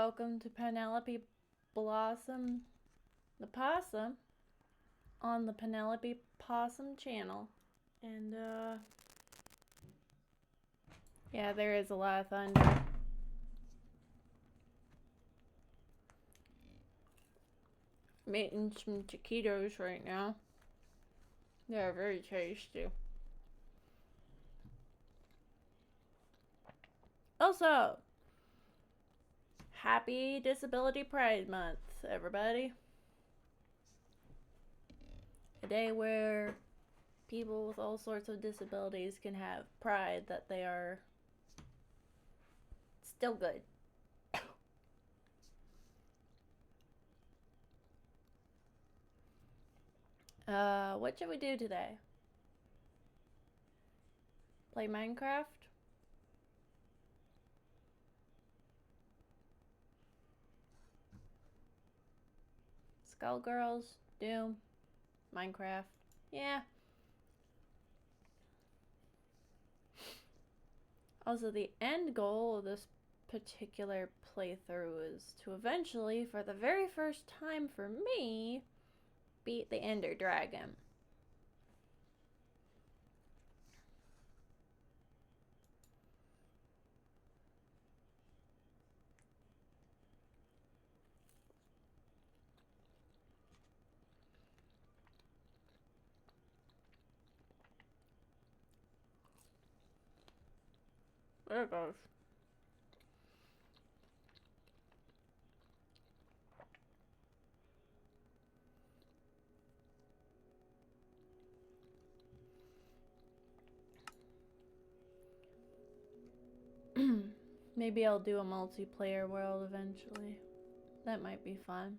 welcome to Penelope Blossom the Possum on the Penelope Possum channel. And yeah, there is a lot of thunder. I'm eating some taquitos right now. They're very tasty. Also, happy Disability Pride Month, everybody. A day where people with all sorts of disabilities can have pride that they are still good. What should we do today? Play Minecraft? Skullgirls? Doom? Minecraft? Yeah. Also, the end goal of this particular playthrough is to eventually, for the very first time for me, beat the Ender Dragon. There it goes. Maybe I'll do a multiplayer world eventually. That might be fun.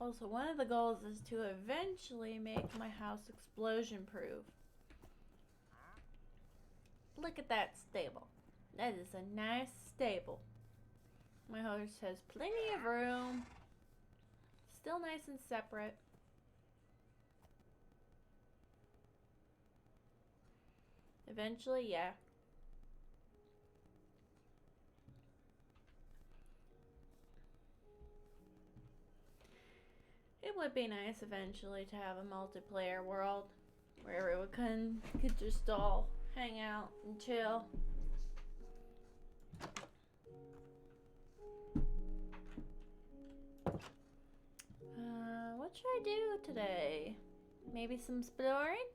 Also, one of the goals is to eventually make my house explosion proof. Look at that stable. That is a nice stable. My house has plenty of room. Still nice and separate. Eventually, yeah. It would be nice eventually to have a multiplayer world where everyone could just all hang out and chill. What should I do today? Maybe some exploring?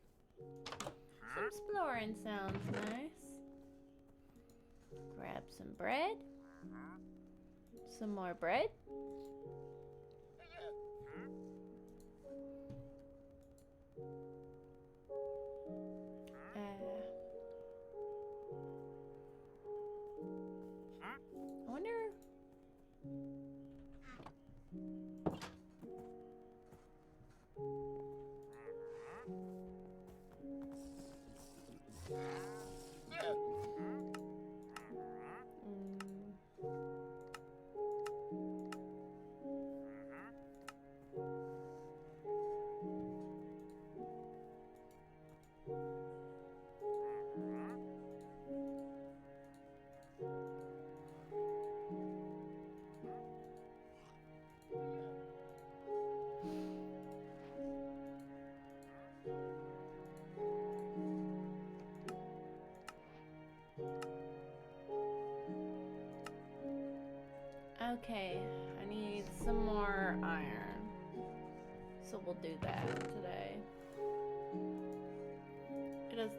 Some exploring sounds nice. Grab some bread. Some more bread. I wonder. Okay, I need some more iron. So we'll do that today. It is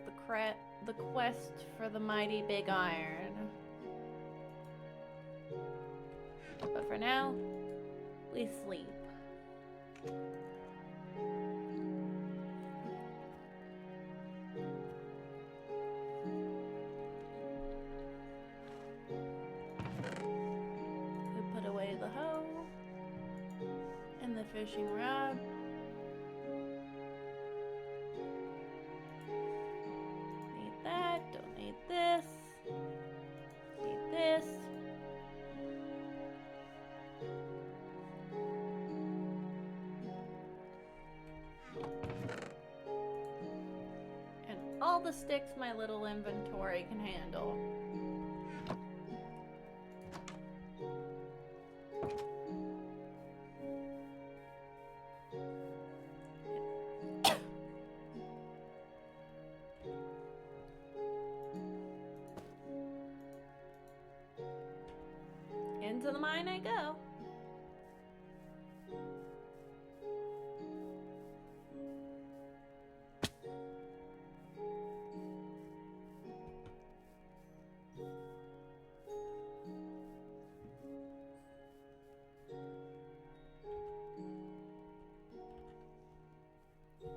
the quest for the mighty big iron. But for now, we sleep. The hoe and the fishing rod. Need that, don't need this. Need this. all the sticks my little inventory can handle. Into the mine I go.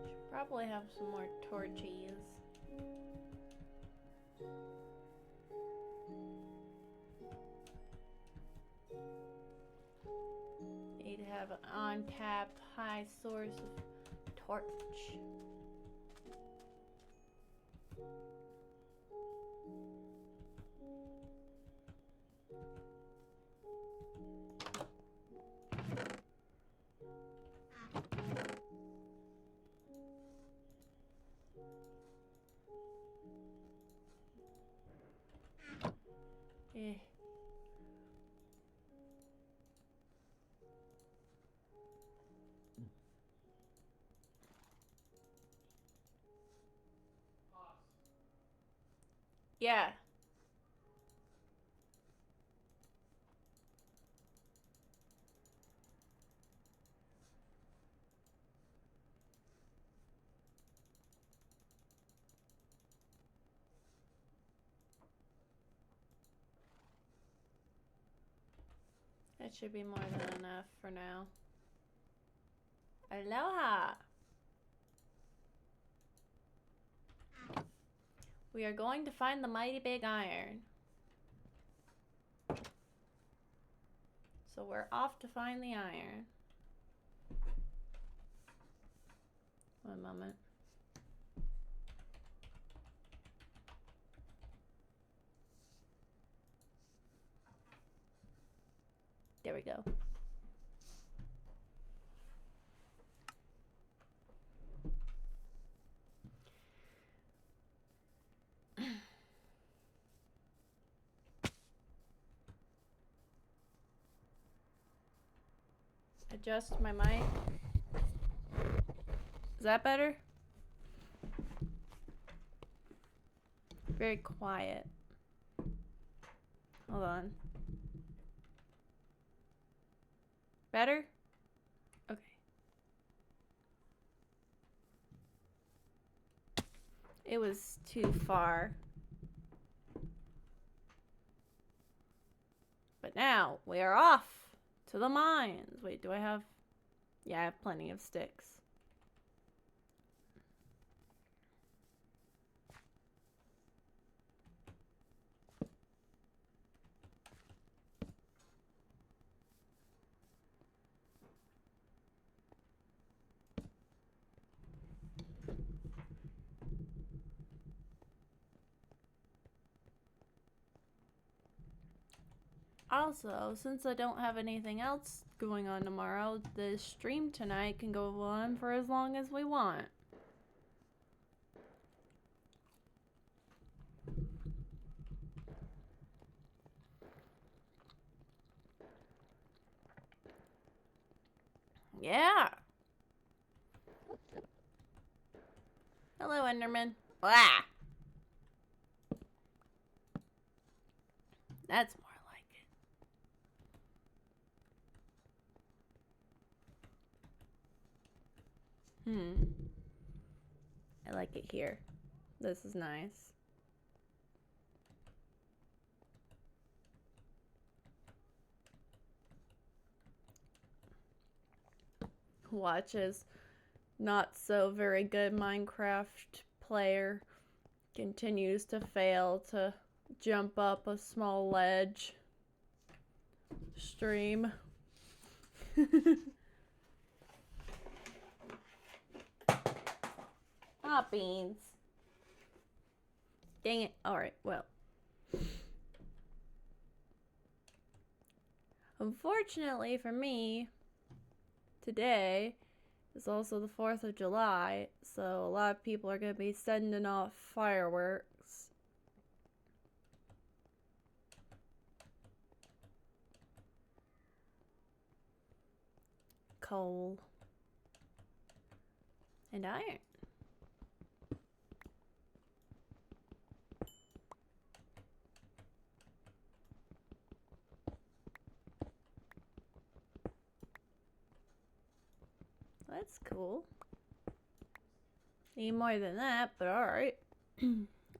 Should probably have some more torches. Need to have an on-tap high source of torch. Eh. Yeah. That should be more than enough for now. Aloha! We are going to find the mighty big iron. So we're off to find the iron. One moment. There we go. Adjust my mic. Is that better? Very quiet. Hold on. Better? Okay. It was too far. But now we are off to the mines. Wait, do I have... Yeah, I have plenty of sticks. Also, since I don't have anything else going on tomorrow, the stream tonight can go on for as long as we want. Yeah. Hello, Enderman. Ah. That's more like it. I like it here. This is nice. Watches not so very good Minecraft player continues to fail to jump up a small ledge. Stream. Ah, beans. Dang it. Alright, well. Unfortunately for me, today It's also the 4th of July, so a lot of people are going to be sending off fireworks. Coal. And iron. That's cool. Need more than that, but alright.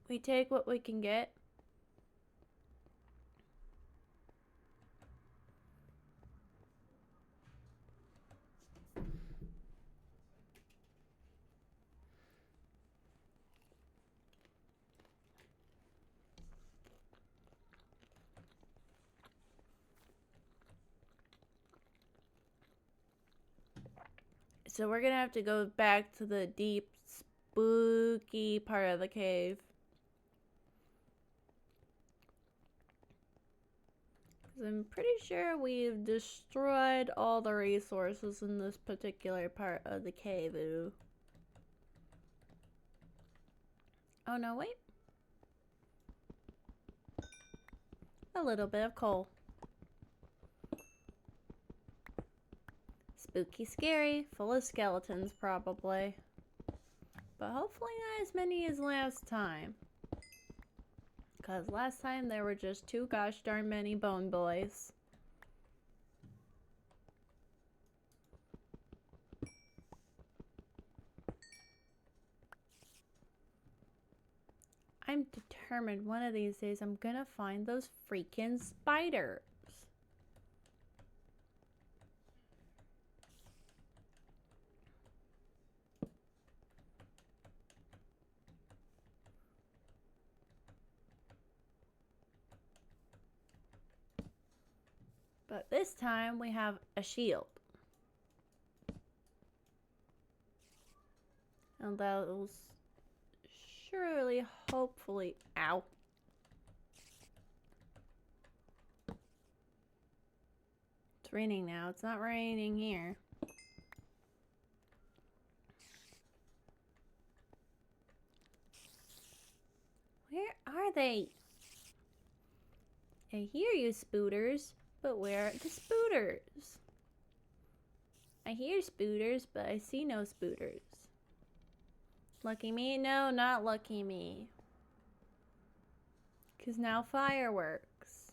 We take what we can get. So we're gonna have to go back to the deep, spooky part of the cave. I'm pretty sure we've destroyed all the resources in this particular part of the cave. Ooh. Oh no, wait. A little bit of coal. Spooky, scary, full of skeletons probably. But hopefully not as many as last time. Because last time there were just too gosh darn many bone boys. I'm determined one of these days I'm gonna find those freaking spiders. But this time we have a shield. And those surely, hopefully, ow. It's raining now. It's not raining here. Where are they? I hear you, spooters, but where are the spooters? I hear spooters, but I see no spooters. Lucky me? No, not lucky me. 'Cause now fireworks.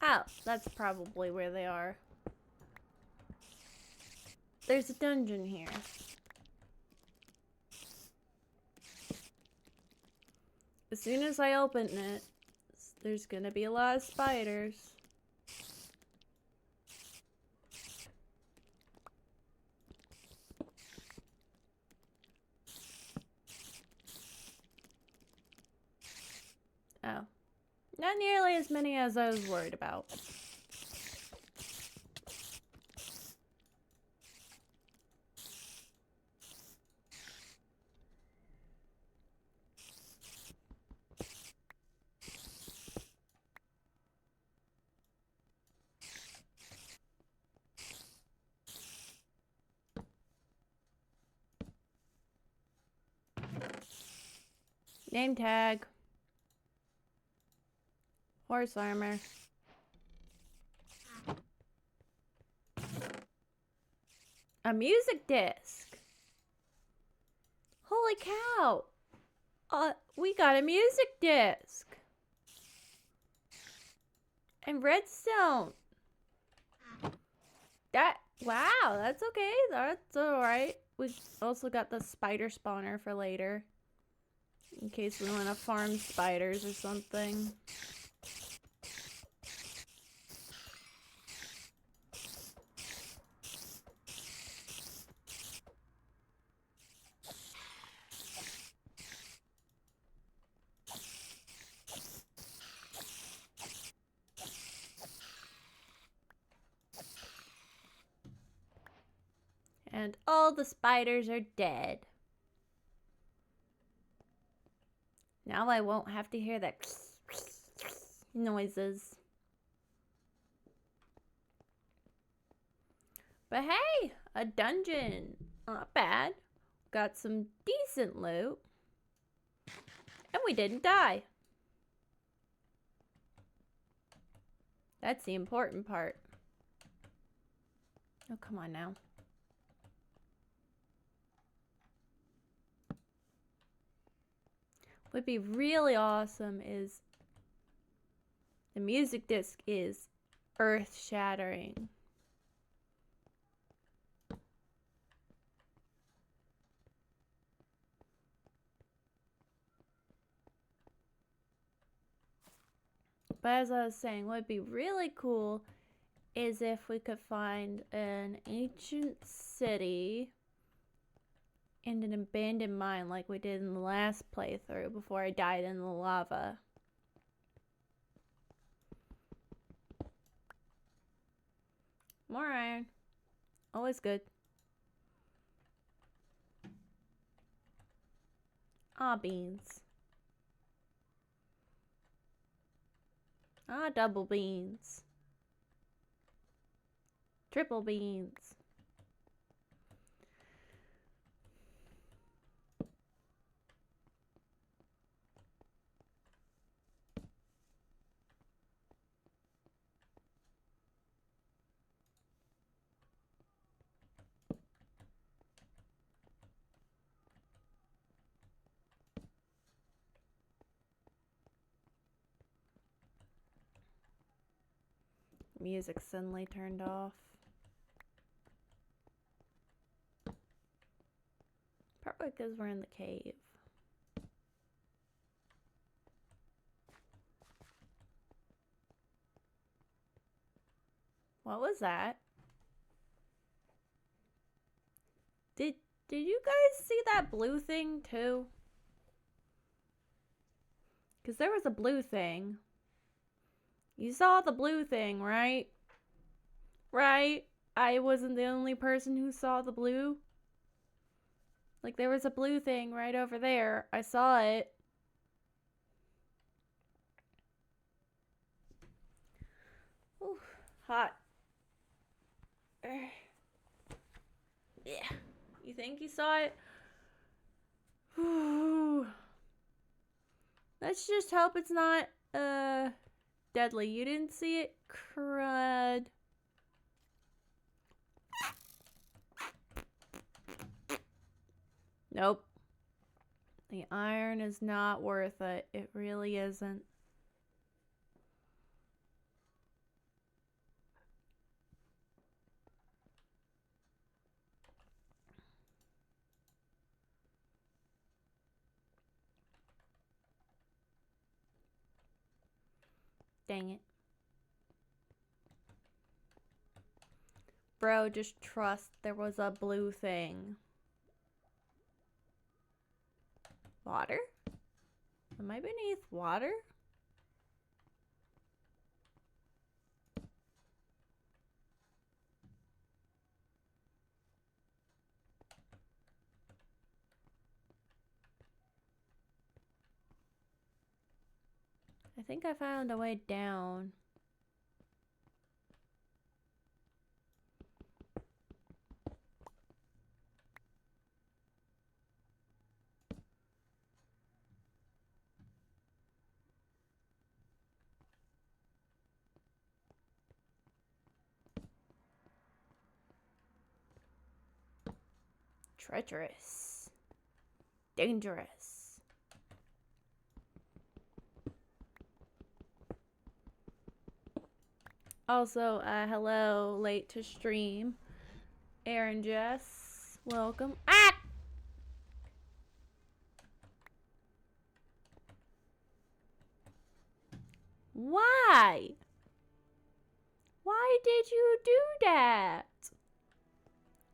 Oh, that's probably where they are. There's a dungeon here. As soon as I open it, there's gonna be a lot of spiders. Oh. Not nearly as many as I was worried about. Name tag. Horse armor. A music disc. Holy cow. We got a music disc. And redstone. Wow, that's okay. That's alright. We also got the spider spawner for later. In case we want to farm spiders or something. And all the spiders are dead. Now I won't have to hear that noises. But hey, a dungeon. Not bad. Got some decent loot. And we didn't die. That's the important part. Oh, come on now. What'd be really awesome is the music disc is earth-shattering. But as I was saying, what would be really cool is if we could find an ancient city and an abandoned mine like we did in the last playthrough before I died in the lava. More iron. Always good. Ah, beans. Ah, double beans. Triple beans. Music suddenly turned off. Probably because we're in the cave. What was that? Did you guys see that blue thing too? Because there was a blue thing. You saw the blue thing, right? Right? I wasn't the only person who saw the blue. Like, there was a blue thing right over there. I saw it. Ooh, hot. Yeah. You think you saw it? Ooh. Let's just hope it's not, deadly. You didn't see it? Crud. Nope. The iron is not worth it. It really isn't. Dang it. Bro, just trust there was a blue thing. Water? Am I beneath water? I think I found a way down. Treacherous. Dangerous. Also, hello, late to stream. Aaron Jess, welcome. Ah! Why? Why did you do that?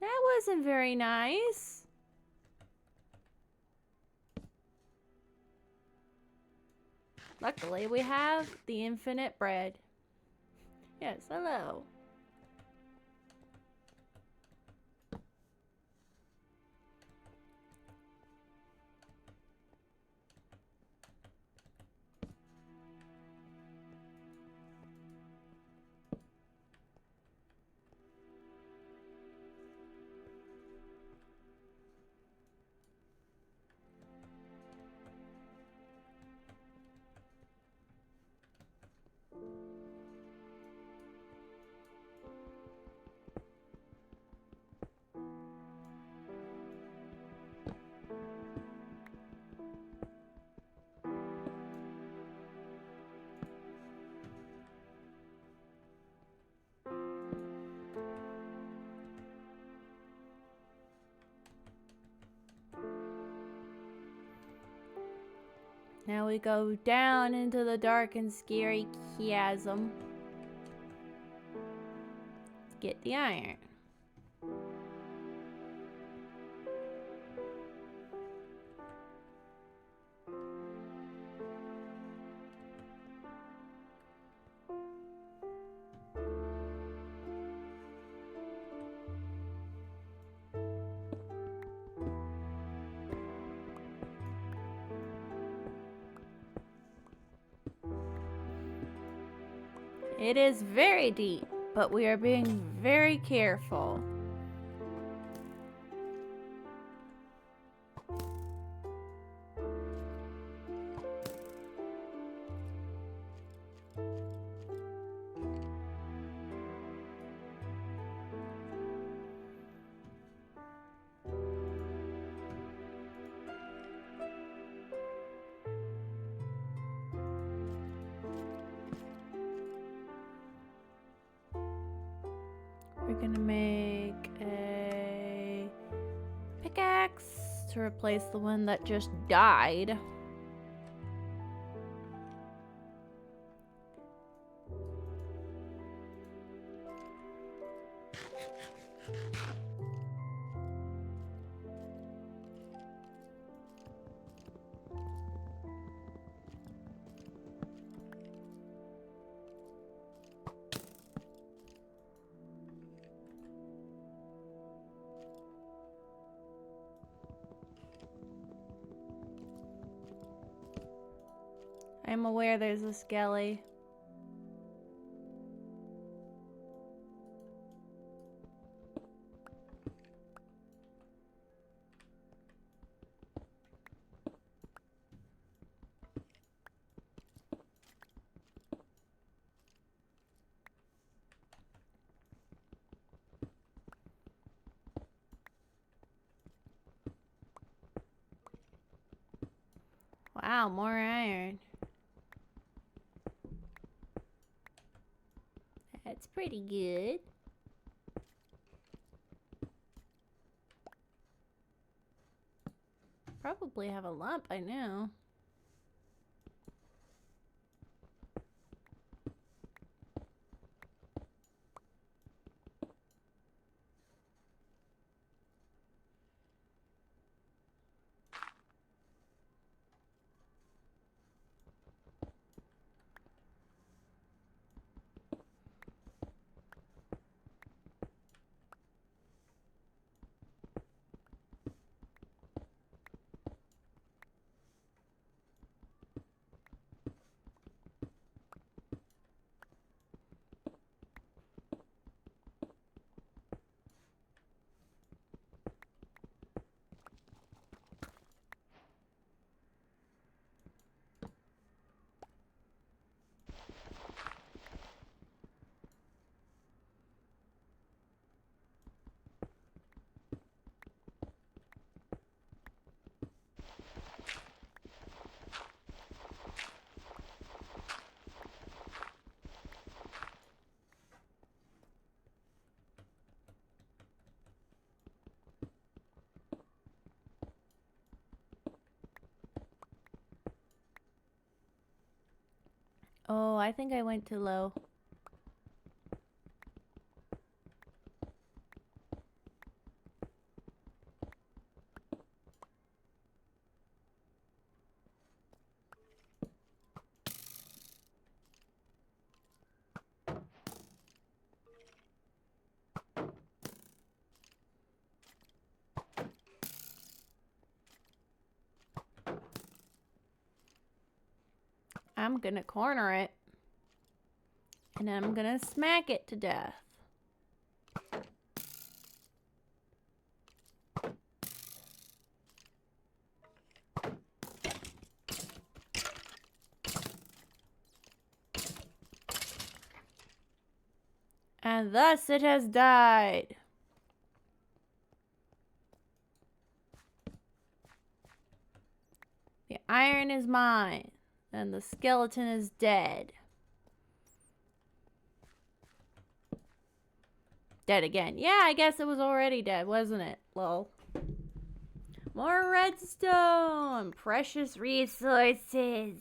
That wasn't very nice. Luckily, we have the infinite bread. Yes, hello. Now we go down into the dark and scary chasm. Get the iron. It is very deep, but we are being very careful. We're gonna make a pickaxe to replace the one that just died. I'm aware there's a skelly. Wow, more iron. That's pretty good. Probably have a lump by now. Oh, I think I went too low. I'm gonna corner it. And I'm gonna smack it to death. And thus it has died. The iron is mine, and the skeleton is dead. Dead again. Yeah, I guess it was already dead, wasn't it? Lol. More redstone! Precious resources!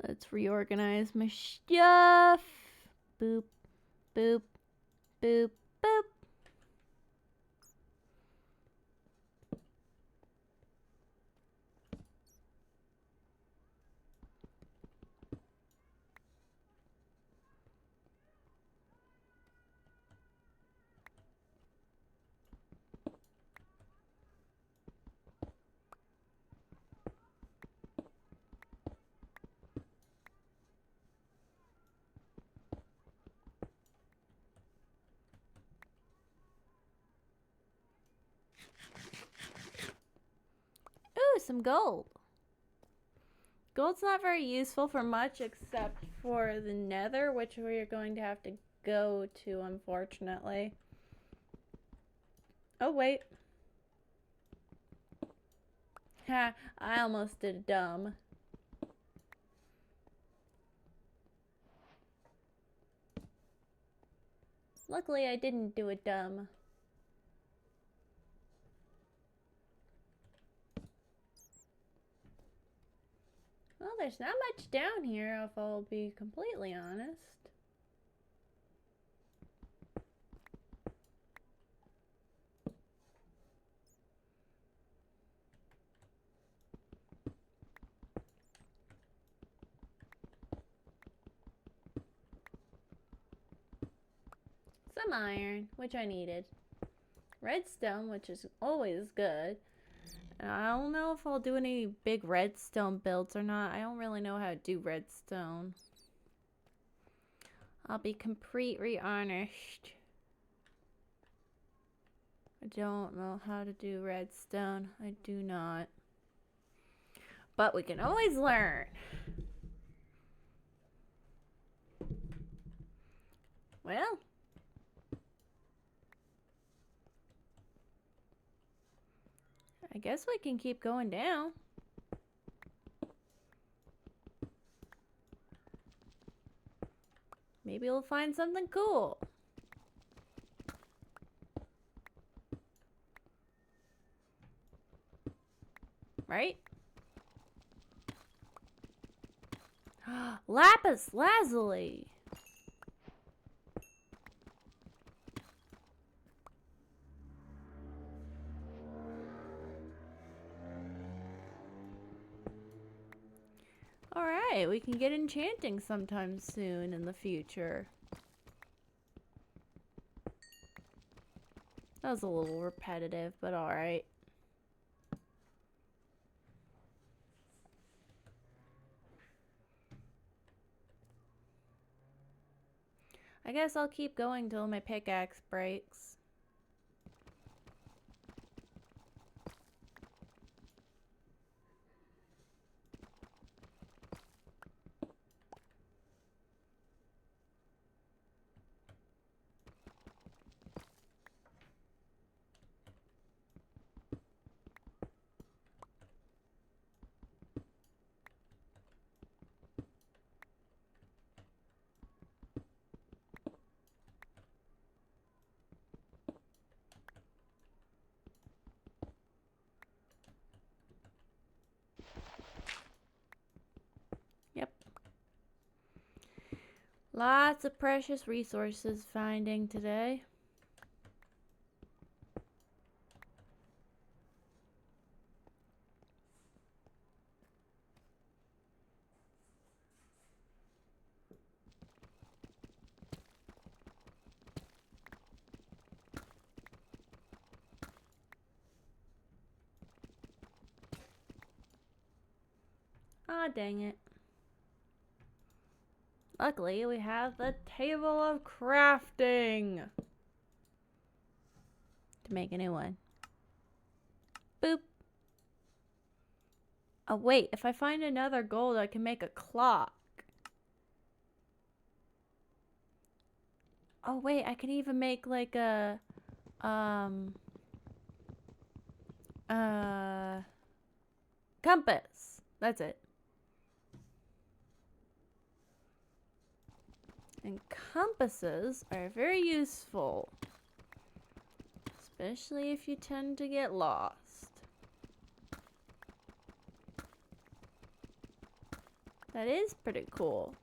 Let's reorganize my stuff. Boop, boop, boop, boop. Ooh, some gold. Gold's not very useful for much except for the nether, which we're going to have to go to, unfortunately. Oh, wait. Ha, I almost did dumb. Luckily, I didn't do it dumb. Well, there's not much down here, if I'll be completely honest. Some iron, which I needed. Redstone, which is always good. And I don't know if I'll do any big redstone builds or not. I don't really know how to do redstone. I'll be completely honest. I don't know how to do redstone. I do not. But we can always learn. Well. I guess we can keep going down. Maybe we'll find something cool. Right? Lapis lazuli. Alright, we can get enchanting sometime soon in the future. That was a little repetitive, but alright. I guess I'll keep going till my pickaxe breaks. Yep. Lots of precious resources finding today. Ah, dang it. Luckily, we have the table of crafting to make a new one. Boop. Oh, wait. If I find another gold, I can make a clock. Oh, wait. I can even make like a, compass. That's it. And compasses are very useful, Especially if you tend to get lost. That is pretty cool.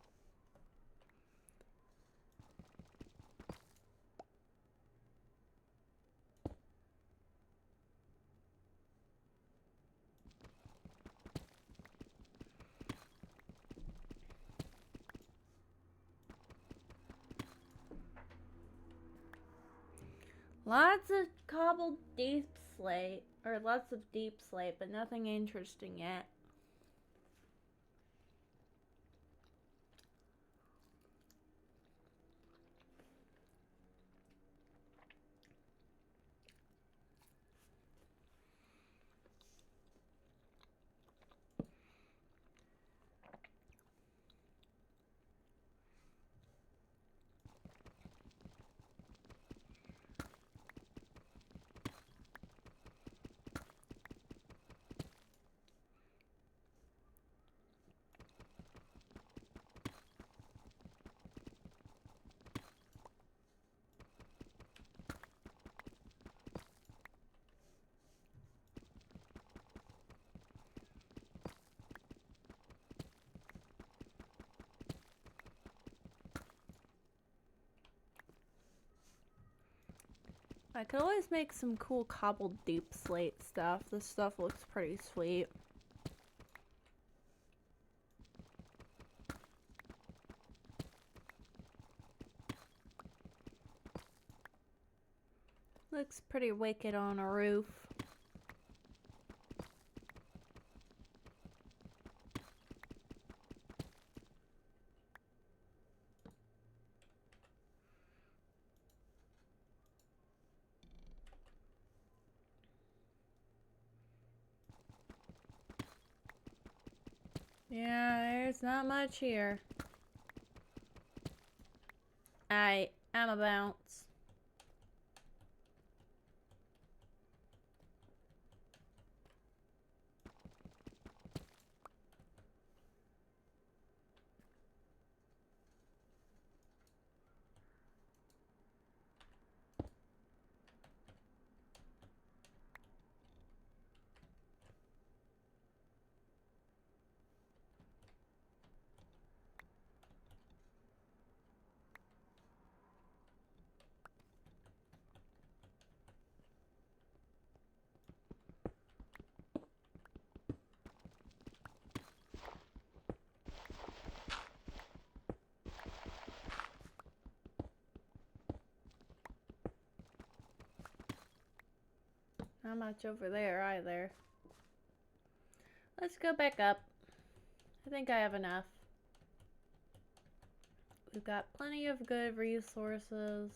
Lots of cobbled deep slate, or lots of deep slate, but nothing interesting yet. I could always make some cool cobbled deep slate stuff. This stuff looks pretty sweet. Looks pretty wicked on a roof. Yeah, there's not much here. I'm a bounce. Not much over there either. Let's go back up. I think I have enough. We've got plenty of good resources.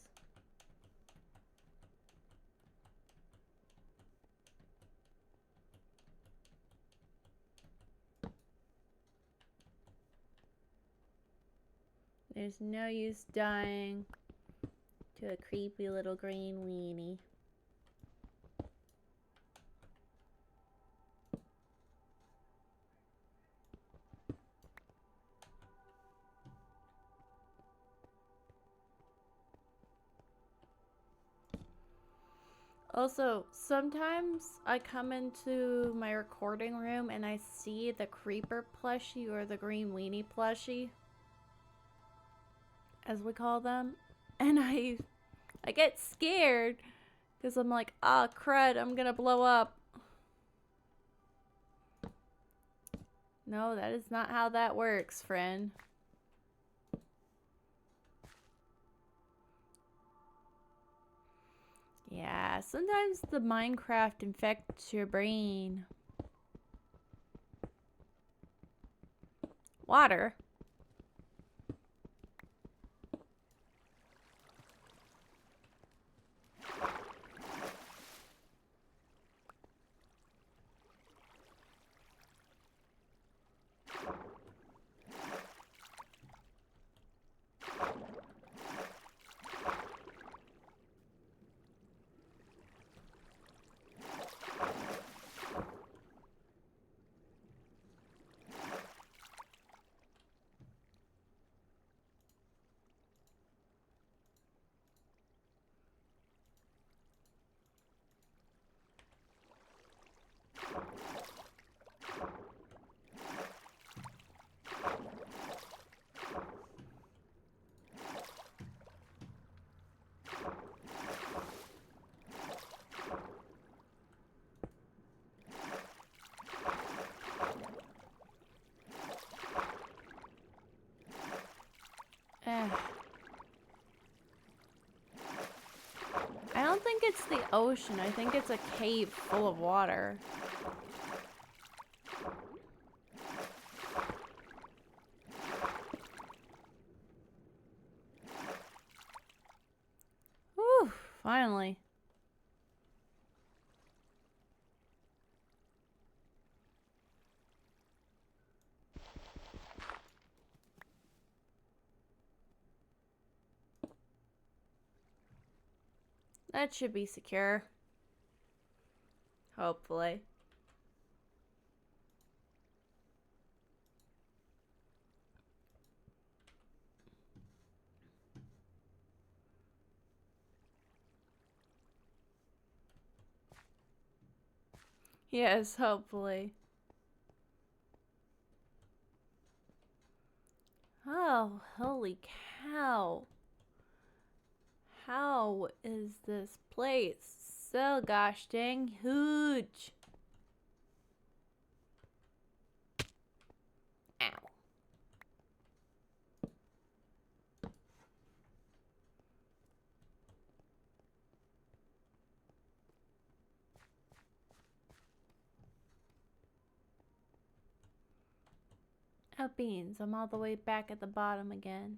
There's no use dying to a creepy little green weenie. Also, sometimes I come into my recording room and I see the creeper plushie or the green weenie plushie, as we call them, and I get scared because I'm like, ah, crud, I'm gonna blow up. No, that is not how that works, friend. Yeah, sometimes the Minecraft infects your brain. Water? think it's the ocean. I think it's a cave full of water. Whew, finally. That should be secure. Hopefully. Yes, hopefully. Oh, holy cow. How is this place so gosh dang huge? Ow. Oh, beans. I'm all the way back at the bottom again.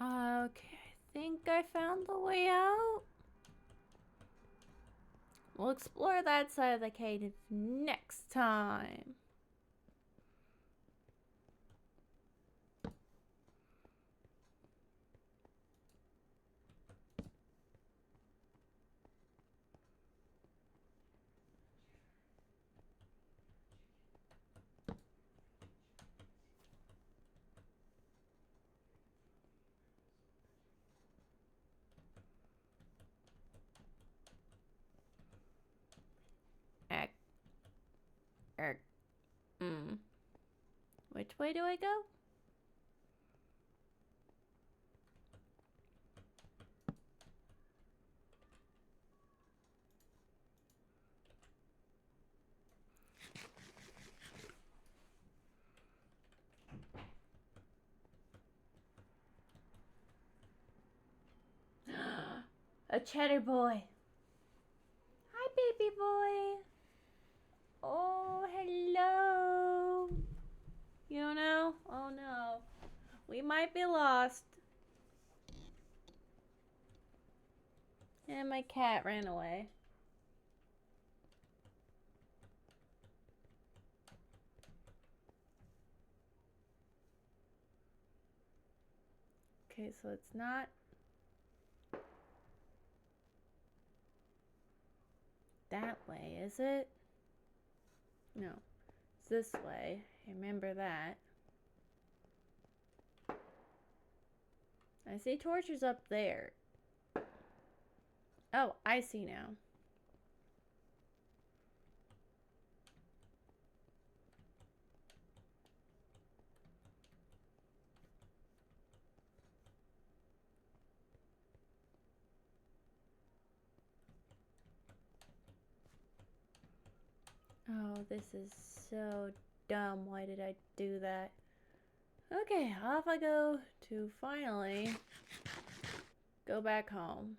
Okay, I think I found the way out. We'll explore that side of the cave next time. Which way do I go? A cheddar boy. Hi, baby boy. Oh, hello. You know? Oh no. We might be lost. And my cat ran away. Okay, so it's not that way, is it? No, it's this way. I remember that. I see torches up there. Oh, I see now. Oh, this is so dumb. Why did I do that? Okay, off I go to finally go back home.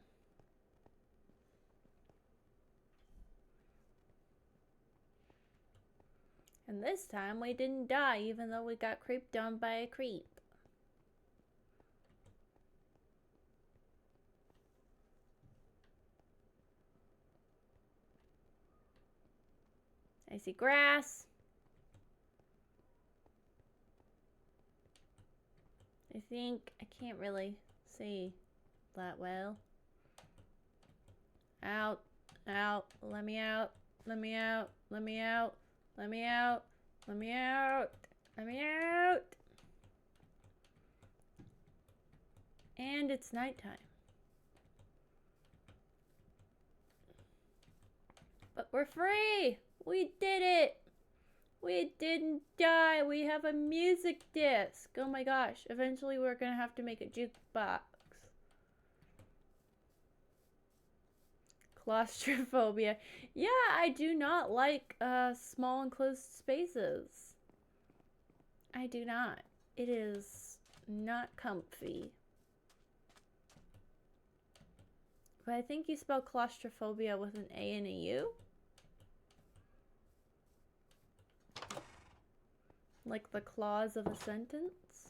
And this time we didn't die even though we got creeped on by a creep. I see grass. I think I can't really see. that well. Out. Out. Let me out. Let me out. Let me out. Let me out. Let me out. Let me out. And it's nighttime. But we're free! We did it! We didn't die! We have a music disc! Oh my gosh, eventually we're gonna have to make a jukebox. Claustrophobia. Yeah, I do not like small enclosed spaces. I do not. It is not comfy. But I think you spell claustrophobia with an A and a U. Like the clause of a sentence.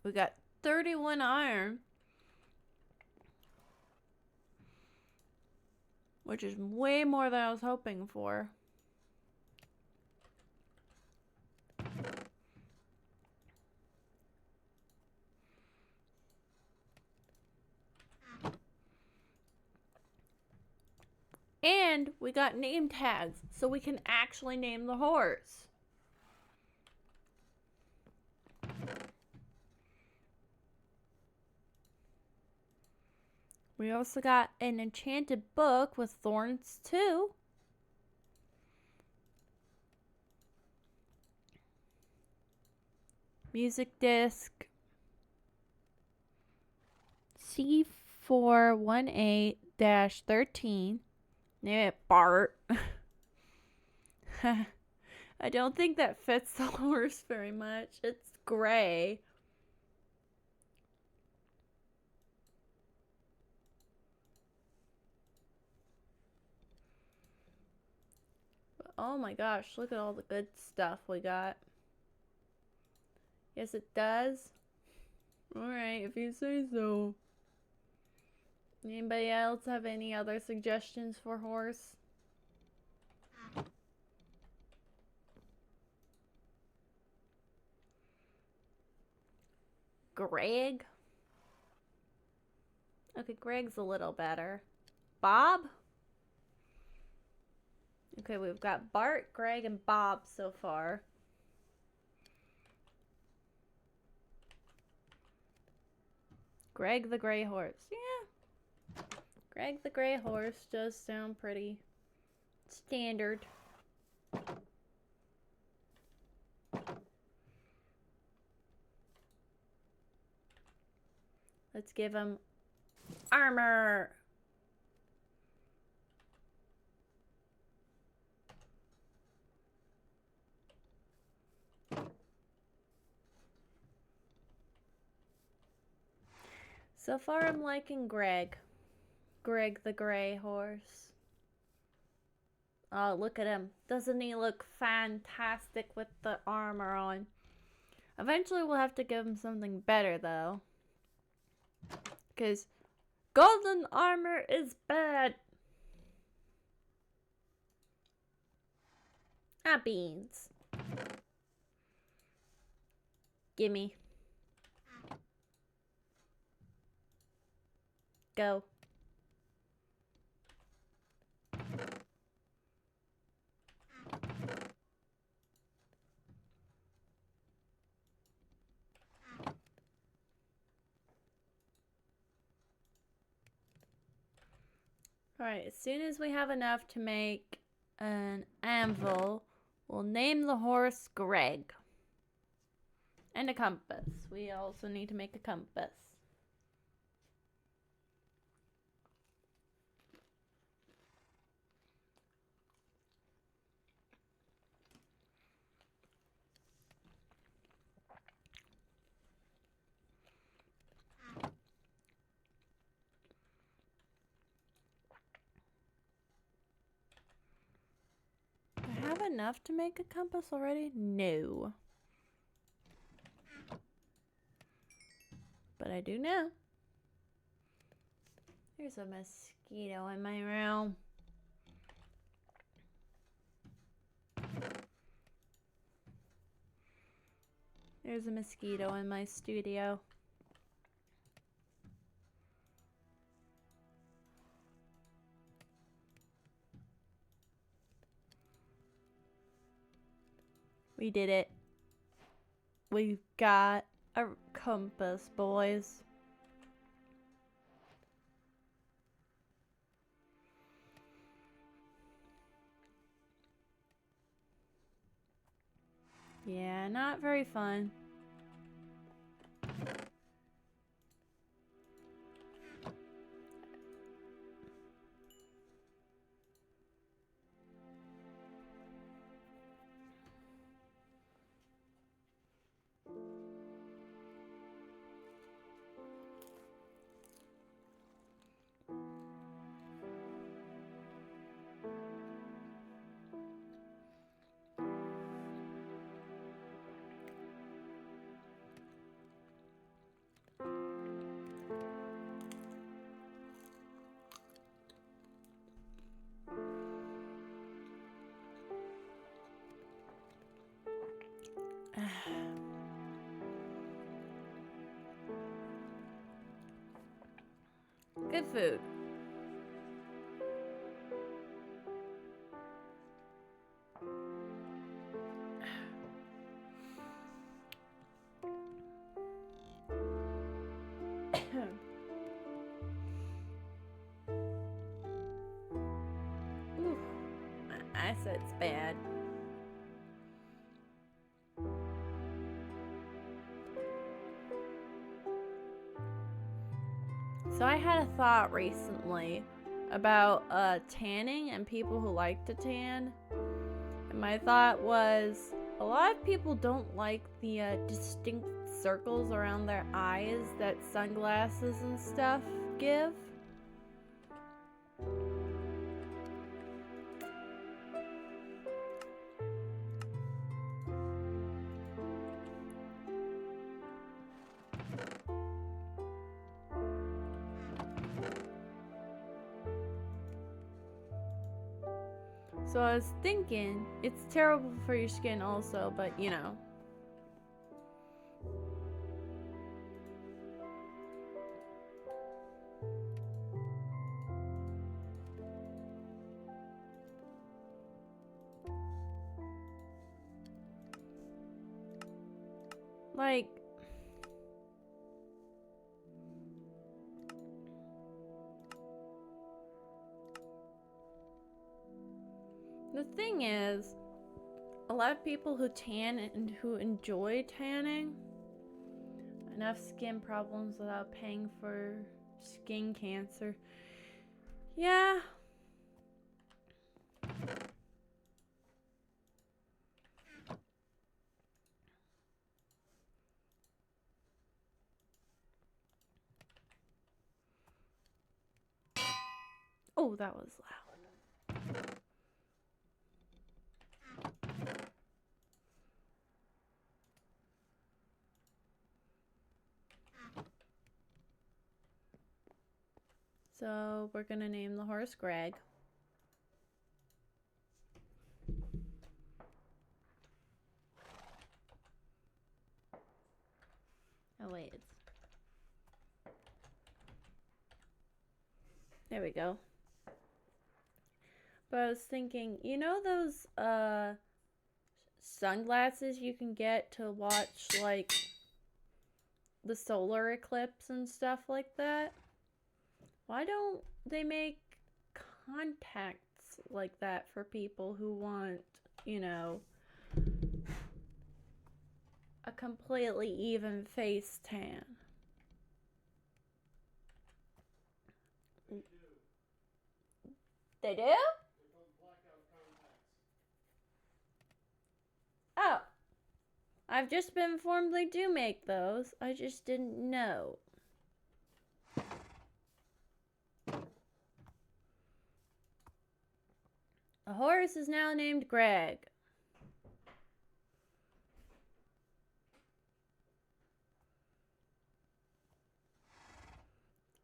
We got 31 iron. Which is way more than I was hoping for. And we got name tags, so we can actually name the horse. We also got an enchanted book with thorns too. Music disc. C418-13. Name it Bart. I don't think that fits the horse very much. It's gray. But oh my gosh, look at all the good stuff we got. Yes, it does. Alright, if you say so. Anybody else have any other suggestions for horse? Greg? Okay, Greg's a little better. Bob? Okay, we've got Bart, Greg, and Bob so far. Greg the Gray Horse. Yeah. Greg the Gray Horse does sound pretty standard. Let's give him armor. So far I'm liking Greg. Greg the Gray Horse. Oh, look at him. Doesn't he look fantastic with the armor on? Eventually we'll have to give him something better though. Because golden armor is bad. Ah, beans. Gimme. Go. Alright, as soon as we have enough to make an anvil, we'll name the horse Greg. And a compass. We also need to make a compass. Do I have enough to make a compass already? No. But I do now. There's a mosquito in my room. There's a mosquito in my studio. We did it. We've got a compass, boys. Yeah, not very fun. Good food. Ooh, my eyesight's bad. So I had a thought recently about tanning and people who like to tan. And my thought was, a lot of people don't like the distinct circles around their eyes that sunglasses and stuff give. So I was thinking, it's terrible for your skin also, but you know. Like, the thing is, a lot of people who tan and who enjoy tanning enough skin problems without paying for skin cancer. Yeah. Oh, that was loud. So we're gonna name the horse Greg. Oh wait, there we go. But I was thinking, you know those sunglasses you can get to watch like the solar eclipse and stuff like that? Why don't they make contacts like that for people who want, you know, a completely even face tan? They do? Oh, I've just been informed they do make those. I just didn't know. The horse is now named Greg.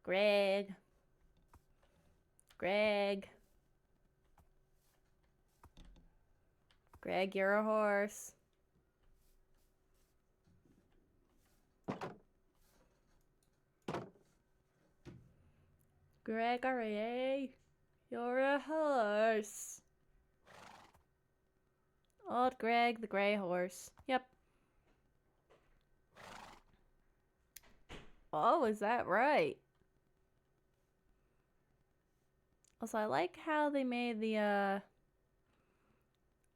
Greg. Greg. Greg, you're a horse. Gregory, you're a horse. Old Greg, the gray horse. Yep. Oh, is that right? Also, I like how they made the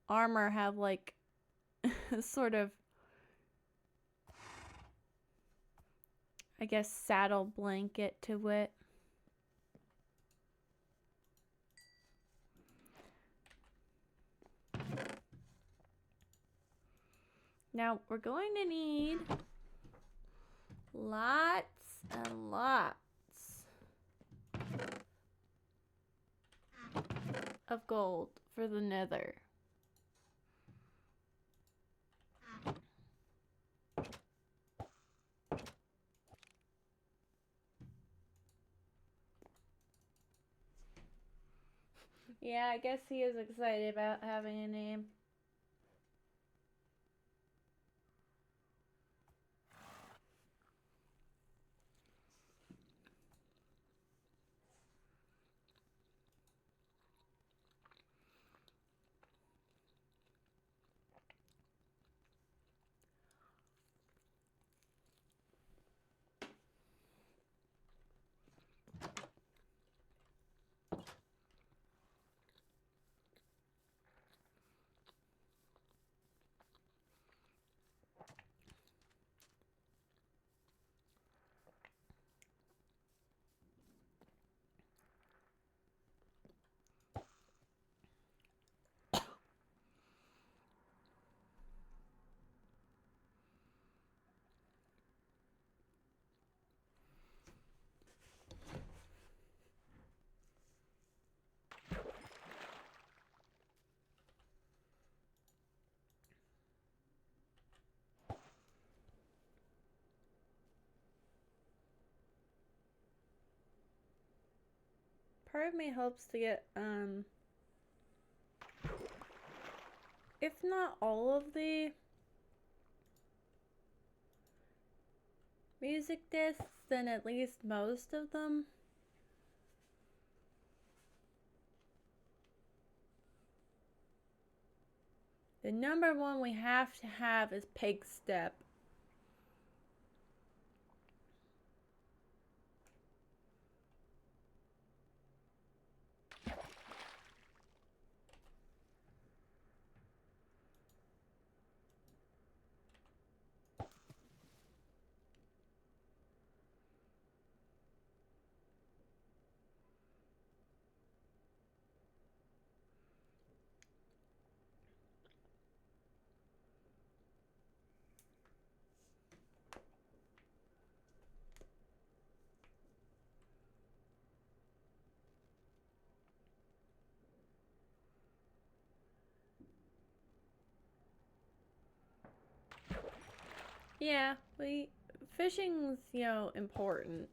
armor have like sort of, I guess, saddle blanket to it. Now, we're going to need lots and lots of gold for the nether. Yeah, I guess he is excited about having a name. Part of me hopes to get, if not all of the music discs, then at least most of them. The number one we have to have is Pig Step. Yeah, fishing's, important.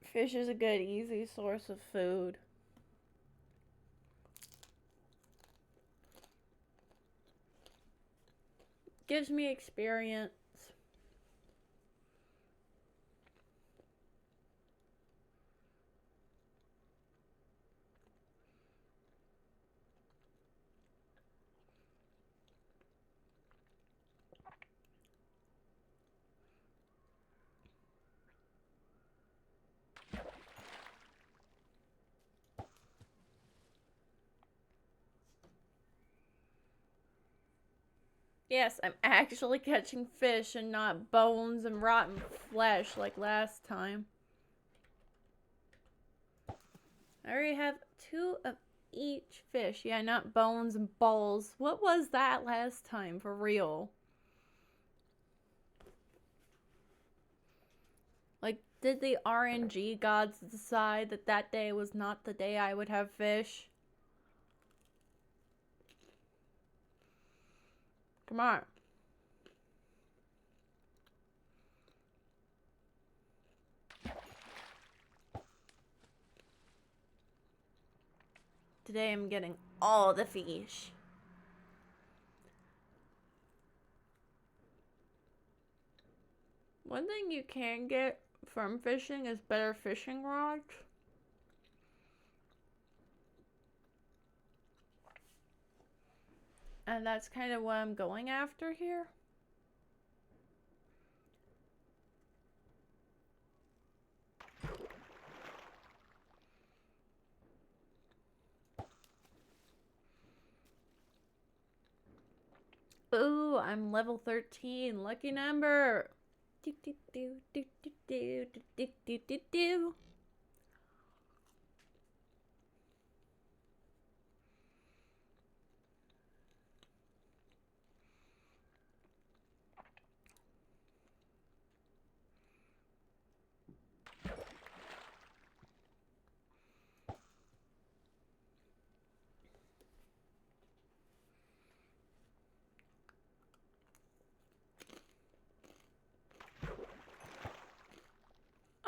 Fish is a good, easy source of food. Gives me experience. Yes, I'm actually catching fish and not bones and rotten flesh like last time. I already have 2 of each fish. Yeah, not bones and balls. What was that last time, for real? Like, did the RNG gods decide that that day was not the day I would have fish? Come on. Today I'm getting all the fish. One thing you can get from fishing is better fishing rods. And that's kind of what I'm going after here. Ooh, I'm level 13. Lucky number. Do, do, do, do, do, do, do, do, do, do.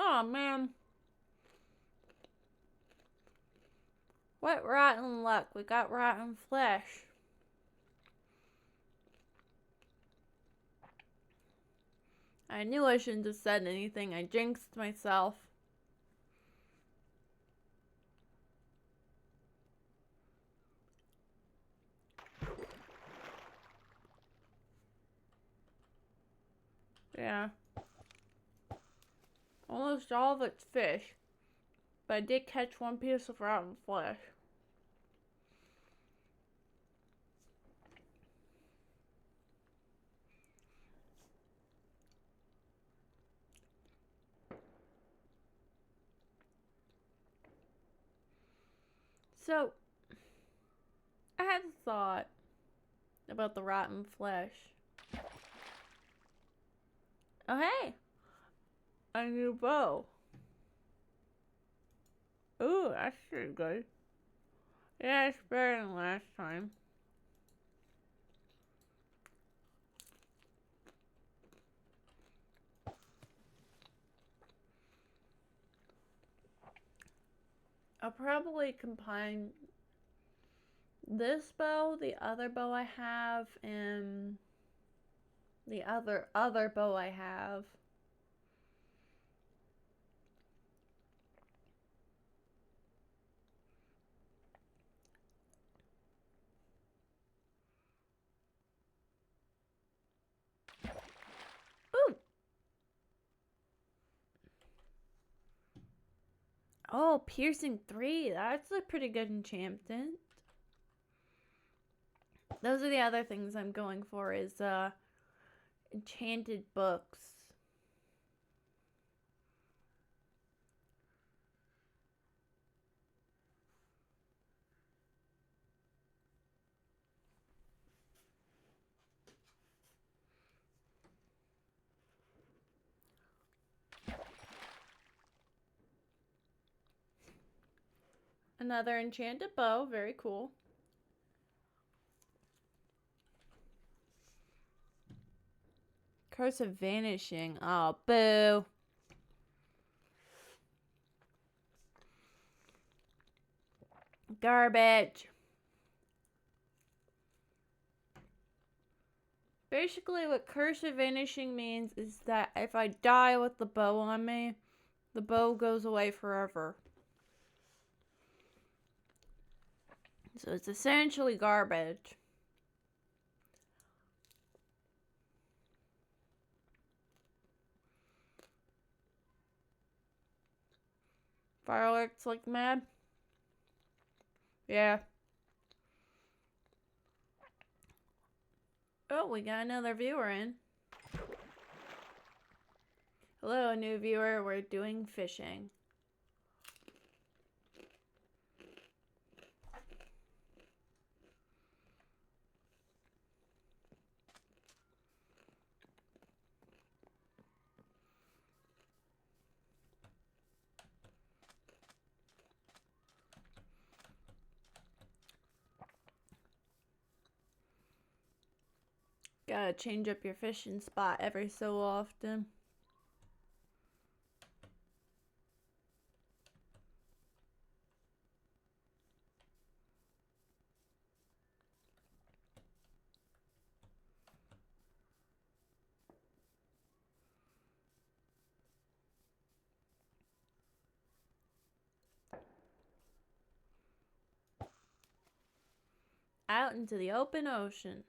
Oh man. What rotten luck. We got rotten flesh. I knew I shouldn't have said anything. I jinxed myself. Yeah. Almost all of it's fish. But I did catch one piece of rotten flesh. So, I had a thought about the rotten flesh. Oh hey! A new bow. Ooh, that's pretty good. Yeah, it's better than last time. I'll probably combine this bow, the other bow I have, and the other bow I have. Ooh! Oh, piercing 3. That's a pretty good enchantment. Those are the other things I'm going for is enchanted books. Another enchanted bow, very cool. Curse of Vanishing. Oh, boo. Garbage. Basically, what Curse of Vanishing means is that if I die with the bow on me, the bow goes away forever. So it's essentially garbage. Fireworks like mad? Yeah. Oh, we got another viewer in. Hello, new viewer. We're doing fishing. Gotta change up your fishing spot every so often. out into the open ocean.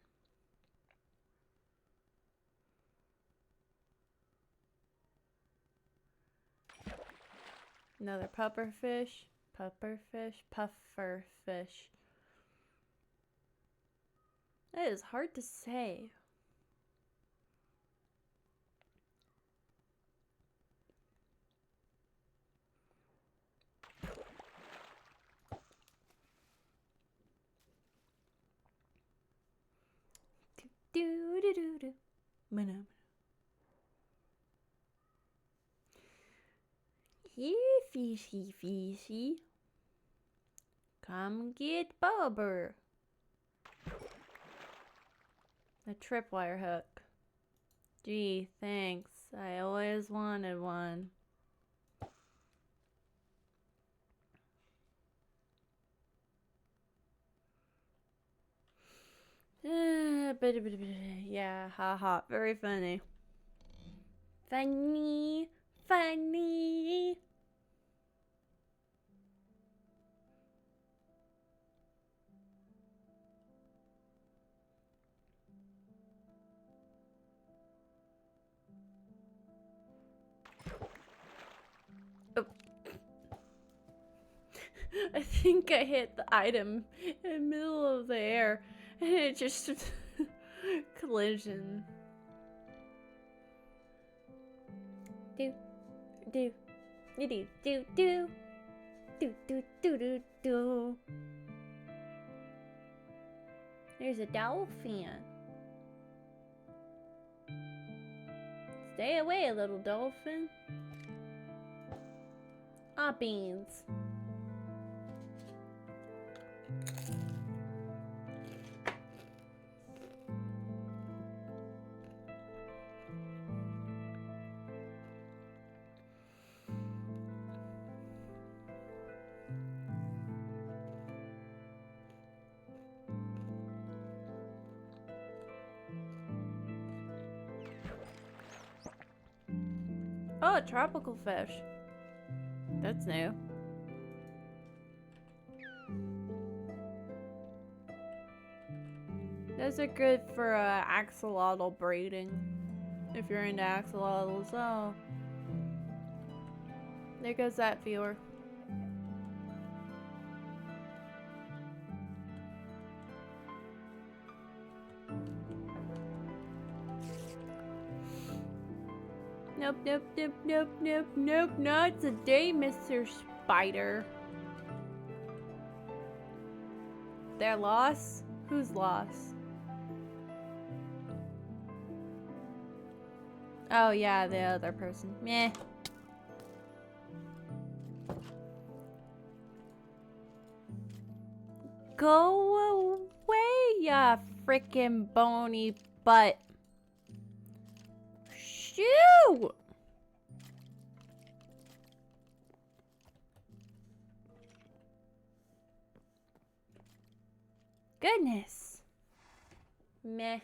Another pufferfish. Pufferfish. That is hard to say. Do. Here, fishy. Come get Bobber. A tripwire hook. Gee, thanks. I always wanted one. Yeah, haha. Very funny. Funny. Oh. I think I hit the item in the middle of the air and it just collision. Do. There's a dolphin. Stay away, little dolphin. Ah, beans. Oh, a tropical fish. That's new. Those are good for axolotl breeding. If you're into axolotls. Oh. There goes that viewer. Nope, not today, Mr. Spider. Their loss? Who's loss? Oh yeah, the other person. Meh. Go away, ya frickin' bony butt. Shoo! Goodness. Meh.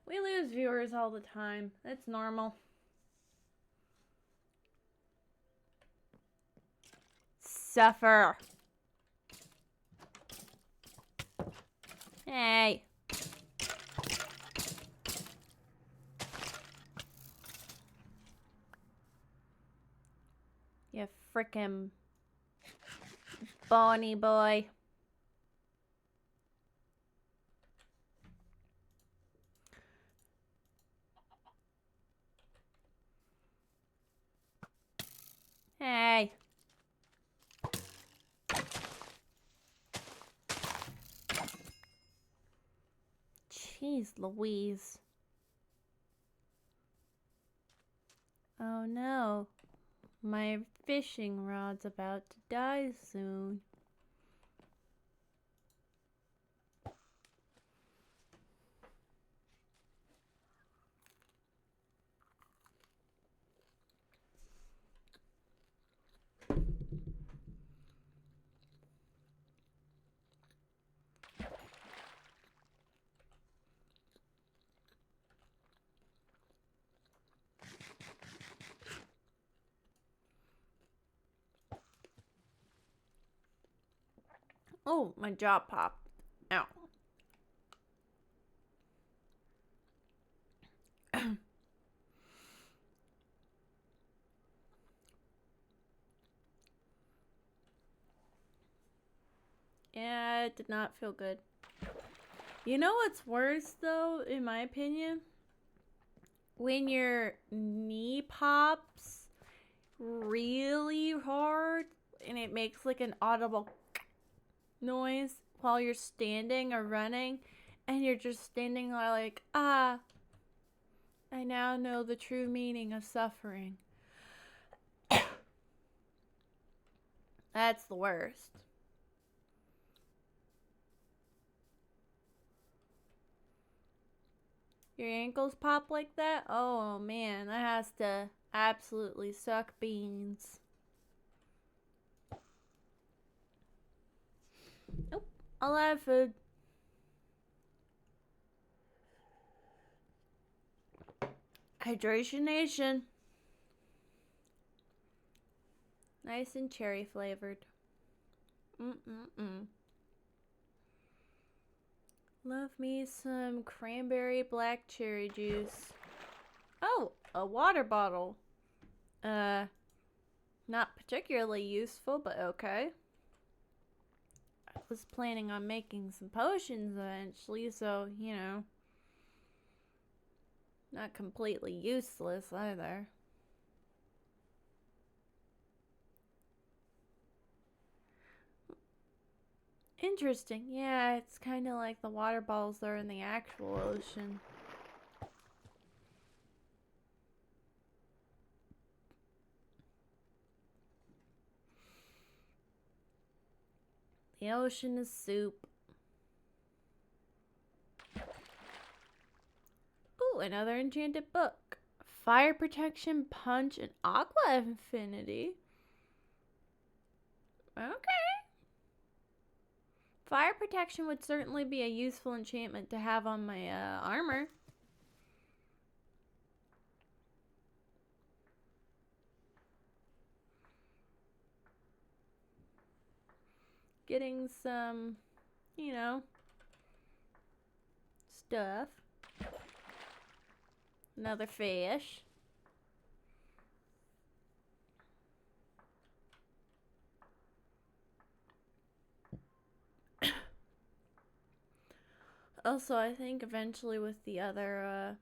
We lose viewers all the time. That's normal. Suffer. Hey. You frickin' bony boy. Hey. Jeez Louise. Oh no. My fishing rod's about to die soon. Oh, my jaw popped. Yeah, it did not feel good. You know what's worse, though, in my opinion? When your knee pops really hard and it makes like an audible noise while you're standing or running, and you're just standing there like, ah, I now know the true meaning of suffering. That's the worst. Your ankles pop like that? Oh man, that has to absolutely suck beans. Nope, I'll have food. Hydration Nation. Nice and cherry flavored. Love me some cranberry black cherry juice. Oh, a water bottle. Not particularly useful, but okay. I was planning on making some potions eventually, so, you know, not completely useless either. Interesting. Yeah, it's kind of like the water bottles that are in the actual ocean. The ocean is soup. Ooh, another enchanted book. Fire protection, punch, and aqua affinity. Okay. Fire protection would certainly be a useful enchantment to have on my armor. Getting some, you know, stuff. Another fish. Also, I think eventually with the other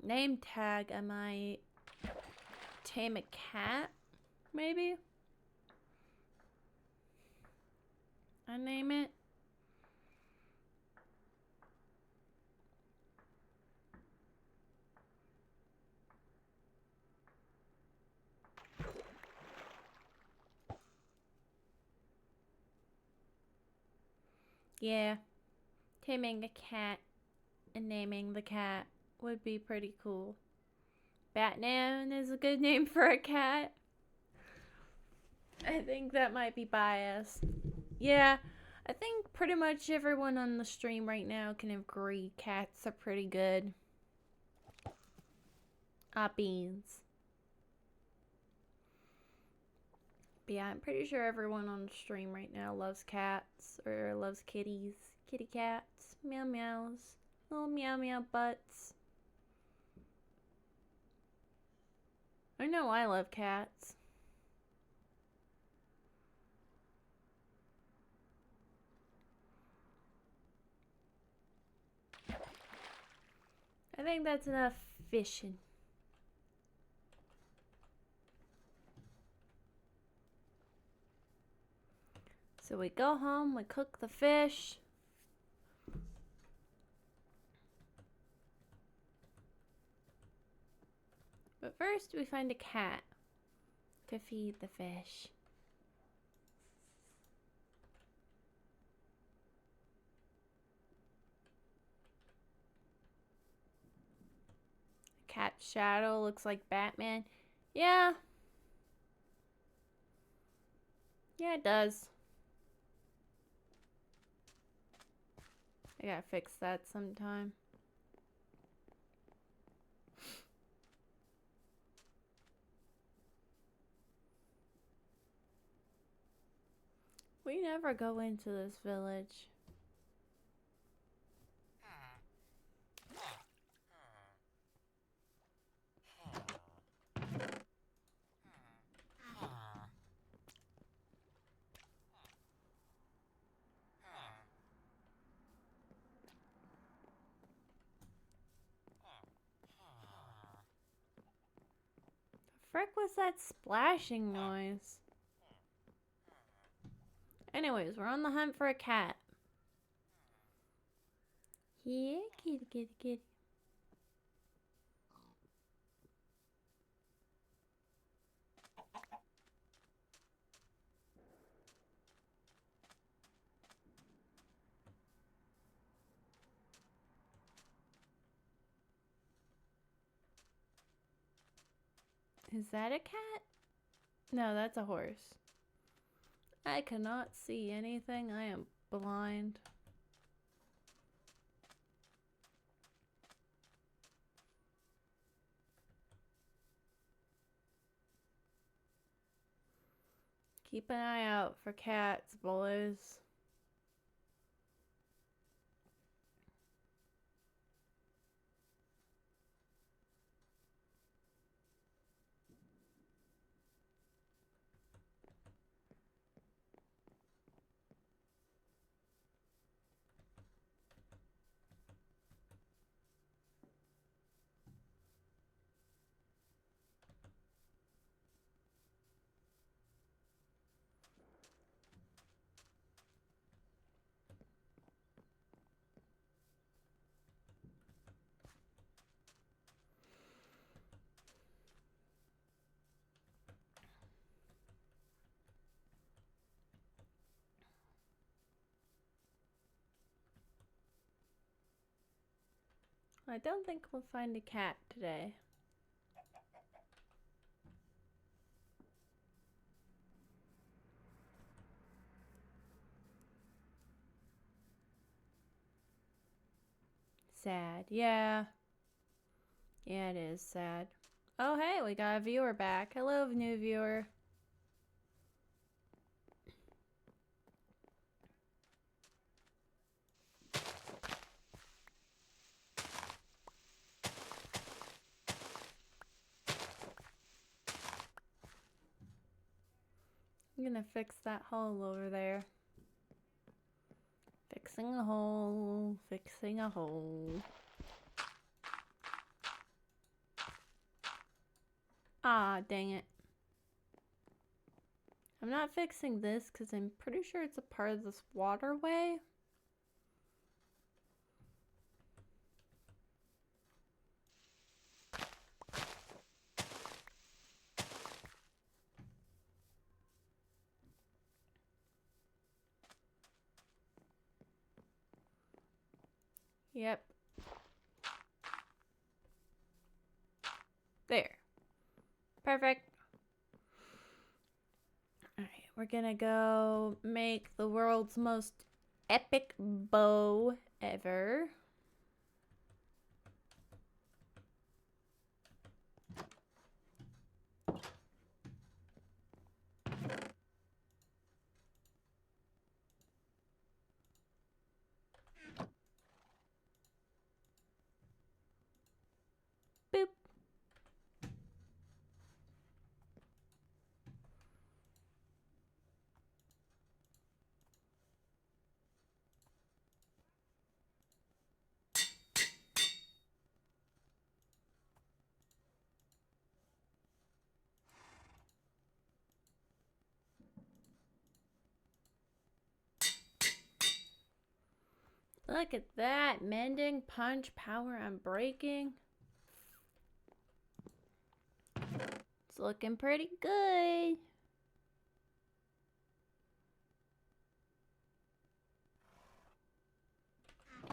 name tag, I might tame a cat, maybe? I name it. Yeah, taming a cat and naming the cat would be pretty cool. Batman is a good name for a cat. I think that might be biased. Yeah, I think pretty much everyone on the stream right now can agree cats are pretty good. Beans. But yeah, I'm pretty sure everyone on the stream right now loves cats or loves kitties. Kitty cats. Meow meows. Little meow meow butts. I know I love cats. I think that's enough fishing. So we go home, we cook the fish. But first we find a cat to feed the fish. Cat's shadow looks like Batman. Yeah. Yeah, it does. I gotta fix that sometime. We never go into this village. frick was that splashing noise? Anyways, we're on the hunt for a cat. Yeah, kitty, kitty, kitty. Is that a cat? No, that's a horse. I cannot see anything. I am blind. Keep an eye out for cats, boys. I don't think we'll find a cat today. Sad. Yeah. Yeah, it is sad. Oh, hey, we got a viewer back. Hello, new viewer. I'm gonna fix that hole over there. Fixing a hole. Fixing a hole. Ah, dang it. I'm not fixing this because I'm pretty sure it's a part of this waterway. Yep. There. Perfect. Alright, we're gonna go make the world's most epic bow ever. Boop. Look at that. Mending, punch, power, and breaking. It's looking pretty good.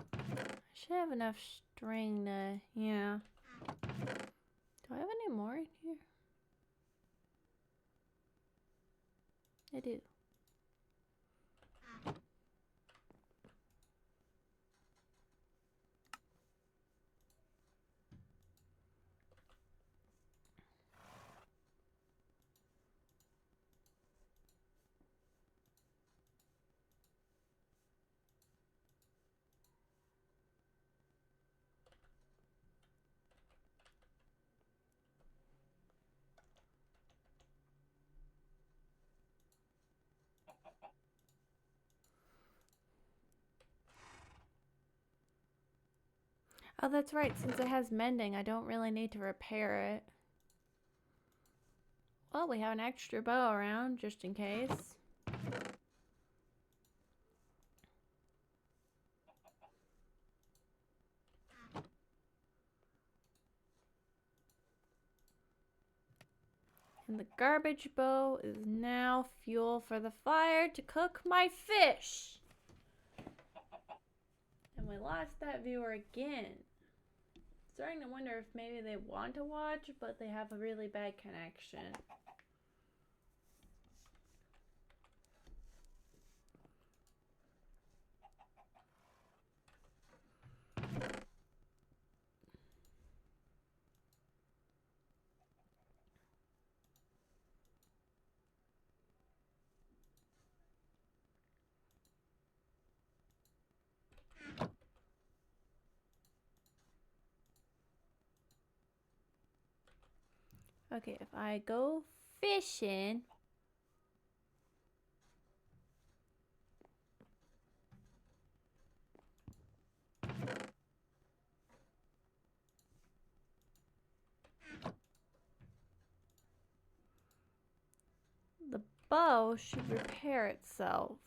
I should have enough string to, yeah. Do I have any more in here? I do. Oh, that's right. Since it has mending, I don't really need to repair it. Well, we have an extra bow around just in case. And the garbage bow is now fuel for the fire to cook my fish. And we lost that viewer again. Starting to wonder if maybe they want to watch, but they have a really bad connection. Okay, if I go fishing, the bow should repair itself.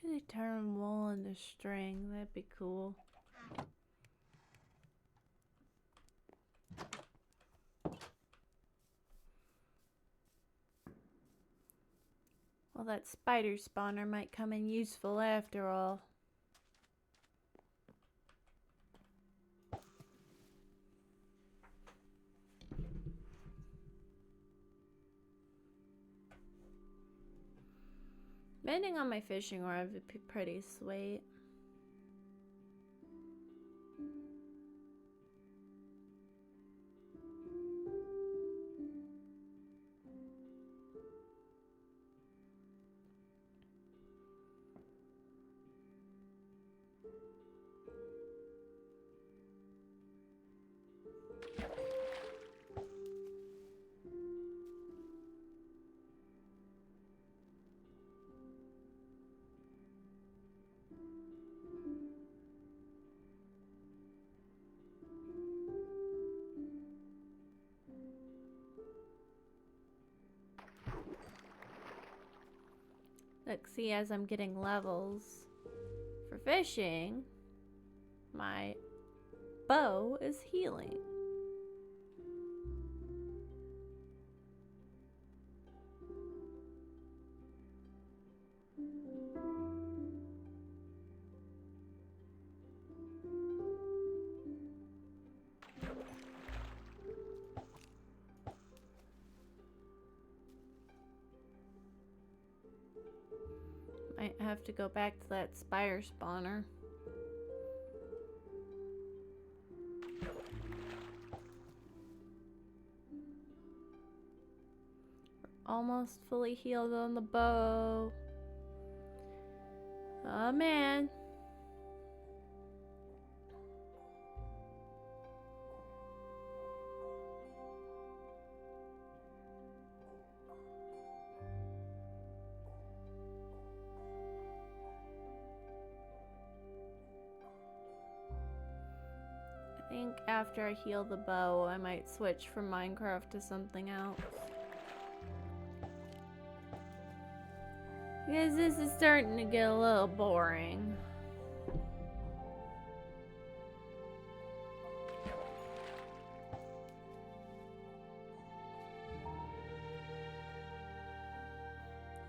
Should they turn wool into string? That'd be cool. Well, that spider spawner might come in useful after all. Bending on my fishing rod would be pretty sweet. Look, see, as I'm getting levels for fishing, my bow is healing. Might have to go back to that spider spawner. We're almost fully healed on the bow. Oh man. I think after I heal the bow, I might switch from Minecraft to something else. Because this is starting to get a little boring.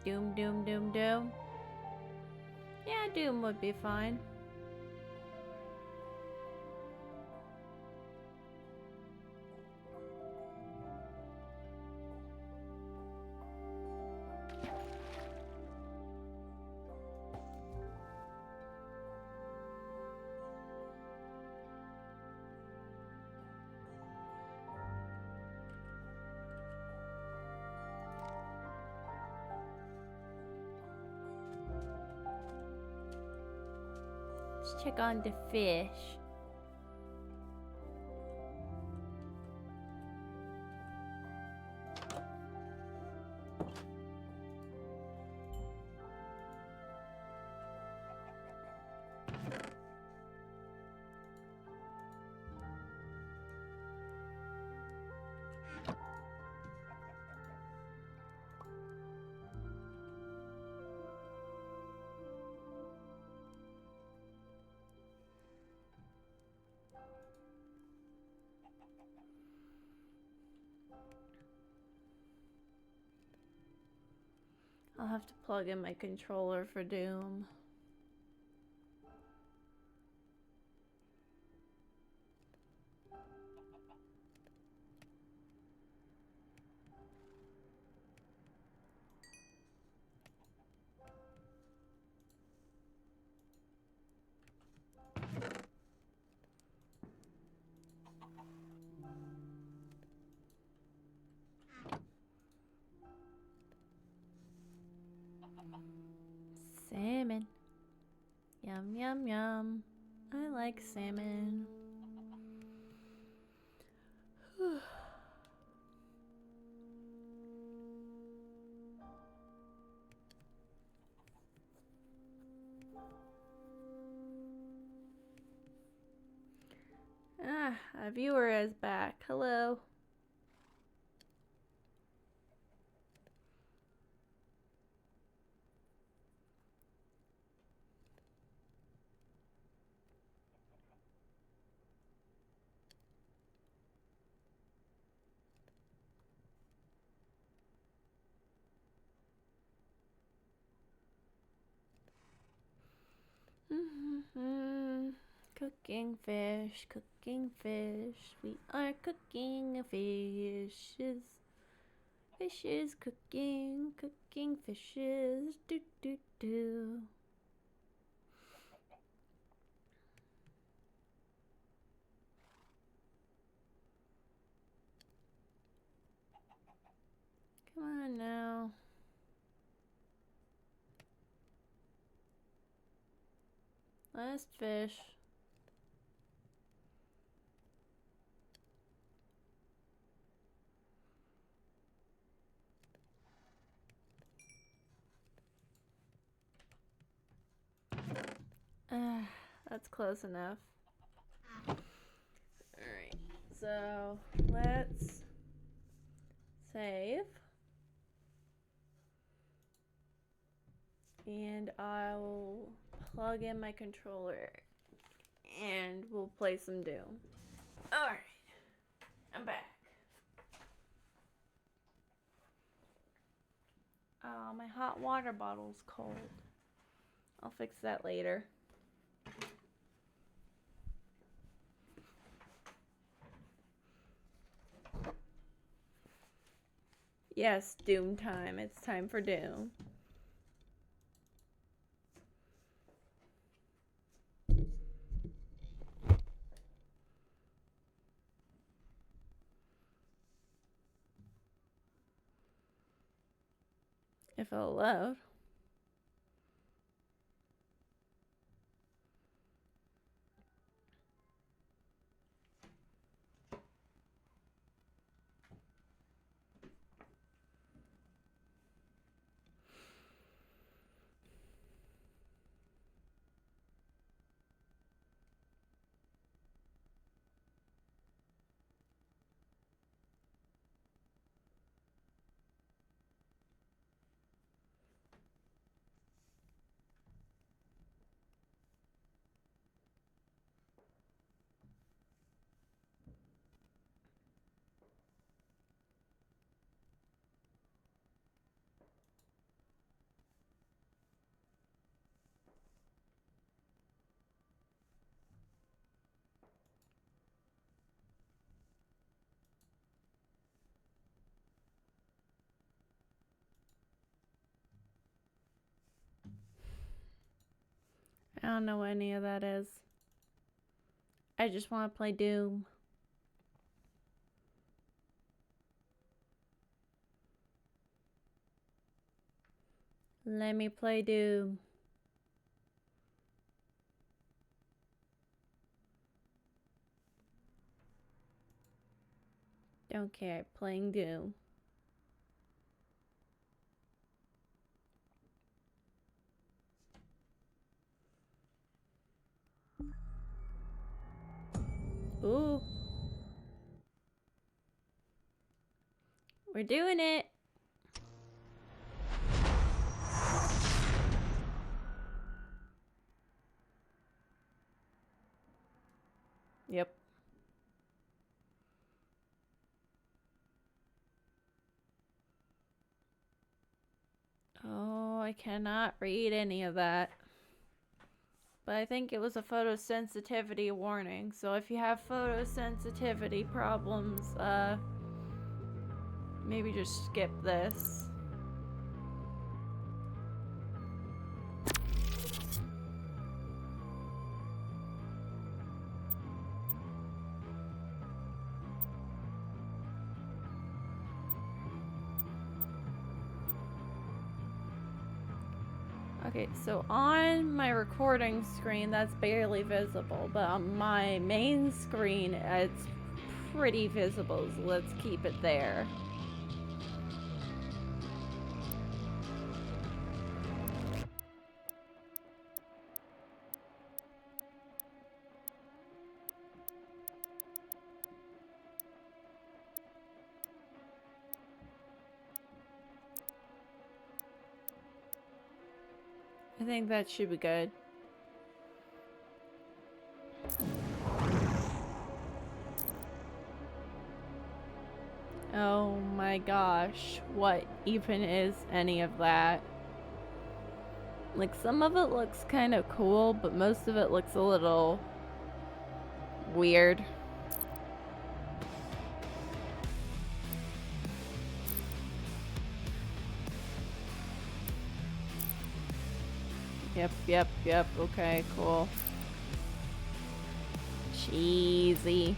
Doom, doom, doom, doom. Yeah, doom would be fine. Let's check on the fish. I'll have to plug in my controller for Doom. Salmon. Yum, yum, yum. I like salmon. A viewer is back. Hello. Cooking fish, cooking fish. We are cooking fishes. Fishes cooking, cooking fishes. Do do do. Come on now. Last fish. That's close enough. Alright, so let's save. And I'll plug in my controller and we'll play some Doom. Alright, I'm back. Oh, my hot water bottle's cold. I'll fix that later. Yes, Doom time. It's time for Doom. If I'll load. I don't know what any of that is. I just want to play Doom. Let me play Doom. Don't care. Playing Doom. Ooh. We're doing it. Yep. Oh, I cannot read any of that. But I think it was a photosensitivity warning. So if you have photosensitivity problems, maybe just skip this. Okay, so on my recording screen, that's barely visible, but on my main screen, it's pretty visible, so let's keep it there. I think that should be good. Oh my gosh, what even is any of that? Like, some of it looks kind of cool, but most of it looks a little weird. Yep, okay, cool. Cheesy.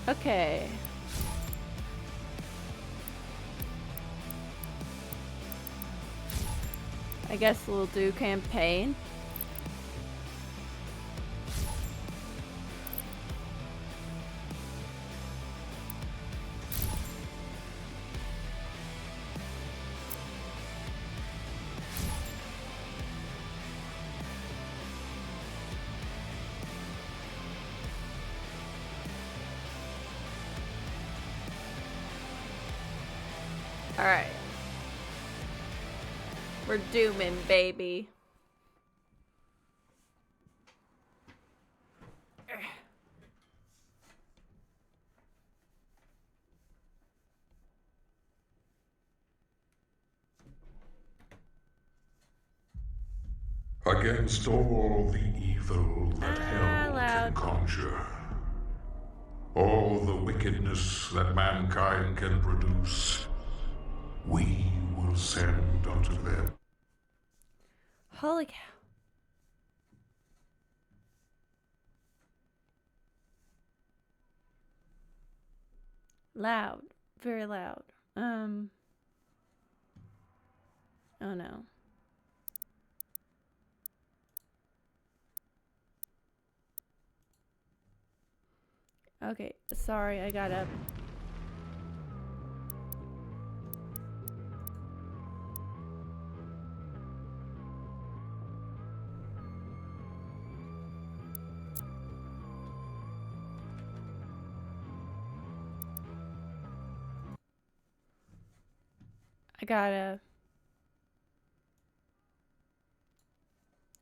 Okay. I guess we'll do campaign. Alright. We're dooming, baby. Against all the evil that hell can conjure, all the wickedness that mankind can produce, we will send unto them. Holy cow. Loud. Very loud. Oh no. Okay, sorry, I got up. I gotta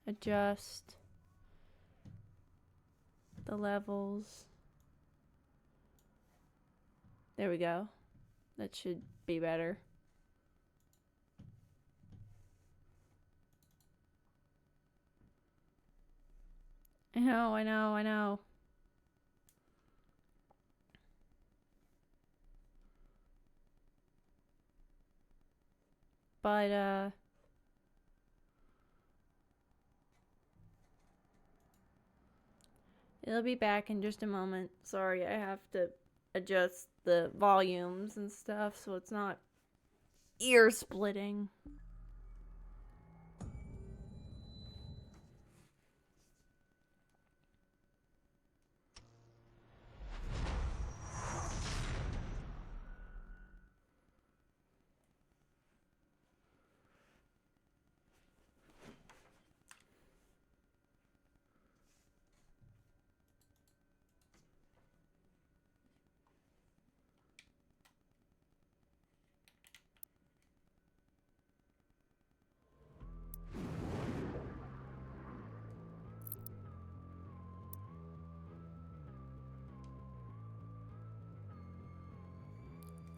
adjust the levels. There we go. That should be better. I know. But, it'll be back in just a moment. Sorry, I have to adjust the volumes and stuff so it's not ear splitting.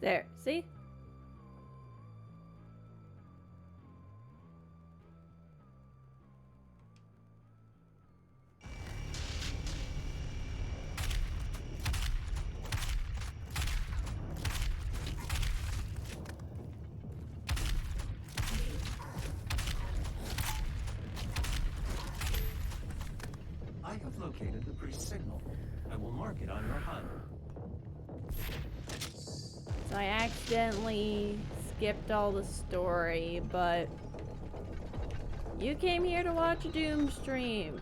There, see? I have located the priest signal. I will mark it on your HUD. So I accidentally skipped all the story, but you came here to watch a Doom stream.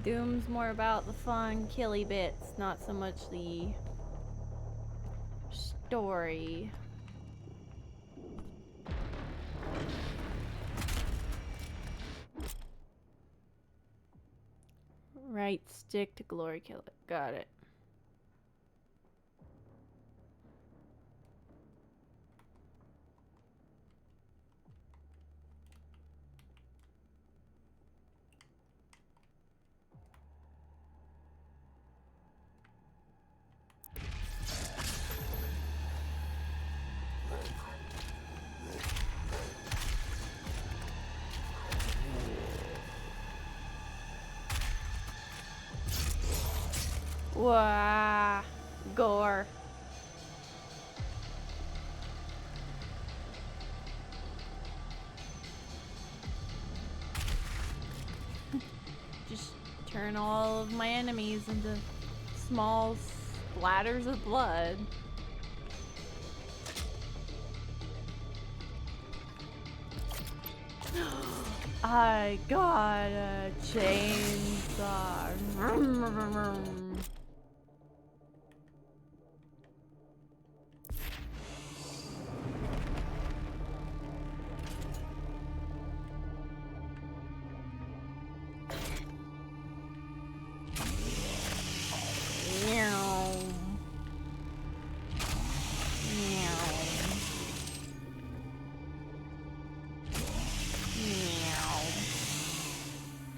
Doom's more about the fun, killy bits, not so much the story. Right stick to glory kill it. Got it. Wow. Gore. Just turn all of my enemies into small splatters of blood. I got a chainsaw.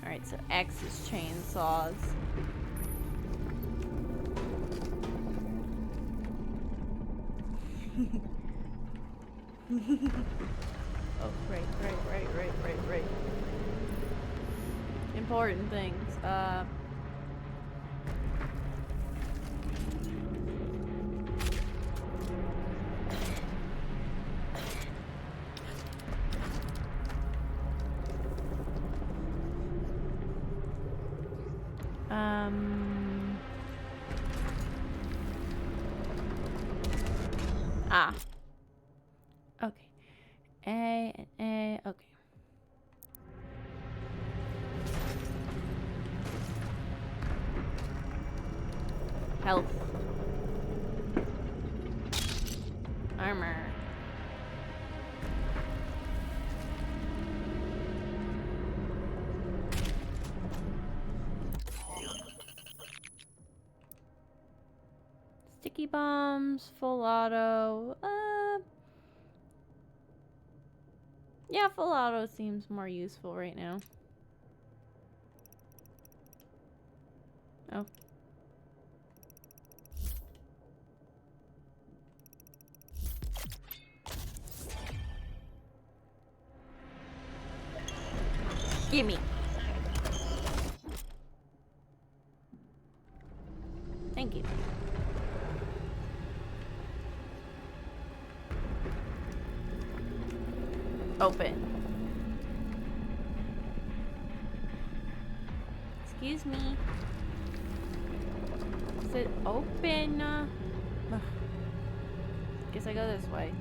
Alright, so X is chainsaws. Oh, right. Important things. Ah. Okay. A and A. Okay. Health. Armor. Sticky bombs, full auto. Yeah, full auto seems more useful right now. Oh. Gimme. Thank you. Open. Excuse me. Is it open? Ugh. Guess I go this way.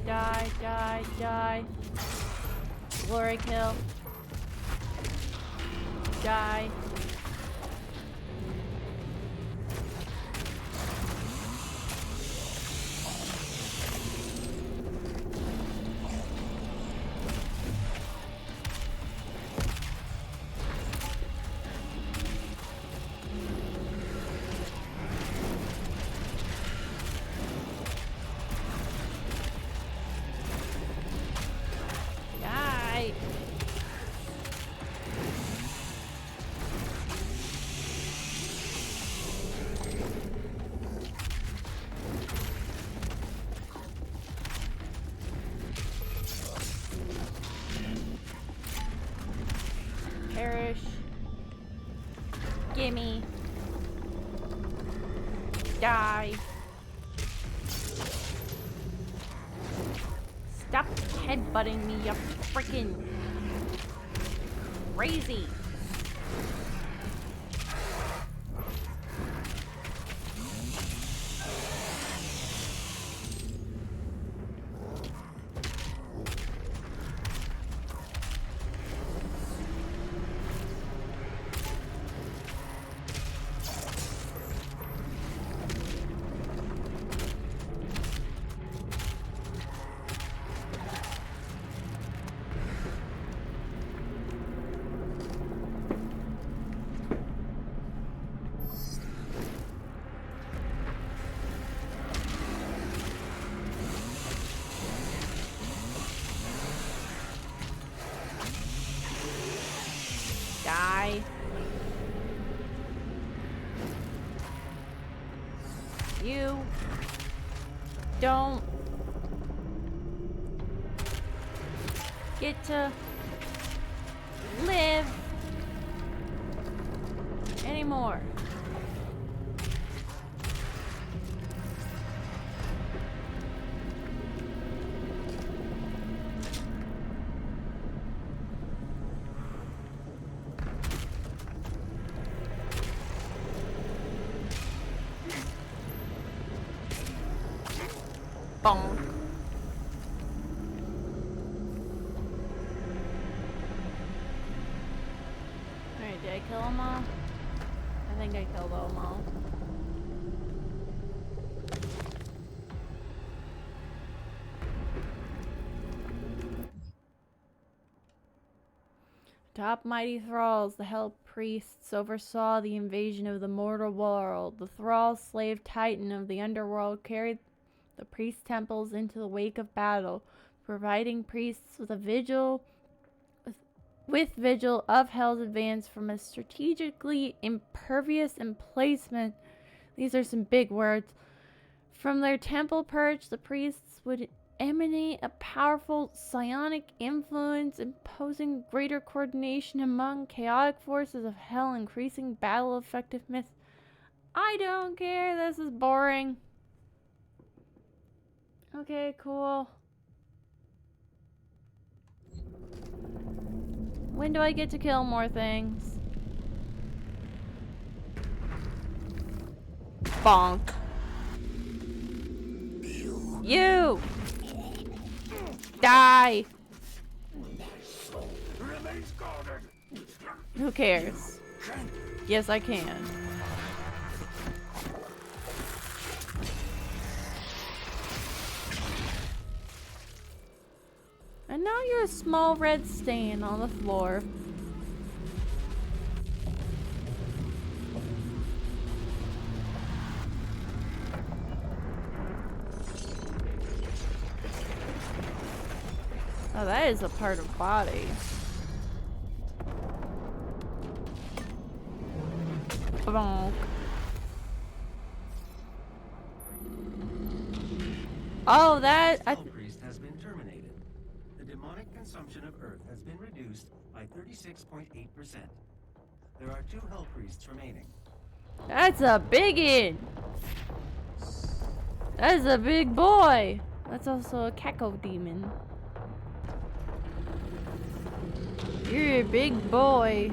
Die, die, die. Glory kill. Die. Die. Perish. Gimme. Die. Stop headbutting me, you freaking crazy. Die. You don't get to live anymore. Bonk. Alright, did I kill them all? I think I killed them all. Top mighty thralls, the hell priests, oversaw the invasion of the mortal world. The thrall slave titan of the underworld carried the priest temples into the wake of battle, providing priests with a vigil of hell's advance from a strategically impervious emplacement. These are some big words. From their temple perch, the priests would emanate a powerful psionic influence, imposing greater coordination among chaotic forces of hell, increasing battle effectiveness. I don't care, this is boring. Okay, cool. When do I get to kill more things? Bonk. You! Die! Who cares? Yes, I can. And now you're a small red stain on the floor. Oh, that is a part of body. Bonk. Oh, that... The priest has been terminated. The demonic consumption of Earth has been reduced by 36.8%. There are 2 hell priests remaining. That's a biggin! That's a big boy! That's also a caco demon. You're a big boy.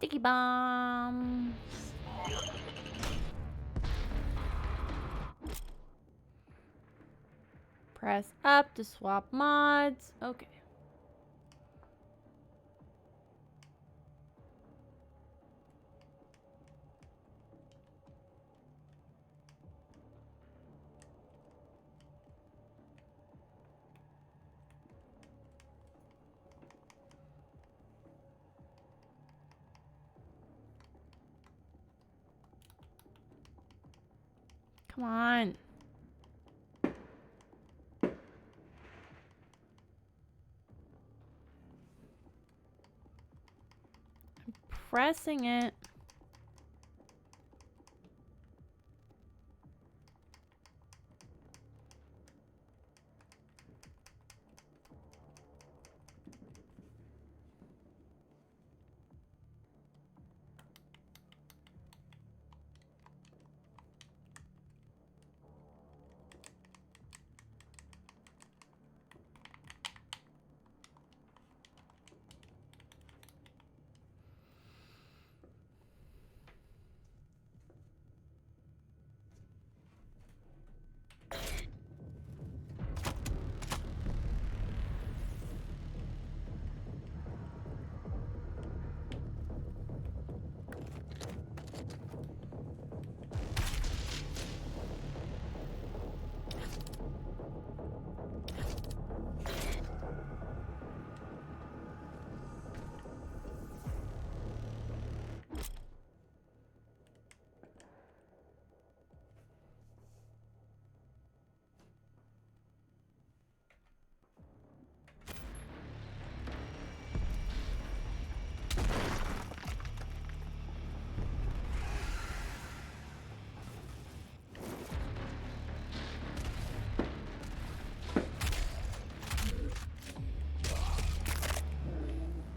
Sticky bombs. Press up to swap mods. Okay. Come on. I'm pressing it.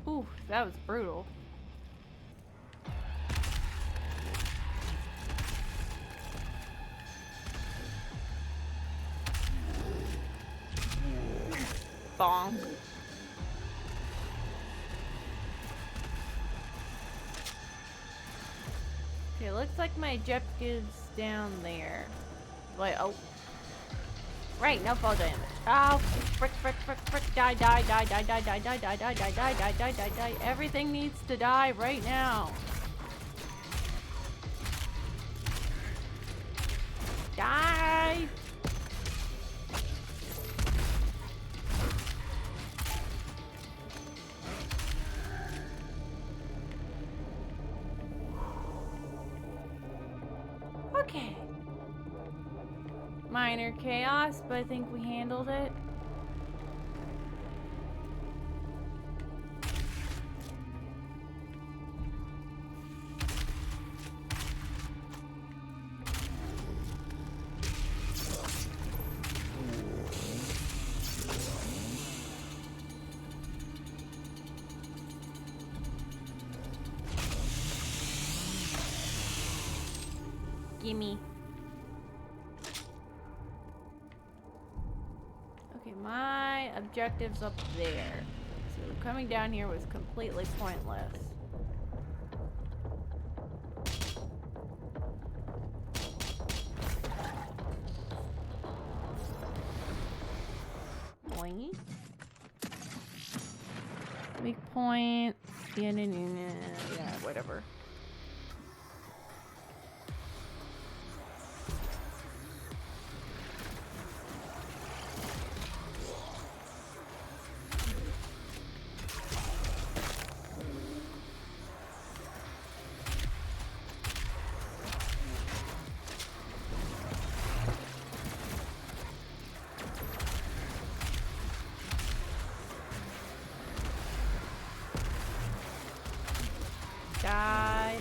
Ooh, that was brutal. Bonk. Okay, looks like my objective's down there. Wait, oh. Right, no fall damage. Oh, frick, frick, frick, frick. Die, die, die, die, die, die, die, die, die, die, die, die, die, die, die. Everything needs to die right now. Die! Okay. Minor chaos, but I think we handled it. Gimme. Okay, my objective's up there. So coming down here was completely pointless. Boingy. Weak point. Yeah, whatever. Die.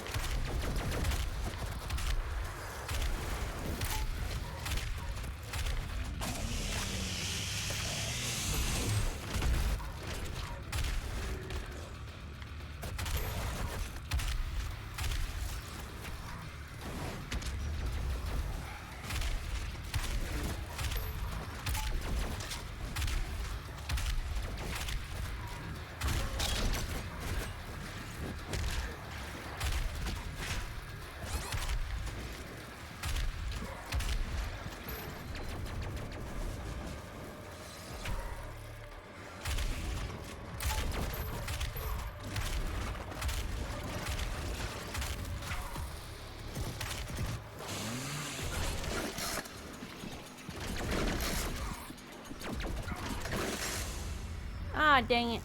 Ah, dang it.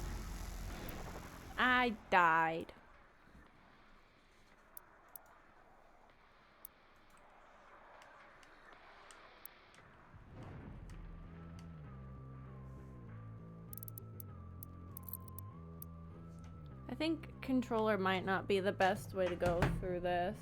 I died. I think controller might not be the best way to go through this.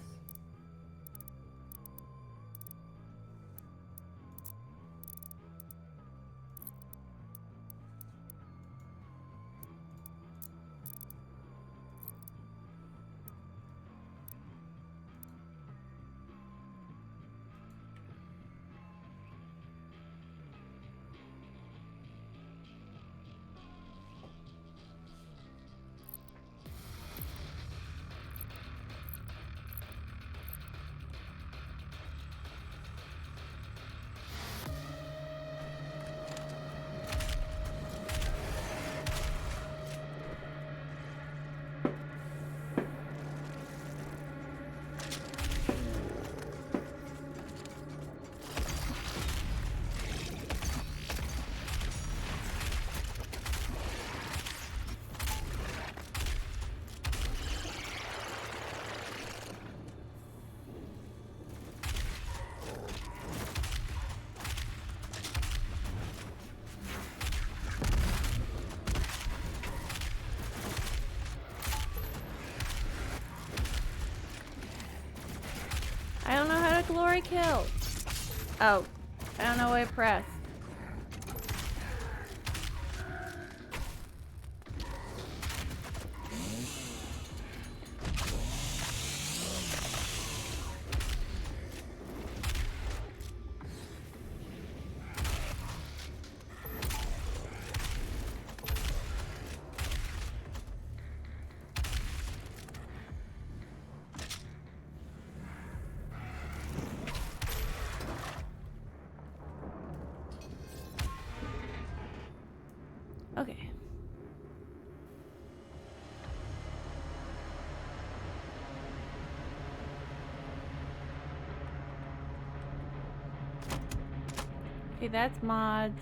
I don't know how to glory kill. Oh, I don't know what I pressed. Okay. Okay, that's mods.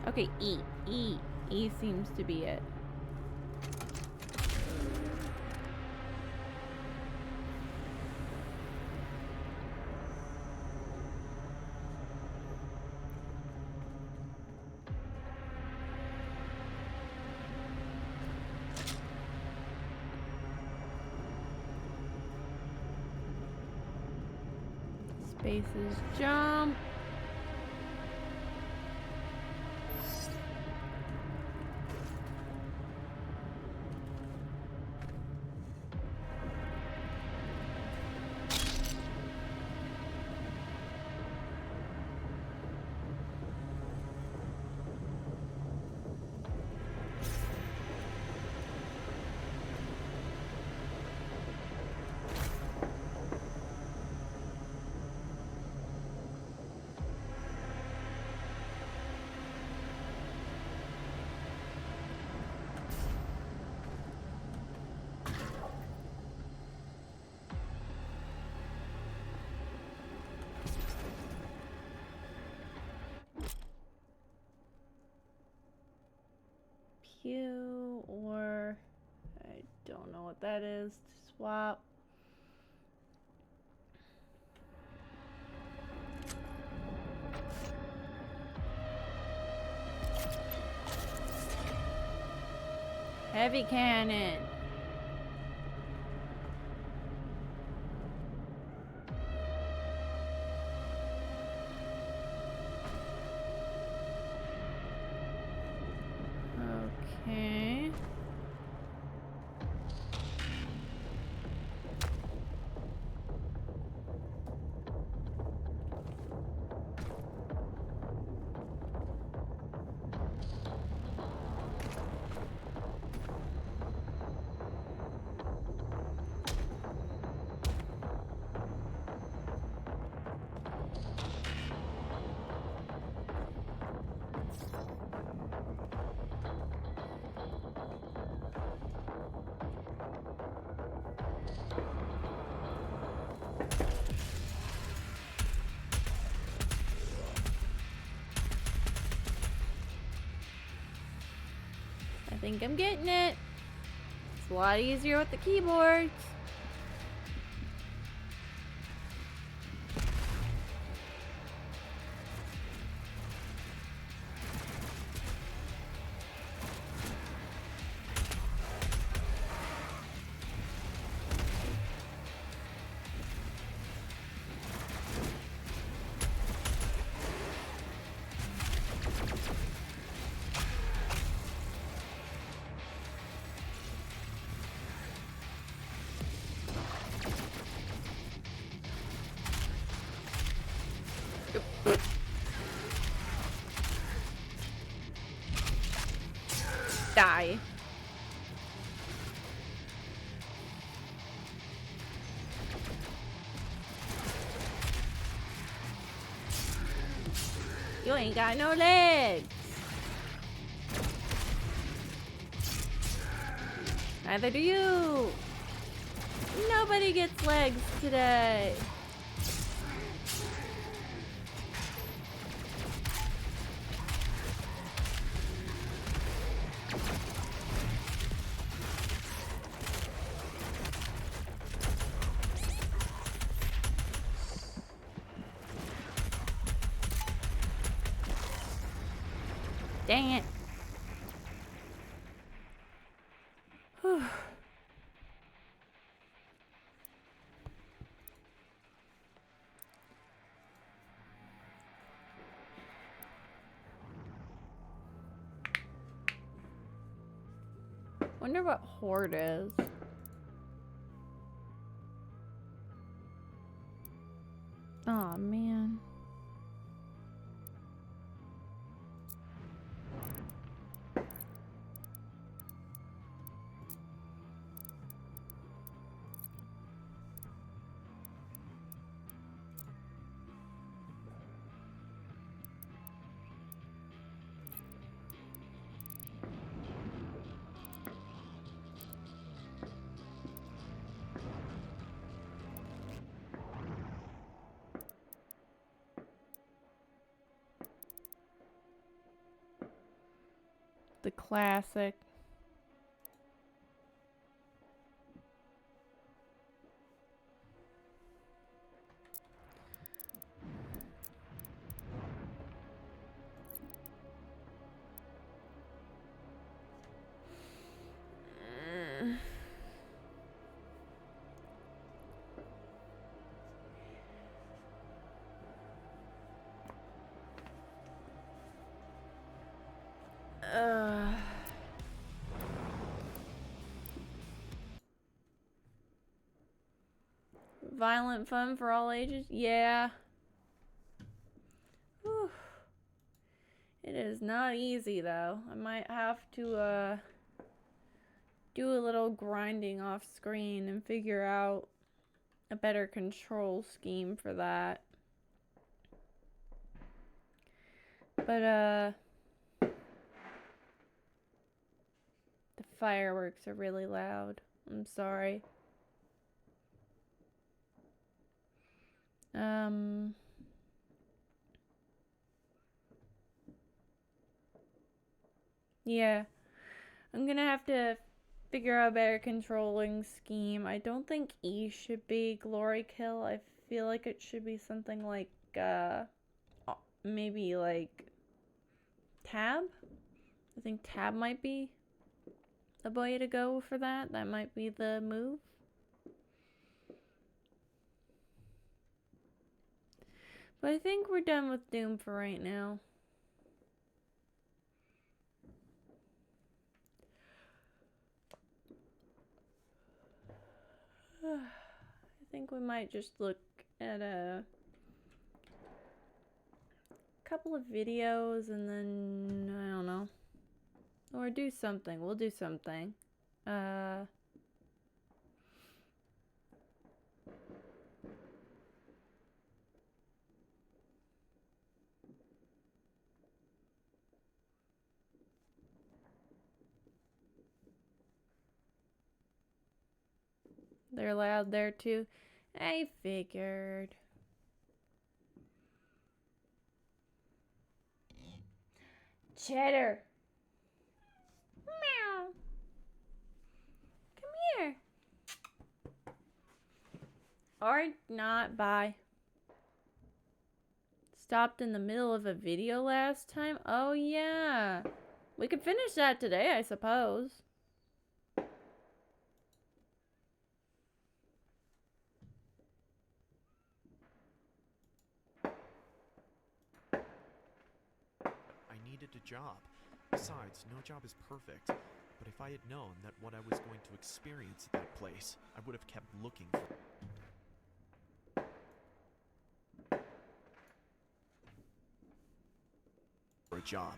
Okay, E. E. E seems to be it. Spaces jump. Q or I don't know what that is. Swap. Heavy cannon. Okay. think I'm getting it. It's a lot easier with the keyboards. Die. You ain't got no legs. Neither do you. Nobody gets legs today. Dang it. Whew. Wonder what horde is. Aw, man. The classic. Violent fun for all ages? Yeah. Whew. It is not easy though. I might have to do a little grinding off screen and figure out a better control scheme for that. But the fireworks are really loud. I'm sorry. Yeah. I'm gonna have to figure out a better controlling scheme. I don't think E should be glory kill. I feel like it should be something like, maybe like tab? I think tab might be the way to go for that. That might be the move. But I think we're done with Doom for right now. I think we might just look at a couple of videos and then, I don't know. Or do something. We'll do something. They're loud there too. I figured. Cheddar. Meow. Alright, not. Bye. Stopped in the middle of a video last time? Oh, yeah. We could finish that today, I suppose. I needed a job. Besides, no job is perfect. But if I had known that what I was going to experience at that place, I would have kept looking for a job.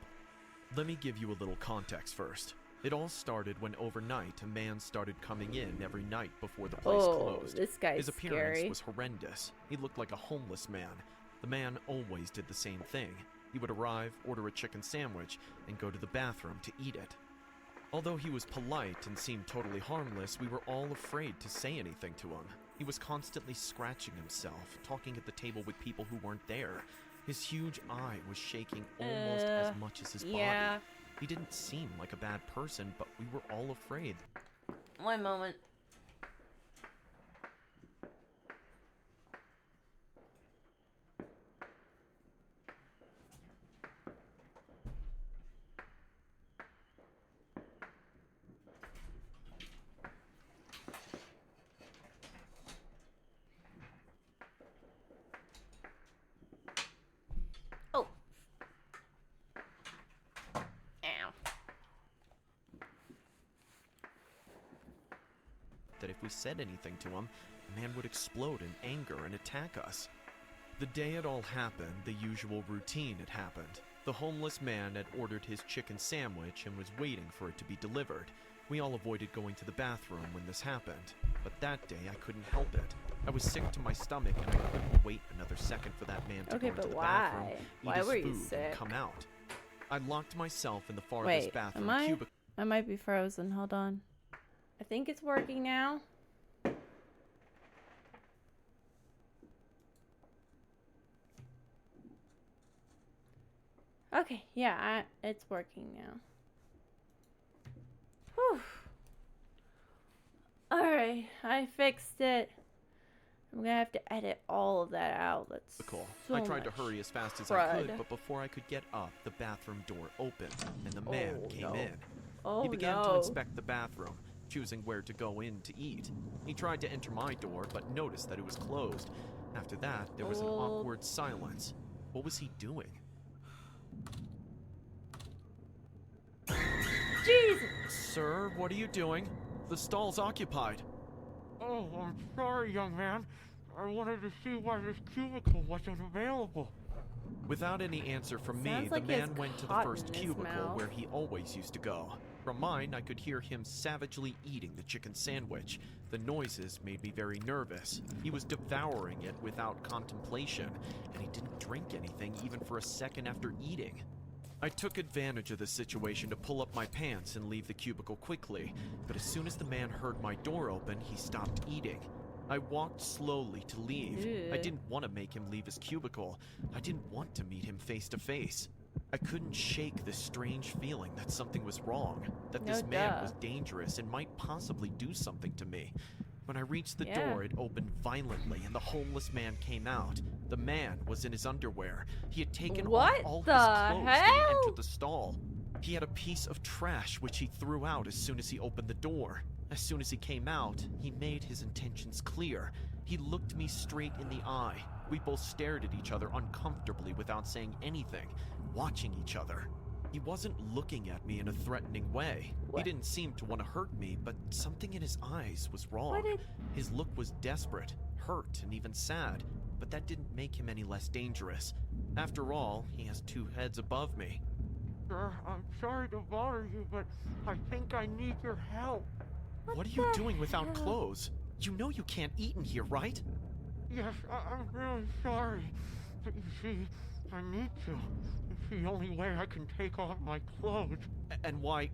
Let me give you a little context first. It all started when overnight a man started coming in every night before the place closed. This guy's His appearance scary. was horrendous. He looked like a homeless man. The man always did the same thing. He would arrive, order a chicken sandwich, and go to the bathroom to eat it. Although he was polite and seemed totally harmless, we were all afraid to say anything to him. He was constantly scratching himself, talking at the table with people who weren't there. His huge eye was shaking almost as much as his Yeah. body. He didn't seem like a bad person, but we were all afraid. One moment. Oh. Ow. That if we said anything to him, the man would explode in anger and attack us. The day it all happened, the usual routine had happened. The homeless man had ordered his chicken sandwich and was waiting for it to be delivered. We all avoided going to the bathroom when this happened, but that day I couldn't help it. I was sick to my stomach and I couldn't wait another second for that man to Okay, go into but the why? bathroom, eat Why his were you food, sick? and come out. I locked myself in the farthest Wait, bathroom am I? cubicle. I might be frozen. Hold on. I think it's working now. Okay, yeah, it's working now. Whew. Alright, I fixed it. I'm gonna have to edit all of that out. That's so I tried to much hurry as fast as I crud. could, but before I could get up, the bathroom door opened, and the man Oh, came no. in. Oh He began no. to inspect the bathroom, choosing where to go in to eat. He tried to enter my door, but noticed that it was closed. After that, there was an Oh. awkward silence. What was he doing? Jesus! Sir, what are you doing? The stall's occupied. Oh, I'm sorry, young man. I wanted to see why this cubicle wasn't available. Without any answer from me, Sounds the like he has man went to the cotton first in his cubicle mouth. where he always used to go. From mine, I could hear him savagely eating the chicken sandwich. The noises made me very nervous. He was devouring it without contemplation, and he didn't drink anything even for a second after eating. I took advantage of the situation to pull up my pants and leave the cubicle quickly, but as soon as the man heard my door open, he stopped eating. I walked slowly to leave. I Ew. didn't want to make him leave his cubicle. I didn't want to meet him face to face. I couldn't shake this strange feeling that something was wrong, that this No man duh. was dangerous and might possibly do something to me. When I reached the Yeah. door, it opened violently and the homeless man came out. The man was in his underwear. He had taken What off all the his clothes when he hell? entered the stall. He had a piece of trash which he threw out as soon as he opened the door. As soon as he came out, he made his intentions clear. He looked me straight in the eye. We both stared at each other uncomfortably without saying anything, watching each other. He wasn't looking at me in a threatening way. What? He didn't seem to want to hurt me, but something in his eyes was wrong. What did- His look was desperate, hurt, and even sad, but that didn't make him any less dangerous. After all, he has two heads above me. Sir, I'm sorry to bother you, but I think I need your help. What are you the doing without hell? clothes? You know you can't eat in here, right? Yes, I'm really sorry. But you see, I need to. It's the only way I can take off my clothes. And why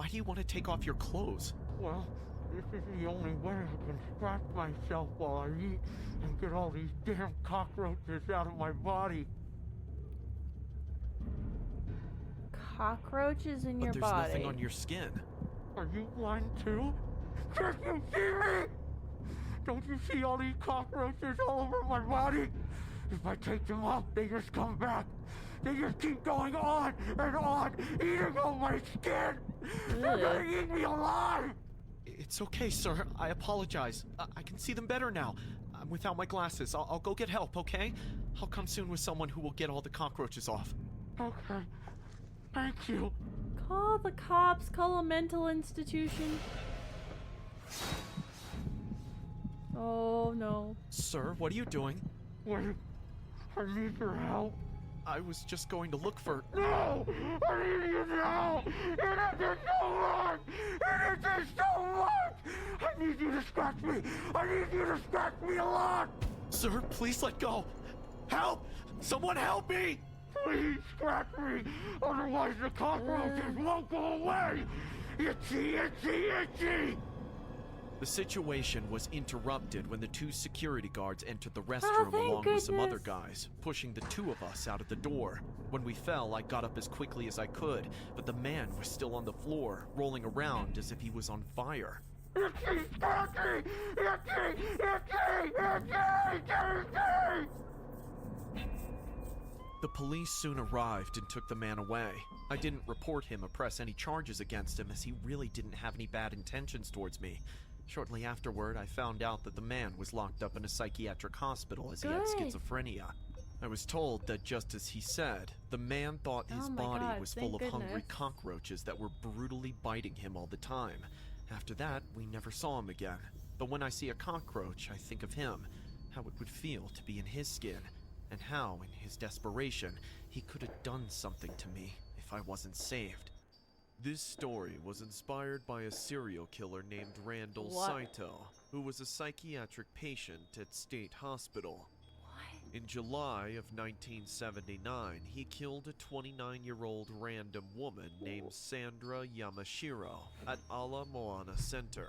do you want to take off your clothes? Well, this is the only way I can scratch myself while I eat and get all these damn cockroaches out of my body. Cockroaches in But your there's body. nothing on your skin. Are you blind too? Can't you see me? Don't you see all these cockroaches all over my body? If I take them off, they just come back. They just keep going on and on, eating all my skin. They're gonna eat me alive. It's okay, sir. I apologize. I can see them better now. I'm without my glasses. I'll go get help, okay? I'll come soon with someone who will get all the cockroaches off. Okay. Thank you. Call the cops, call a mental institution. Oh no. Sir, what are you doing? Wait. I need your help. I was just going to look for... No! I need you now! It isn't so much! It isn't so much! I need you to scratch me! I need you to scratch me a lot! Sir, please let go! Help! Someone help me! Please scratch me! Otherwise the cockroaches won't go away! Itchy, itchy, itchy! The situation was interrupted when the two security guards entered the restroom thank along with some other goodness. guys, pushing the two of us out of the door. When we fell, I got up as quickly as I could, but the man was still on the floor, rolling around as if he was on fire. Itchy, scratchy! Itchy, itchy, itchy, itchy! The police soon arrived and took the man away. I didn't report him or press any charges against him as he really didn't have any bad intentions towards me. Shortly afterward, I found out that the man was locked up in a psychiatric hospital as he had Good. schizophrenia. I was told that just as he said, the man thought his Oh my body God, was thank full of hungry goodness. cockroaches that were brutally biting him all the time. After that, we never saw him again. But when I see a cockroach, I think of him, how it would feel to be in his skin, and how, in his desperation, he could have done something to me if I wasn't saved. This story was inspired by a serial killer named Randall What? Saito, who was a psychiatric patient at State Hospital. What? In July of 1979, he killed a 29-year-old random woman named Sandra Yamashiro at Ala Moana Center.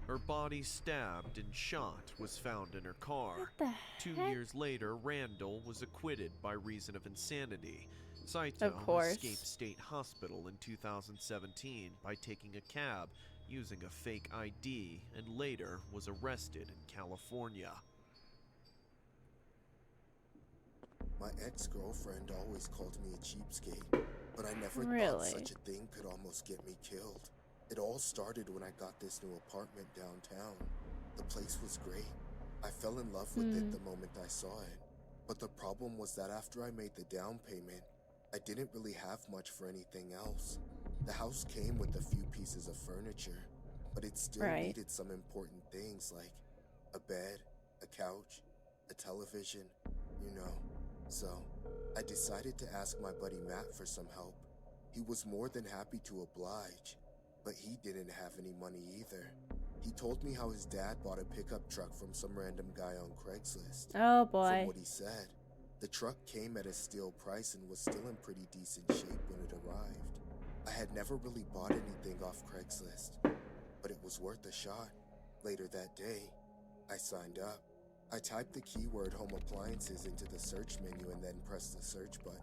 Her body, stabbed and shot, was found in her car. What the 2 heck? years later, Randall was acquitted by reason of insanity. Saito Of course. escaped State Hospital in 2017 by taking a cab using a fake ID and later was arrested in California. My ex-girlfriend always called me a cheapskate, but I never thought Really? such a thing could almost get me killed. It all started when I got this new apartment downtown. The place was great. I fell in love with it the moment I saw it. But the problem was that after I made the down payment, I didn't really have much for anything else. The house came with a few pieces of furniture, but it still Right. needed some important things like a bed, a couch, a television, you know. So, I decided to ask my buddy Matt for some help. He was more than happy to oblige, but he didn't have any money either. He told me how his dad bought a pickup truck from some random guy on Craigslist. Oh From boy. what he said, the truck came at a steal price and was still in pretty decent shape when it arrived. I had never really bought anything off Craigslist, but it was worth a shot. Later that day, I signed up. I typed the keyword home appliances into the search menu and then pressed the search button.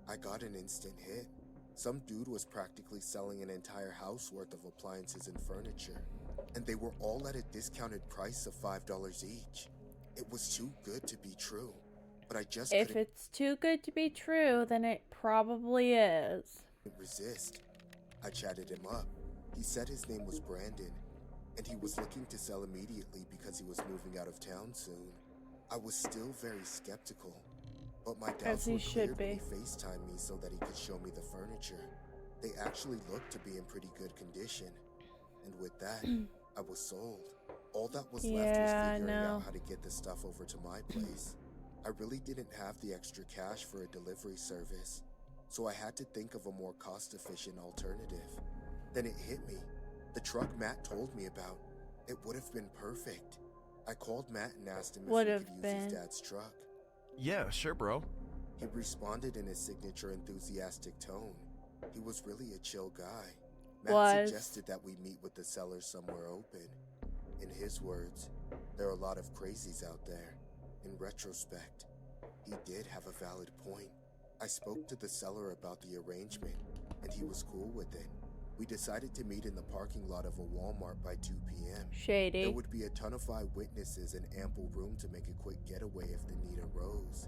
I got an instant hit. Some dude was practically selling an entire house worth of appliances and furniture, and they were all at a discounted price of $5 each. It was too good to be true, but I just If couldn't it's too good to be true, then it probably is. resist. I chatted him up. He said his name was Brandon, and he was looking to sell immediately because he was moving out of town soon. I was still very skeptical, but my doubts he were should cleared when he be. FaceTimed me so that he could show me the furniture. They actually looked to be in pretty good condition, and with that, I was sold. All that was left was Yeah, figuring no. out how to get the stuff over to my place. I really didn't have the extra cash for a delivery service, so I had to think of a more cost-efficient alternative. Then it hit me. The truck Matt told me about, it would have been perfect. I called Matt and asked him if Would we have could use been. his dad's truck. Yeah, sure, bro. He responded in his signature enthusiastic tone. He was really a chill guy. Matt Was. suggested that we meet with the seller somewhere open. In his words, there are a lot of crazies out there. In retrospect, he did have a valid point. I spoke to the seller about the arrangement, and he was cool with it. We decided to meet in the parking lot of a Walmart by 2 p.m. Shady. There would be a ton of eyewitnesses and ample room to make a quick getaway if the need arose.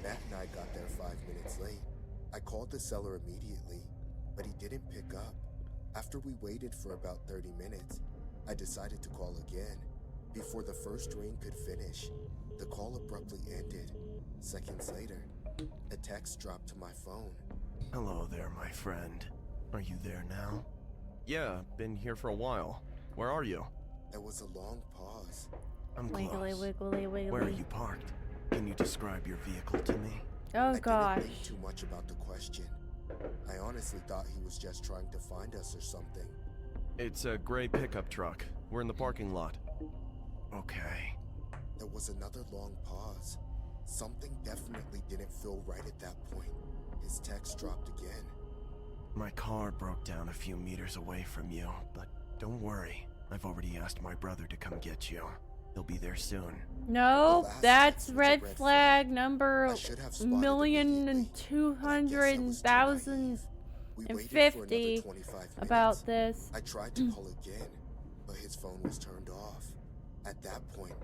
Matt and I got there 5 minutes late. I called the seller immediately, but he didn't pick up. After we waited for about 30 minutes, I decided to call again. Before the first ring could finish, the call abruptly ended. Seconds later, a text dropped to my phone. Hello there, my friend. Are you there now? Yeah, been here for a while. Where are you? There was a long pause. I'm Wiggly, close. wiggly, wiggly. Where are you parked? Can you describe your vehicle to me? Oh I gosh. didn't think too much about the question. I honestly thought he was just trying to find us or something. It's a gray pickup truck. We're in the parking lot. Okay. There was another long pause. Something definitely didn't feel right at that point. His text dropped again. My car broke down a few meters away from you, but don't worry. I've already asked my brother to come get you. He'll be there soon. No, The last that's text was a red red flag flag. number I should have spotted million and immediately, but I guess I 200 was too thousand naive. We and waited for another 50 25 minutes. about this. I tried to call again, but his phone was turned off. At that point,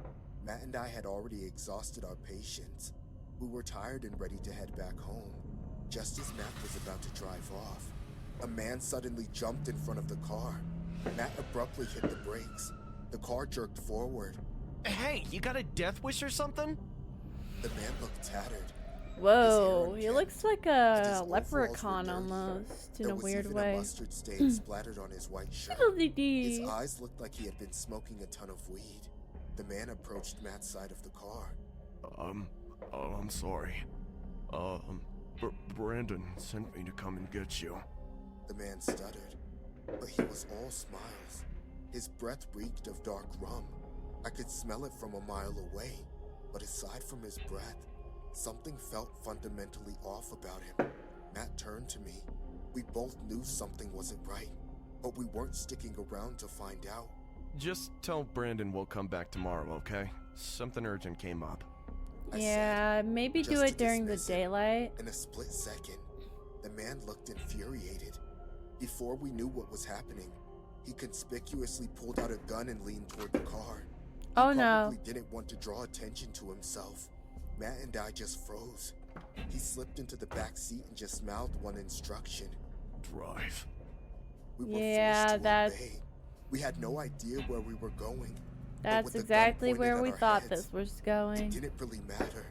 Matt and I had already exhausted our patience. We were tired and ready to head back home. Just as Matt was about to drive off, a man suddenly jumped in front of the car. Matt abruptly hit the brakes. The car jerked forward. Hey, you got a death wish or something? The man looked tattered. Whoa, His he hair looks like and his a overalls leprechaun were dirty. almost, in There a was weird even way. a mustard stain splattered on his white shirt. His Fiddle-dee-dee. eyes looked like he had been smoking a ton of weed. The man approached Matt's side of the car. I'm sorry. Brandon sent me to come and get you. The man stuttered, but he was all smiles. His breath reeked of dark rum. I could smell it from a mile away, but aside from his breath, something felt fundamentally off about him. Matt turned to me. We both knew something wasn't right, but we weren't sticking around to find out. Just tell Brandon we'll come back tomorrow, okay? Something urgent came up. I Yeah, maybe do just it to during the dismiss it. daylight. In a split second, the man looked infuriated. Before we knew what was happening, he conspicuously pulled out a gun and leaned toward the car. He Oh no. probably didn't want to draw attention to himself. Matt and I just froze. He slipped into the back seat and just mouthed one instruction. Drive. We were Yeah, forced to that's- obey. We had no idea where we were going. But That's with the gun exactly pointed where at we our thought heads, this was It going. didn't really matter.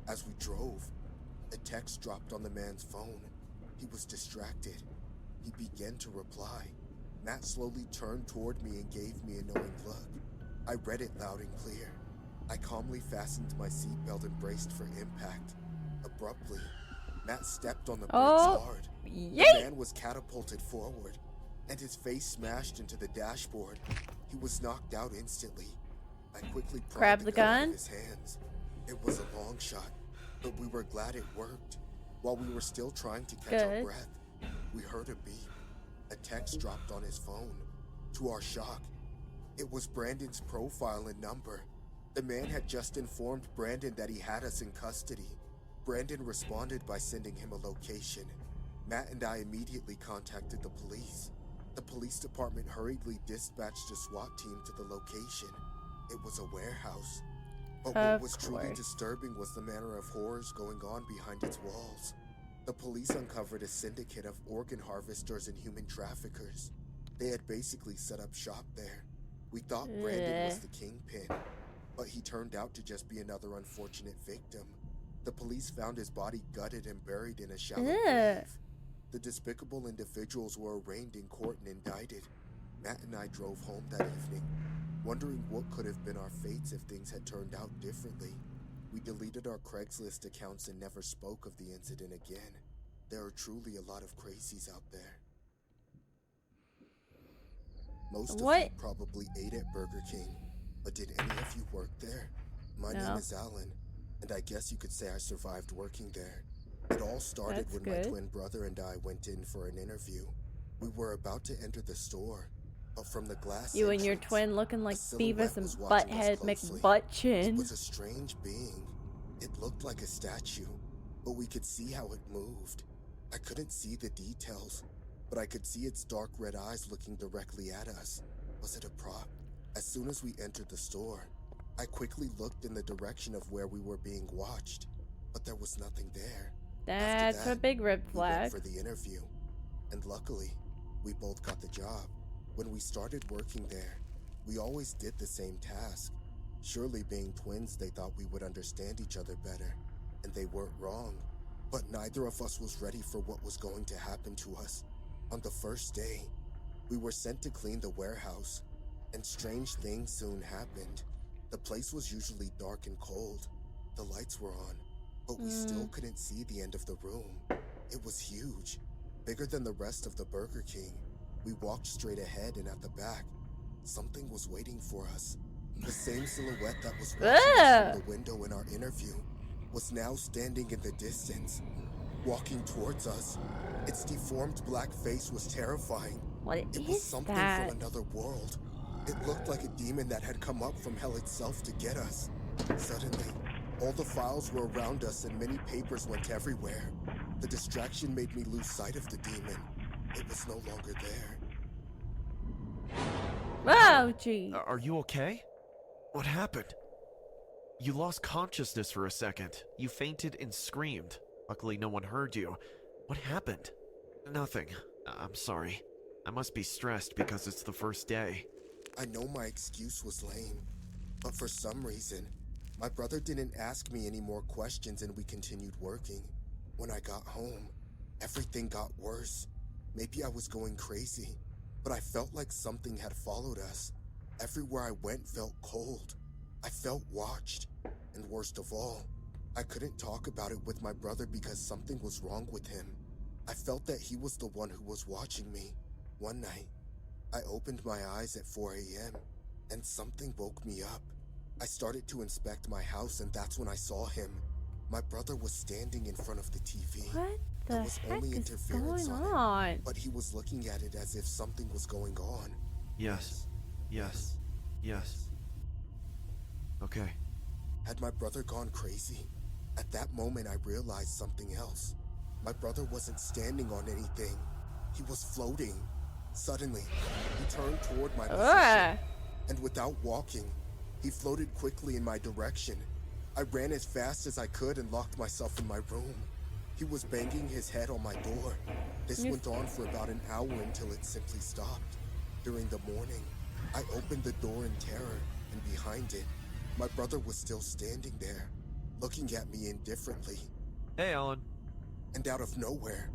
As we drove, a text dropped on the man's phone. He was distracted. He began to reply. Matt slowly turned toward me and gave me a knowing look. I read it loud and clear. I calmly fastened my seatbelt and braced for impact. Abruptly, Matt stepped on the brakes Oh, hard. The Yeet! man was catapulted forward, and his face smashed into the dashboard. He was knocked out instantly. I quickly pried Grab the out gun? of his hands. It was a long shot, but we were glad it worked. While we were still trying to catch our Good. breath, we heard a beep. A text dropped on his phone. To our shock, it was Brandon's profile and number. The man had just informed Brandon that he had us in custody. Brandon responded by sending him a location. Matt and I immediately contacted the police. The police department hurriedly dispatched a SWAT team to the location. It was a warehouse. But what Of was truly course. disturbing was the manner of horrors going on behind its walls. The police uncovered a syndicate of organ harvesters and human traffickers. They had basically set up shop there. We thought Brandon was Ugh. the kingpin, but he turned out to just be another unfortunate victim. The police found his body gutted and buried in a shallow Ugh. grave. The despicable individuals were arraigned in court and indicted. Matt and I drove home that evening, wondering what could have been our fates if things had turned out differently. We deleted our Craigslist accounts and never spoke of the incident again. There are truly a lot of crazies out there. Most What? of you probably ate at Burger King, but did any of you work there? My No. name is Alan, and I guess you could say I survived working there. It all started That's when good. my twin brother and I went in for an interview. We were about to enter the store, but from the glass You and your entrance, twin looking like a silhouette Beavis and was watching us Butthead closely. It McButtchin. was a strange being. It looked like a statue, but we could see how it moved. I couldn't see the details, but I could see its dark red eyes looking directly at us. Was it a prop? As soon as we entered the store, I quickly looked in the direction of where we were being watched, but there was nothing there. That's After a that, big red we went flag. for the interview, and luckily, we both got the job. When we started working there, we always did the same task. Surely being twins, they thought we would understand each other better, and they weren't wrong. But neither of us was ready for what was going to happen to us. On the first day, we were sent to clean the warehouse, and strange things soon happened. The place was usually dark and cold. The lights were on, but we still couldn't see the end of the room. It was huge, bigger than the rest of the Burger King. We walked straight ahead, and at the back, something was waiting for us. The same silhouette that was watching us from the window in our interview was now standing in the distance, walking towards us. Its deformed black face was terrifying. What It was is something that? from another world. It looked like a demon that had come up from hell itself to get us. Suddenly, all the files were around us and many papers went everywhere. The distraction made me lose sight of the demon. It was no longer there. Oh, gee. Are you okay? What happened? You lost consciousness for a second. You fainted and screamed. Luckily, no one heard you. What happened? Nothing. I'm sorry. I must be stressed because it's the first day. I know my excuse was lame, but for some reason, my brother didn't ask me any more questions and we continued working. When I got home, everything got worse. Maybe I was going crazy, but I felt like something had followed us. Everywhere I went felt cold. I felt watched, and worst of all, I couldn't talk about it with my brother because something was wrong with him. I felt that he was the one who was watching me. One night, I opened my eyes at 4 a.m., and something woke me up. I started to inspect my house, and that's when I saw him. My brother was standing in front of the TV. What There the was heck only is interference going on it, on? but he was looking at it as if something was going on. Yes. Yes. Yes. Okay. Had my brother gone crazy? At that moment, I realized something else. My brother wasn't standing on anything. He was floating. Suddenly, he turned toward my position, and without walking, he floated quickly in my direction. I ran as fast as I could and locked myself in my room. He was banging his head on my door. This went on for about an hour until it simply stopped. During the morning, I opened the door in terror, and behind it, my brother was still standing there, looking at me indifferently. Hey, Alan. And out of nowhere,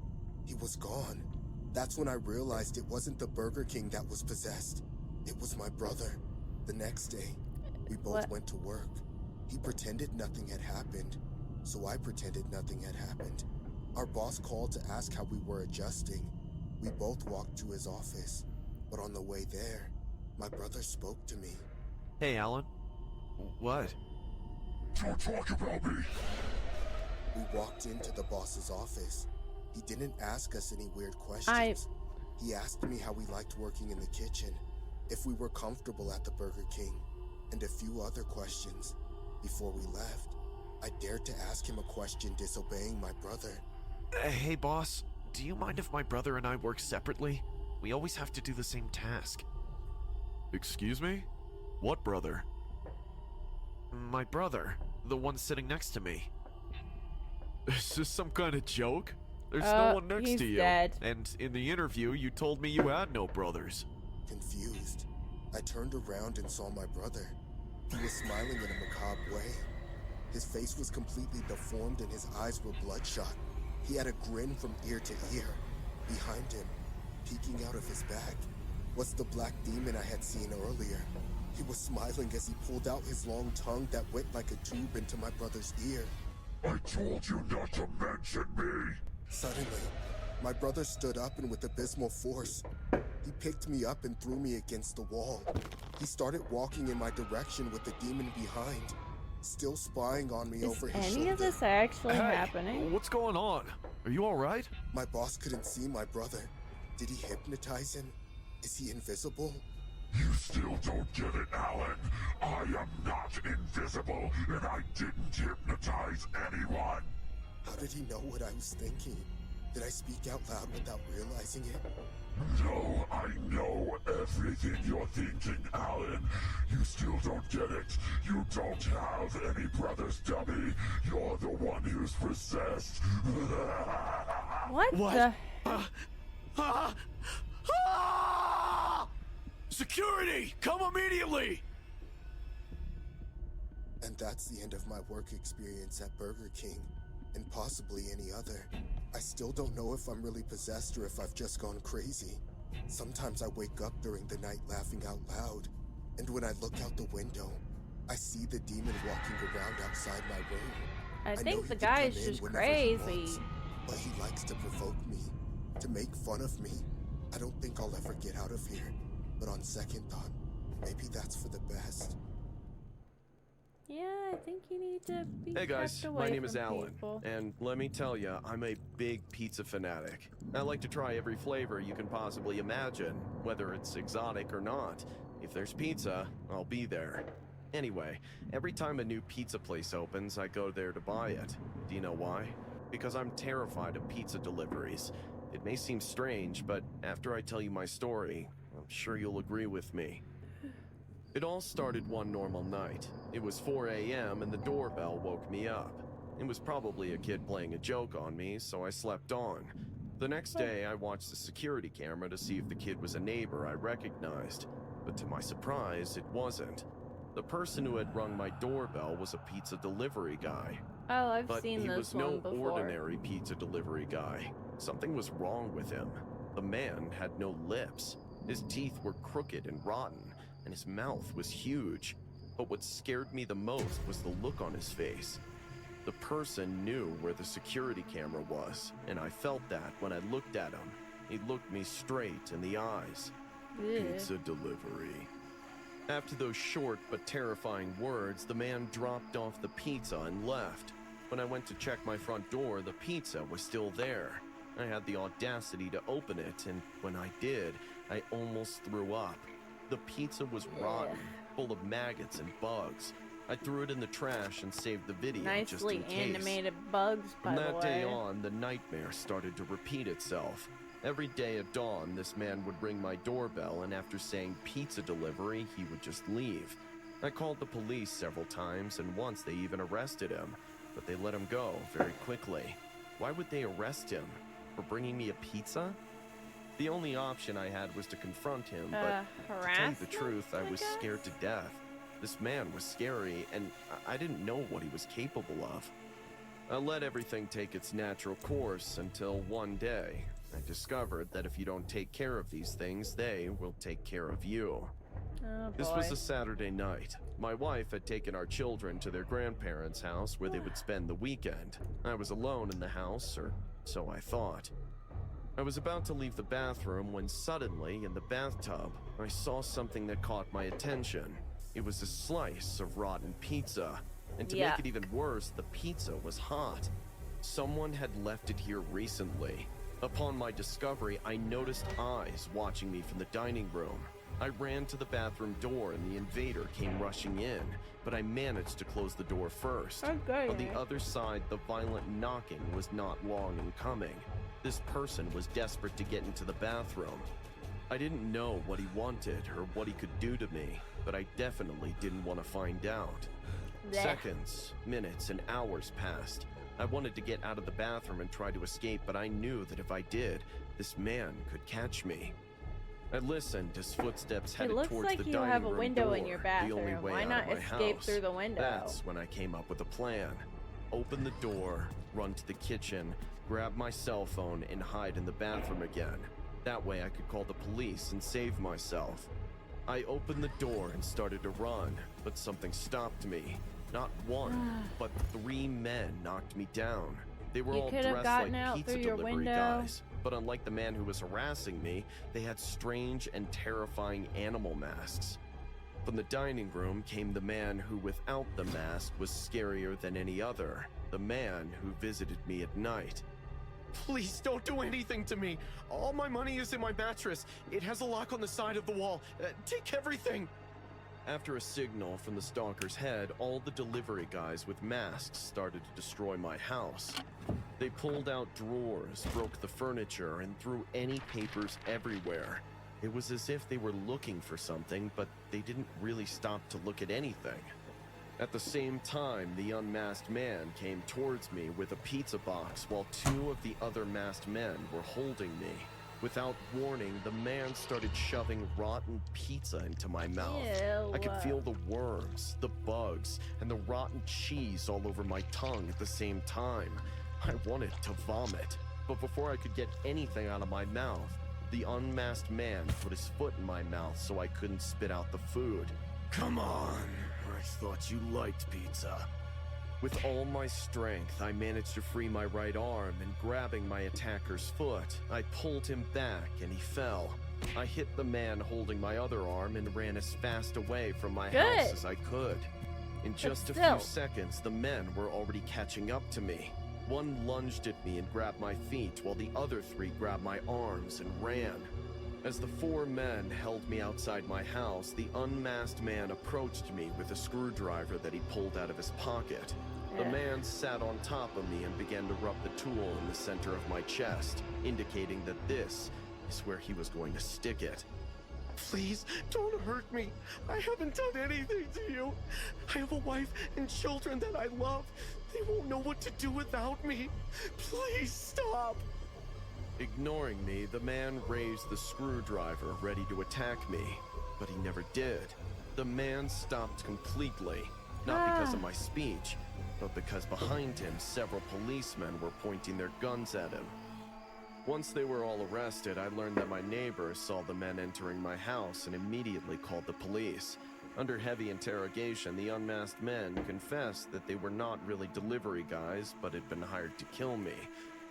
he was gone. That's when I realized it wasn't the Burger King that was possessed. It was my brother. The next day, we both went to work. He pretended nothing had happened, so I pretended nothing had happened. Our boss called to ask how we were adjusting. We both walked to his office, but on the way there, my brother spoke to me. Hey, Alan. What? Don't talk about me. We walked into the boss's office. He didn't ask us any weird questions. He asked me how we liked working in the kitchen, if we were comfortable at the Burger King, and a few other questions. Before we left, I dared to ask him a question, disobeying my brother. Hey, boss. Do you mind if my brother and I work separately? We always have to do the same task. Excuse me? What brother? My brother. The one sitting next to me. Is this some kind of joke? There's no one next he's to you. dead. And in the interview, you told me you had no brothers. Confused, I turned around and saw my brother. He was smiling in a macabre way. His face was completely deformed and his eyes were bloodshot. He had a grin from ear to ear. Behind him, peeking out of his back, was the black demon I had seen earlier. He was smiling as he pulled out his long tongue that went like a tube into my brother's ear. I told you not to mention me. Suddenly, my brother stood up and with abysmal force, he picked me up and threw me against the wall. He started walking in my direction with the demon behind, still spying on me Is over his any shoulder. of this actually Hey, happening? what's going on? Are you alright? My boss couldn't see my brother. Did he hypnotize him? Is he invisible? You still don't get it, Alan. I am not invisible, and I didn't hypnotize anyone. How did he know what I was thinking? Did I speak out loud without realizing it? No, I know everything you're thinking, Alan. You still don't get it. You don't have any brothers, dummy. You're the one who's possessed. What? What? the- Security! Come immediately! And that's the end of my work experience at Burger King, and possibly any other. I still don't know if I'm really possessed or if I've just gone crazy. Sometimes I wake up during the night laughing out loud, and when I look out the window, I see the demon walking around outside my room. I know think he the could guy's come in just whenever he crazy. wants, but he likes to provoke me, to make fun of me. I don't think I'll ever get out of here, but on second thought, maybe that's for the best. Yeah, I think you need to be Hey guys, kept away my name is from Alan, people. and let me tell you, I'm a big pizza fanatic. I like to try every flavor you can possibly imagine, whether it's exotic or not. If there's pizza, I'll be there. Anyway, every time a new pizza place opens, I go there to buy it. Do you know why? Because I'm terrified of pizza deliveries. It may seem strange, but after I tell you my story, I'm sure you'll agree with me. It all started one normal night. It was 4 a.m. and the doorbell woke me up. It was probably a kid playing a joke on me, so I slept on. The next day, I watched the security camera to see if the kid was a neighbor I recognized. But to my surprise, it wasn't. The person who had rung my doorbell was a pizza delivery guy. Oh, I've But seen he this was one no before. ordinary pizza delivery guy. Something was wrong with him. The man had no lips. His teeth were crooked and rotten, and his mouth was huge. But what scared me the most was the look on his face. The person knew where the security camera was, and I felt that when I looked at him. He looked me straight in the eyes. Ugh. Pizza delivery. After those short but terrifying words, the man dropped off the pizza and left. When I went to check my front door, the pizza was still there. I had the audacity to open it, and when I did, I almost threw up. The pizza was rotten, full of maggots and bugs. I threw it in the trash and saved the video just Nicely in case. animated bugs, by From the that way. day on, the nightmare started to repeat itself. Every day at dawn, this man would ring my doorbell, and after saying pizza delivery, he would just leave. I called the police several times, and once they even arrested him, but they let him go very quickly. Why would they arrest him? For bringing me a pizza? The only option I had was to confront him, but to tell you harassment, the truth, I was guess? scared to death. This man was scary, and I didn't know what he was capable of. I let everything take its natural course until one day, I discovered that if you don't take care of these things, they will take care of you. Oh, This boy. was a Saturday night. My wife had taken our children to their grandparents' house where they would spend the weekend. I was alone in the house, or so I thought. I was about to leave the bathroom when suddenly, in the bathtub, I saw something that caught my attention. It was a slice of rotten pizza, and to make it even worse, the pizza was hot. Someone had left it here recently. Upon my discovery, I noticed eyes watching me from the dining room. I ran to the bathroom door and the invader came rushing in, but I managed to close the door first. Okay. On the other side, the violent knocking was not long in coming. This person was desperate to get into the bathroom. I didn't know what he wanted or what he could do to me, but I definitely didn't want to find out. Blech. Seconds, minutes, and hours passed. I wanted to get out of the bathroom and try to escape, but I knew that if I did, this man could catch me. I listened as footsteps headed looks towards like the you dining have a room window door, in your the only bathroom. way Why out not of my escape house. through the window? That's when I came up with a plan. Open the door, run to the kitchen, grab my cell phone, and hide in the bathroom again. That way I could call the police and save myself. I opened the door and started to run, but something stopped me. Not one, but 3 men knocked me down. They were You all could have dressed gotten like out pizza through your delivery window. guys. But unlike the man who was harassing me, they had strange and terrifying animal masks. From the dining room came the man who, without the mask, was scarier than any other. The man who visited me at night. Please don't do anything to me. All my money is in my mattress. It has a lock on the side of the wall. Take everything. After a signal from the stalker's head, all the delivery guys with masks started to destroy my house. They pulled out drawers, broke the furniture, and threw any papers everywhere. It was as if they were looking for something, but they didn't really stop to look at anything. At the same time, the unmasked man came towards me with a pizza box while two of the other masked men were holding me. Without warning, the man started shoving rotten pizza into my mouth. Ew. I could feel the worms, the bugs, and the rotten cheese all over my tongue at the same time. I wanted to vomit, but before I could get anything out of my mouth, the unmasked man put his foot in my mouth so I couldn't spit out the food. Come on, I thought you liked pizza. With all my strength, I managed to free my right arm, and grabbing my attacker's foot, I pulled him back and he fell. I hit the man holding my other arm and ran as fast away from my house as I could. In just a few seconds, the men were already catching up to me. One lunged at me and grabbed my feet, while the other three grabbed my arms and ran. As the four men held me outside my house, the unmasked man approached me with a screwdriver that he pulled out of his pocket. The man sat on top of me and began to rub the tool in the center of my chest, indicating that this is where he was going to stick it. Please, don't hurt me. I haven't done anything to you. I have a wife and children that I love. They won't know what to do without me. Please stop. Ignoring me, the man raised the screwdriver, ready to attack me, but he never did. The man stopped completely, not because of my speech, but because behind him several policemen were pointing their guns at him. Once they were all arrested, I learned that my neighbors saw the men entering my house and immediately called the police. Under heavy interrogation, the unmasked men confessed that they were not really delivery guys, but had been hired to kill me.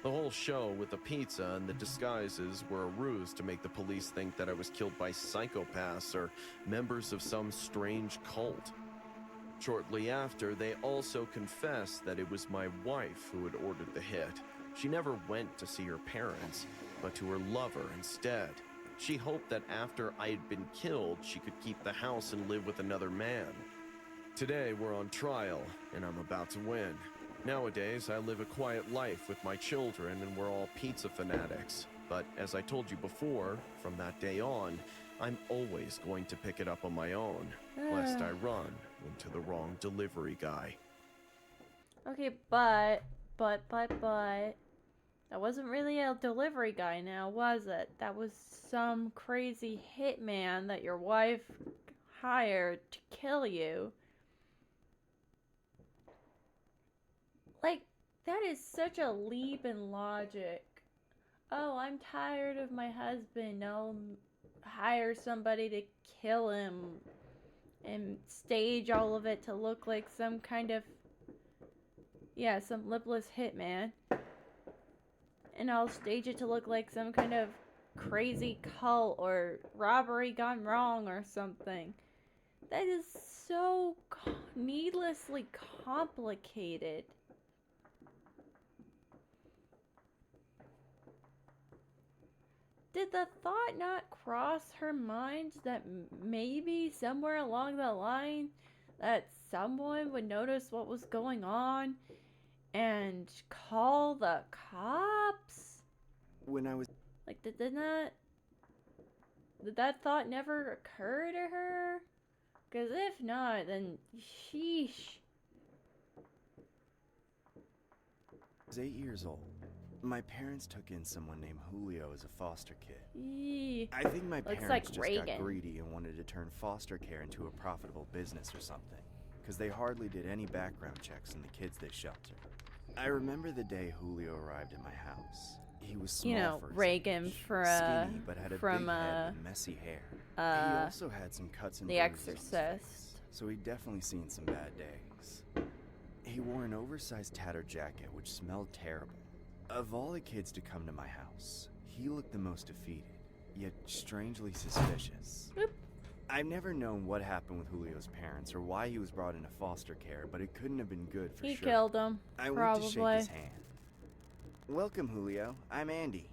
The whole show with the pizza and the disguises were a ruse to make the police think that I was killed by psychopaths or members of some strange cult. Shortly after, they also confessed that it was my wife who had ordered the hit. She never went to see her parents, but to her lover instead. She hoped that after I had been killed, she could keep the house and live with another man. Today, we're on trial, and I'm about to win. Nowadays, I live a quiet life with my children, and we're all pizza fanatics. But as I told you before, from that day on, I'm always going to pick it up on my own, lest I run into the wrong delivery guy. Okay, but that wasn't really a delivery guy now, was it? That was some crazy hitman that your wife hired to kill you. Like, that is such a leap in logic. Oh, I'm tired of my husband. I'll hire somebody to kill him and stage all of it to look like some kind of, some lipless hitman. And I'll stage it to look like some kind of crazy cult or robbery gone wrong or something. That is so needlessly complicated. Did the thought not cross her mind that maybe somewhere along the line that someone would notice what was going on and call the cops? When I was... Like, did that thought never occur to her? Because if not, then sheesh. I was 8 years old. My parents took in someone named Julio as a foster kid. I think my parents got greedy and wanted to turn foster care into a profitable business or something, because they hardly did any background checks on the kids they sheltered. I remember the day Julio arrived at my house. He was small for Reagan his age, from skinny, but had a big head and messy hair. He also had some cuts and The bruises on his Exorcist. face, so he'd definitely seen some bad days. He wore an oversized tattered jacket which smelled terrible. Of all the kids to come to my house, he looked the most defeated, yet strangely suspicious. Boop. I've never known what happened with Julio's parents or why he was brought into foster care, but it couldn't have been good for sure. He killed him, I probably. went to shake his hand. Welcome, Julio. I'm Andy.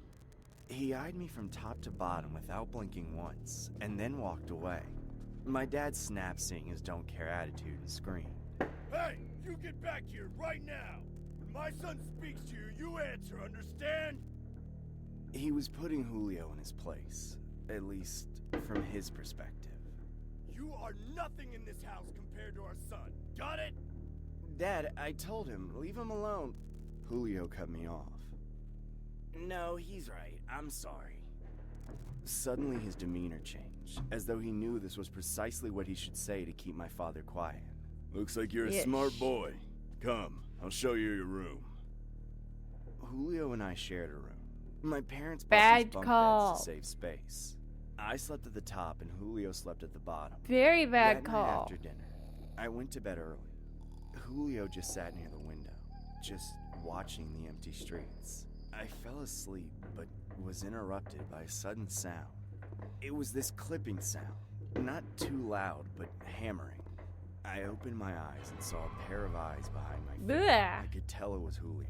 He eyed me from top to bottom without blinking once, and then walked away. My dad snapped, seeing his don't care attitude, and screamed. Hey, you get back here right now! My son speaks to you, you answer, understand? He was putting Julio in his place, at least from his perspective. You are nothing in this house compared to our son. Got it? Dad, I told him, leave him alone. Julio cut me off. No, he's right. I'm sorry. Suddenly his demeanor changed, as though he knew this was precisely what he should say to keep my father quiet. Looks like you're a smart boy. Come, I'll show you your room. Julio and I shared a room. My parents Bad bunk call. beds to save space. I slept at the top and Julio slept at the bottom. Very bad That night call. after dinner, I went to bed early. Julio just sat near the window, just watching the empty streets. I fell asleep, but was interrupted by a sudden sound. It was this clipping sound, not too loud, but hammering. I opened my eyes and saw a pair of eyes behind my face. Blech. I could tell it was Julio.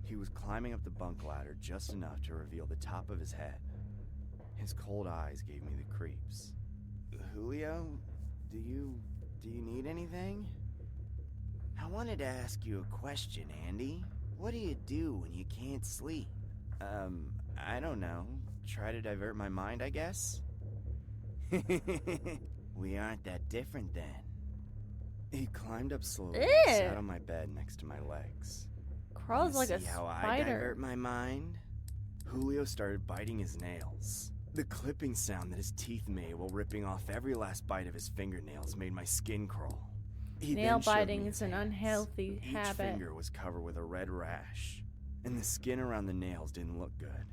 He was climbing up the bunk ladder just enough to reveal the top of his head. His cold eyes gave me the creeps. Julio, do you need anything? I wanted to ask you a question, Andy. What do you do when you can't sleep? I don't know. Try to divert my mind, I guess? We aren't that different then. He climbed up slowly and Ew. sat on my bed next to my legs. Crawls You like a see how I spider. divert my mind? Julio started biting his nails. The clipping sound that his teeth made while ripping off every last bite of his fingernails made my skin crawl. He Nail then showed biting me is his an hands. unhealthy Each habit. finger was covered with a red rash, and the skin around the nails didn't look good.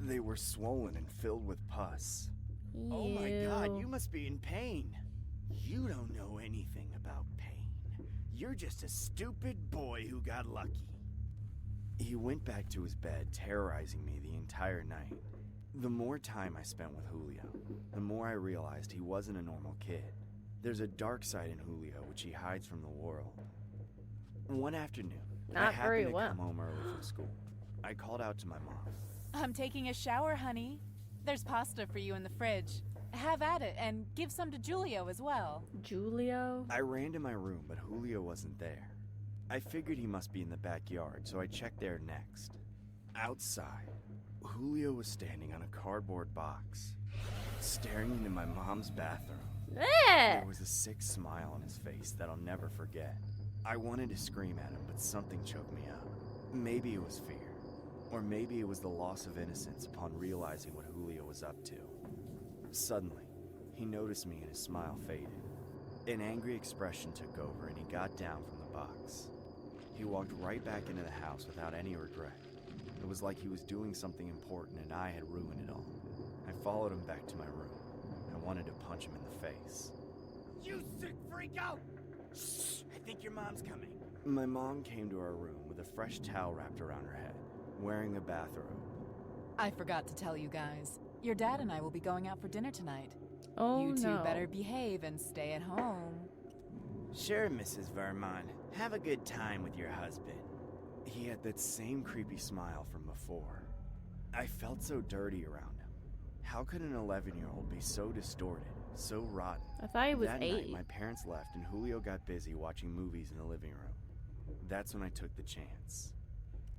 They were swollen and filled with pus. Oh my God, you must be in pain. You don't know anything about pain. You're just a stupid boy who got lucky. He went back to his bed, terrorizing me the entire night. The more time I spent with Julio, the more I realized he wasn't a normal kid. There's a dark side in Julio which he hides from the world. One afternoon, I Not very happened to well. come home early from school. I called out to my mom. I'm taking a shower, honey. There's pasta for you in the fridge. Have at it and give some to Julio as well. Julio? I ran to my room, but Julio wasn't there. I figured he must be in the backyard, so I checked there next. Outside, Julio was standing on a cardboard box, staring into my mom's bathroom. Eh. There was a sick smile on his face that I'll never forget. I wanted to scream at him, but something choked me out. Maybe it was fear, or maybe it was the loss of innocence upon realizing what Julio was up to. Suddenly, he noticed me and his smile faded. An angry expression took over and he got down from the box. He walked right back into the house without any regret. It was like he was doing something important and I had ruined it all. I followed him back to my room. I wanted to punch him in the face. You sick freak out! Shh! I think your mom's coming. My mom came to our room with a fresh towel wrapped around her head, wearing a bathrobe. I forgot to tell you guys. Your dad and I will be going out for dinner tonight. Oh You two no. better behave and stay at home. Sure, Mrs. Vermont. Have a good time with your husband. He had that same creepy smile from before. I felt so dirty around him. How could an 11-year-old be so distorted, so rotten? I thought he was That 8. night, my parents left and Julio got busy watching movies in the living room. That's when I took the chance.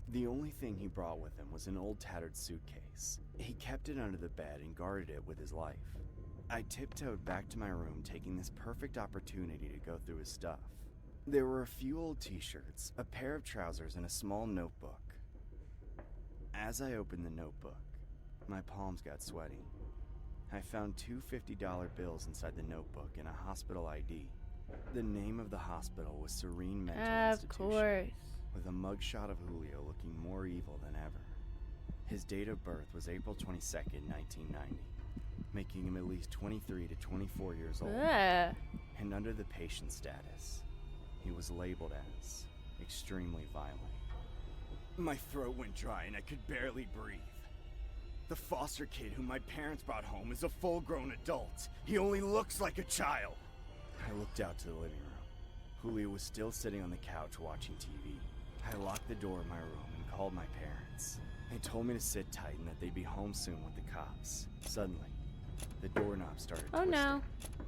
The only thing he brought with him was an old tattered suitcase. He kept it under the bed and guarded it with his life. I tiptoed back to my room, taking this perfect opportunity to go through his stuff. There were a few old t-shirts, a pair of trousers, and a small notebook. As I opened the notebook, my palms got sweaty. I found two $50 bills inside the notebook and a hospital ID. The name of the hospital was Serene Mental Of Institution, course. with a mugshot of Julio looking more evil than ever. His date of birth was April 22nd, 1990, making him at least 23 to 24 years old. Ugh. And under the patient status, he was labeled as extremely violent. My throat went dry and I could barely breathe. The foster kid whom my parents brought home is a full-grown adult. He only looks like a child. I looked out to the living room. Julio was still sitting on the couch watching TV. I locked the door of my room and called my parents. They told me to sit tight and that they'd be home soon with the cops. Suddenly, the doorknob started Oh twisting, no.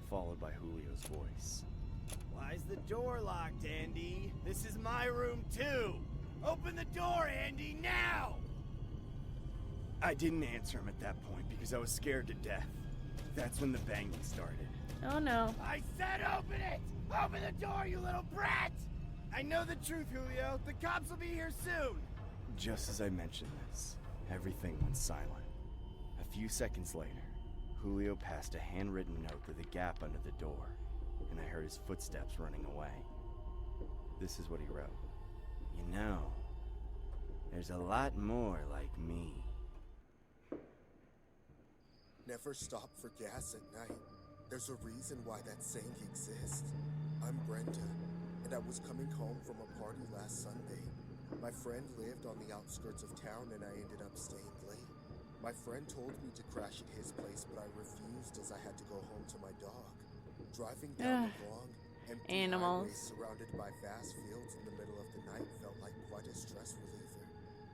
followed by Julio's voice. Why's the door locked, Andy? This is my room too! Open the door, Andy, now! I didn't answer him at that point because I was scared to death. That's when the banging started. Oh no. I said open it! Open the door, you little brat! I know the truth, Julio. The cops will be here soon! Just as I mentioned this, everything went silent. A few seconds later, Julio passed a handwritten note through the gap under the door, and I heard his footsteps running away. This is what he wrote. You know, there's a lot more like me. Never stop for gas at night. There's a reason why that saying exists. I'm Brenda, and I was coming home from a party last Sunday. My friend lived on the outskirts of town, and I ended up staying late. My friend told me to crash at his place, but I refused as I had to go home to my dog. Driving down the long, empty highway surrounded by vast fields in the middle of the night felt like quite a stress reliever.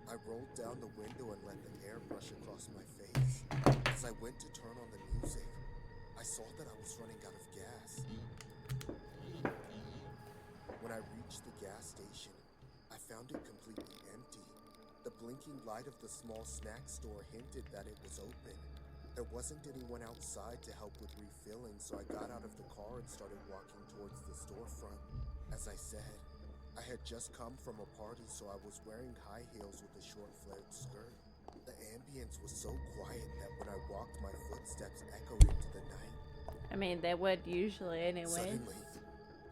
I rolled down the window and let the air brush across my face. As I went to turn on the music, I saw that I was running out of gas. When I reached the gas station, I found it completely empty. The blinking light of the small snack store hinted that it was open. There wasn't anyone outside to help with refilling, so I got out of the car and started walking towards the storefront. As I said, I had just come from a party, so I was wearing high heels with a short flared skirt. The ambience was so quiet that when I walked, my footsteps echoed into the night. I mean, they would usually anyway. Suddenly,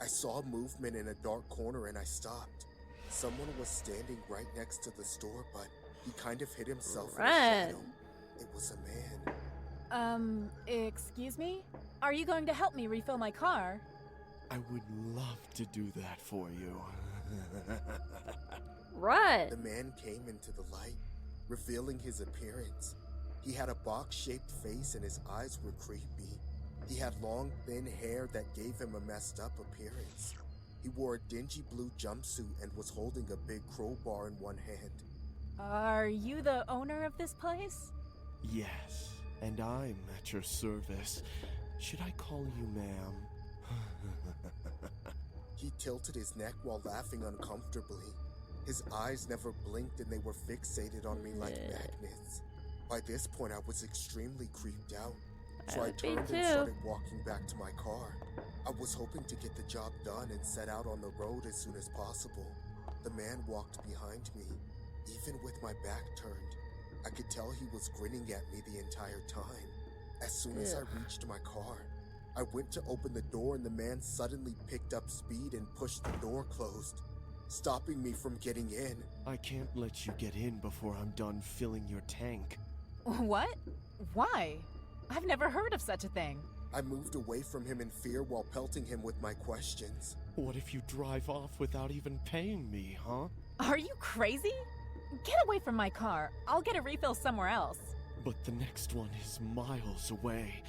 I saw movement in a dark corner and I stopped. Someone was standing right next to the store, but he kind of hid himself in a shadow. It was a man. Excuse me? Are you going to help me refill my car? I would love to do that for you. Run! The man came into the light, revealing his appearance. He had a box-shaped face and his eyes were creepy. He had long, thin hair that gave him a messed-up appearance. He wore a dingy blue jumpsuit and was holding a big crowbar in one hand. Are you the owner of this place? Yes, and I'm at your service. Should I call you ma'am? He tilted his neck while laughing uncomfortably. His eyes never blinked and they were fixated on me like magnets. By this point, I was extremely creeped out. So I turned and started walking back to my car. I was hoping to get the job done and set out on the road as soon as possible. The man walked behind me. Even with my back turned, I could tell he was grinning at me the entire time. As soon as I reached my car, I went to open the door and the man suddenly picked up speed and pushed the door closed, stopping me from getting in. I can't let you get in before I'm done filling your tank. What? Why? I've never heard of such a thing. I moved away from him in fear while pelting him with my questions. What if you drive off without even paying me, huh? Are you crazy? Get away from my car. I'll get a refill somewhere else. But the next one is miles away.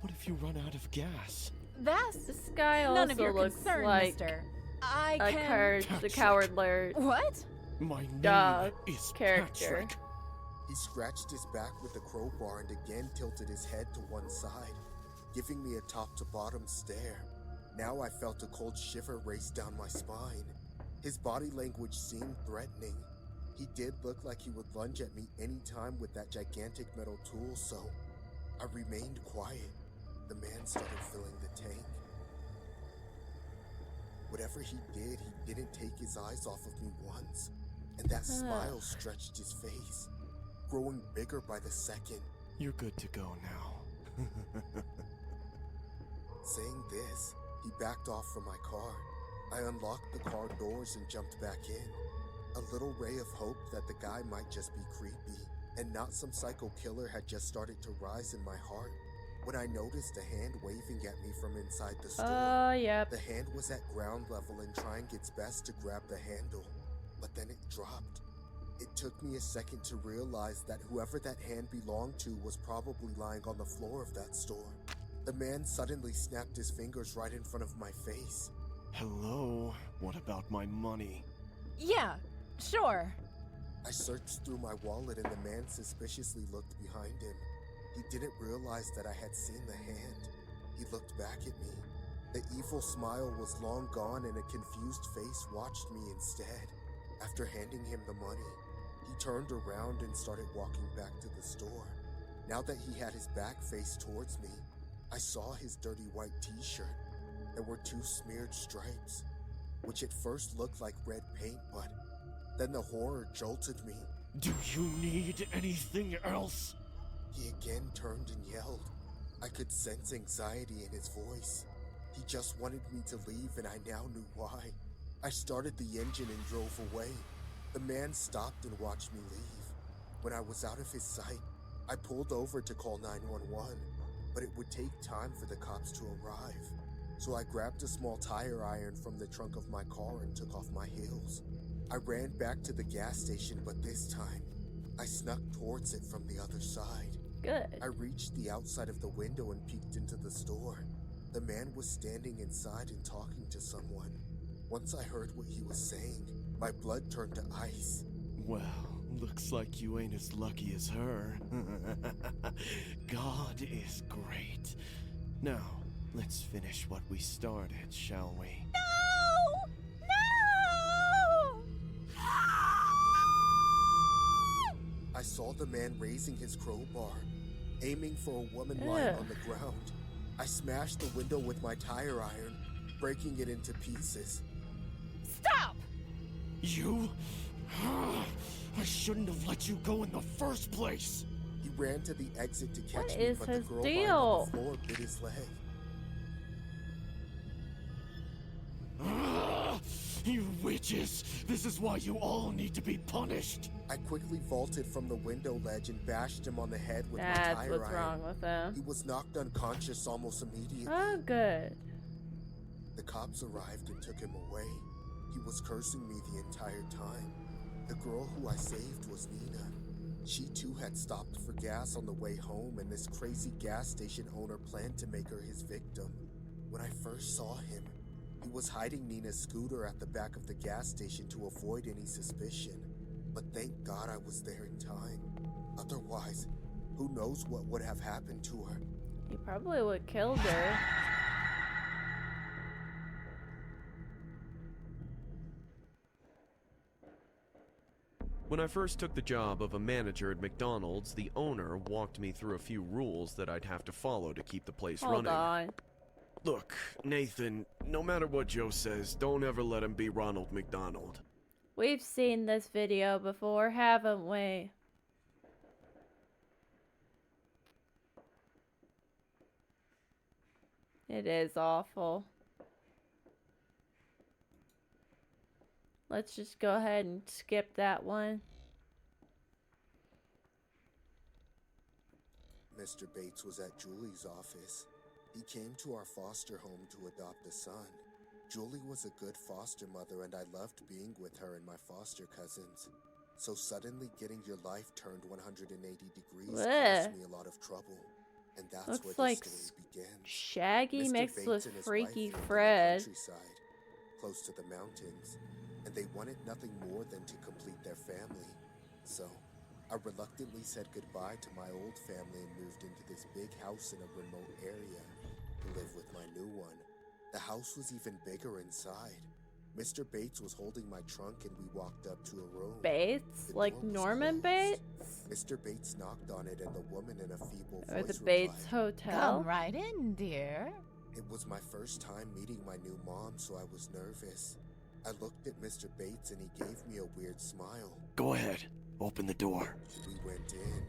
What if you run out of gas? That's this guy also none of your looks concern, like mister. I can... the cowardler. What? My name is character. Patrick. He scratched his back with the crowbar and again tilted his head to one side, giving me a top-to-bottom stare. Now I felt a cold shiver race down my spine. His body language seemed threatening. He did look like he would lunge at me any time with that gigantic metal tool, so I remained quiet. The man started filling the tank. Whatever he did, he didn't take his eyes off of me once, and that smile stretched his face, growing bigger by the second. You're good to go now. Saying this, he backed off from my car. I unlocked the car doors and jumped back in. A little ray of hope that the guy might just be creepy, and not some psycho killer had just started to rise in my heart. When I noticed a hand waving at me from inside the store. The hand was at ground level and trying its best to grab the handle, but then it dropped. It took me a second to realize that whoever that hand belonged to was probably lying on the floor of that store. The man suddenly snapped his fingers right in front of my face. Hello, what about my money? Yeah, sure. I searched through my wallet and the man suspiciously looked behind him. He didn't realize that I had seen the hand. He looked back at me. The evil smile was long gone and a confused face watched me instead. After handing him the money, he turned around and started walking back to the store. Now that he had his back faced towards me, I saw his dirty white t-shirt. There were 2 smeared stripes, which at first looked like red paint, but then the horror jolted me. Do you need anything else? He again turned and yelled. I could sense anxiety in his voice. He just wanted me to leave, and I now knew why. I started the engine and drove away. The man stopped and watched me leave. When I was out of his sight, I pulled over to call 911, but it would take time for the cops to arrive. So I grabbed a small tire iron from the trunk of my car and took off my heels. I ran back to the gas station, but this time, I snuck towards it from the other side. Good. I reached the outside of the window and peeked into the store. The man was standing inside and talking to someone. Once I heard what he was saying, my blood turned to ice. Well, looks like you ain't as lucky as her. God is great. Now, let's finish what we started, shall we? No! No! I saw the man raising his crowbar, aiming for a woman lying on the ground. I smashed the window with my tire iron, breaking it into pieces. Stop! You? I shouldn't have let you go in the first place. He ran to the exit to catch What me, is but the his girl lying deal? on the floor bit his leg. You witches! This is why you all need to be punished. I quickly vaulted from the window ledge and bashed him on the head with my That's tire what's iron. wrong with him. He was knocked unconscious almost immediately. Oh, good. The cops arrived and took him away. He was cursing me the entire time. The girl who I saved was Nina. She too had stopped for gas on the way home, and this crazy gas station owner planned to make her his victim. When I first saw him, he was hiding Nina's scooter at the back of the gas station to avoid any suspicion. But thank God I was there in time. Otherwise, who knows what would have happened to her. He probably would have killed her. When I first took the job of a manager at McDonald's, the owner walked me through a few rules that I'd have to follow to keep the place Hold running. on. Look, Nathan, no matter what Joe says, don't ever let him be Ronald McDonald. We've seen this video before, haven't we? It is awful. Let's just go ahead and skip that one. Mr. Bates was at Julie's office. He came to our foster home to adopt a son. Julie was a good foster mother, and I loved being with her and my foster cousins. So suddenly getting your life turned 180 degrees caused me a lot of trouble. And that's Looks where the like story began. Shaggy Mr. mixed Bates with and his Freaky wife lived in the Fred. countryside, close to the mountains, and they wanted nothing more than to complete their family. So, I reluctantly said goodbye to my old family and moved into this big house in a remote area to live with my new one. The house was even bigger inside. Mr. Bates was holding my trunk and we walked up to a room. Bates? The Like door was Norman closed. Bates? Mr. Bates knocked on it and the woman in a feeble Or voice the Bates replied, Hotel? Come right in, dear. It was my first time meeting my new mom, so I was nervous. I looked at Mr. Bates and he gave me a weird smile. Go ahead, open the door. We went in.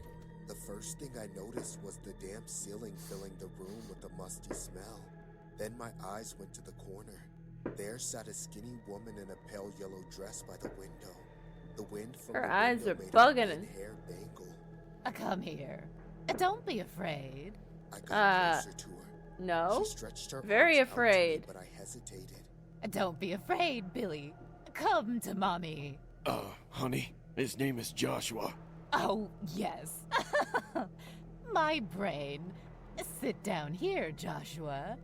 The first thing I noticed was the damp ceiling filling the room with a musty smell. Then my eyes went to the corner. There sat a skinny woman in a pale yellow dress by the window. The wind from Her the eyes window are made bugging her and- hair dangle. Come here. Don't be afraid. I got closer to her. No. She stretched her Very arms out to me, afraid. but I hesitated. Don't be afraid, Billy. Come to Mommy. Honey, his name is Joshua. Oh, yes. My brain. Sit down here, Joshua.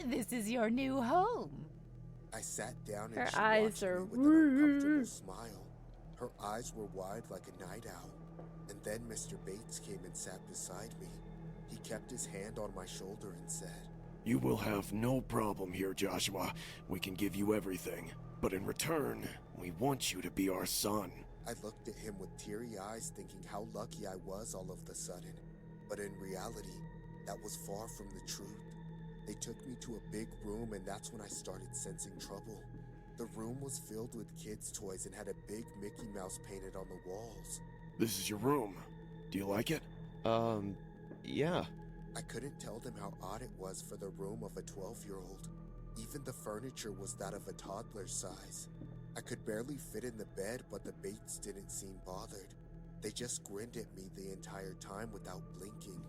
This is your new home. I sat down Her and she eyes watched are me with an uncomfortable smile. Her eyes were wide like a night owl. And then Mr. Bates came and sat beside me. He kept his hand on my shoulder and said, You will have no problem here, Joshua. We can give you everything. But in return, We want you to be our son. I looked at him with teary eyes, thinking how lucky I was all of the sudden. But in reality, that was far from the truth. They took me to a big room, and that's when I started sensing trouble. The room was filled with kids' toys and had a big Mickey Mouse painted on the walls. This is your room. Do you like it? Yeah. I couldn't tell them how odd it was for the room of a 12-year-old. Even the furniture was that of a toddler's size. I could barely fit in the bed, but the Bates didn't seem bothered. They just grinned at me the entire time without blinking.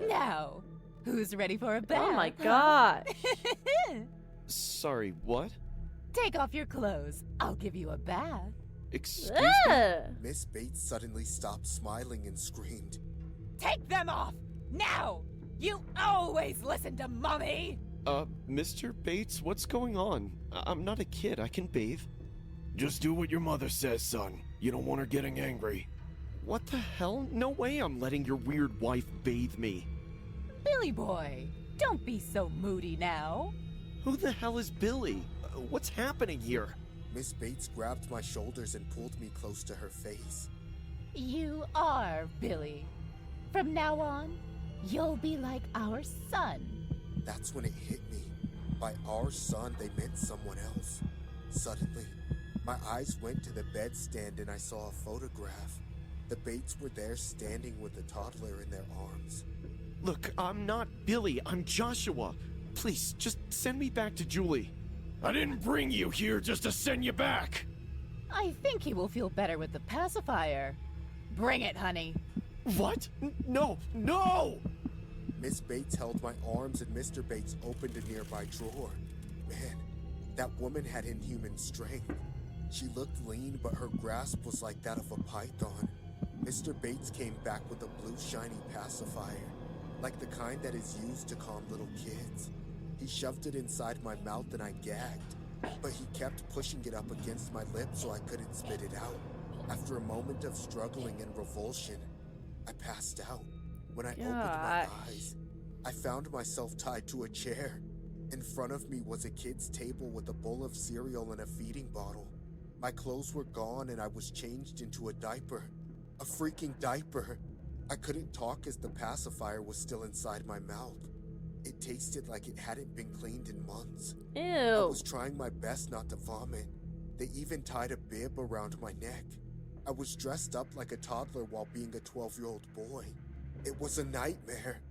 Now, who's ready for a bath? Oh my gosh. Sorry, what? Take off your clothes. I'll give you a bath. Excuse me? Ugh. Miss Bates suddenly stopped smiling and screamed. Take them off! Now! You always listen to Mommy! Mr. Bates, what's going on? I'm not a kid. I can bathe. Just do what your mother says, son. You don't want her getting angry. What the hell? No way I'm letting your weird wife bathe me. Billy boy, don't be so moody now. Who the hell is Billy? What's happening here? Miss Bates grabbed my shoulders and pulled me close to her face. You are Billy. From now on, you'll be like our son. That's when it hit me. By our son, they meant someone else. Suddenly, my eyes went to the bedstand and I saw a photograph. The Bates were there standing with the toddler in their arms. Look, I'm not Billy. I'm Joshua. Please, just send me back to Julie. I didn't bring you here just to send you back. I think he will feel better with the pacifier. Bring it, honey. What? No, no! Miss Bates held my arms and Mr. Bates opened a nearby drawer. Man, that woman had inhuman strength. She looked lean, but her grasp was like that of a python. Mr. Bates came back with a blue shiny pacifier, like the kind that is used to calm little kids. He shoved it inside my mouth and I gagged, but he kept pushing it up against my lips so I couldn't spit it out. After a moment of struggling and revulsion, I passed out. When I opened my eyes, I found myself tied to a chair. In front of me was a kid's table with a bowl of cereal and a feeding bottle. My clothes were gone and I was changed into a diaper. A freaking diaper. I couldn't talk as the pacifier was still inside my mouth. It tasted like it hadn't been cleaned in months. Ew. I was trying my best not to vomit. They even tied a bib around my neck. I was dressed up like a toddler while being a 12-year-old boy. It was a nightmare.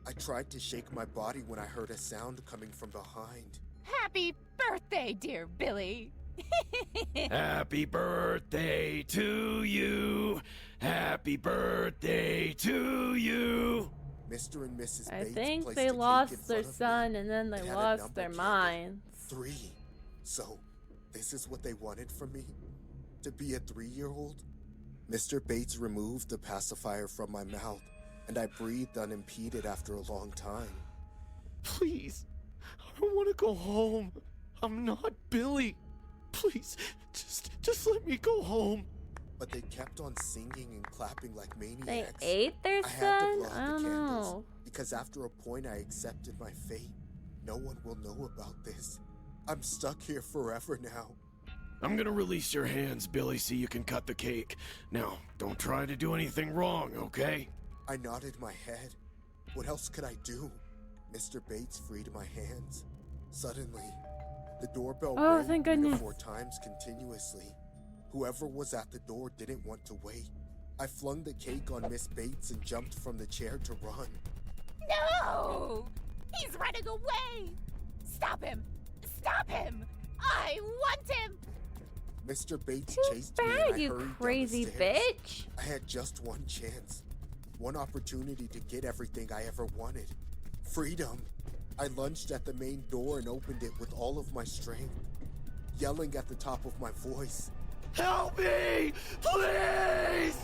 I tried to shake my body when I heard a sound coming from behind. Happy birthday, dear Billy. Happy birthday to you. Happy birthday to you. Mr. and Mrs. I Bates think placed they a cake in lost their front of me. son and then they It had a lost number their candle. minds. 3. So, this is what they wanted from me? To be a 3-year-old? Mr. Bates removed the pacifier from my mouth, and I breathed unimpeded after a long time. Please, I want to go home. I'm not Billy. Please, just let me go home. But they kept on singing and clapping like They maniacs. ate their I had to son? blow out I the don't candles, know. because after a point I accepted my fate. No one will know about this. I'm stuck here forever now. I'm gonna release your hands, Billy, so you can cut the cake. Now, don't try to do anything wrong, okay? I nodded my head. What else could I do? Mr. Bates freed my hands. Suddenly, the doorbell Oh, rang thank 3 to goodness. 4 times continuously. Whoever was at the door didn't want to wait. I flung the cake on Miss Bates and jumped from the chair to run. No! He's running away! Stop him! Stop him! I want him! Mr. Bates Too chased me and bad, I you hurried down the crazy stairs. bitch. I had just one chance. One opportunity to get everything I ever wanted. Freedom. I lunged at the main door and opened it with all of my strength, yelling at the top of my voice. Help me! Please!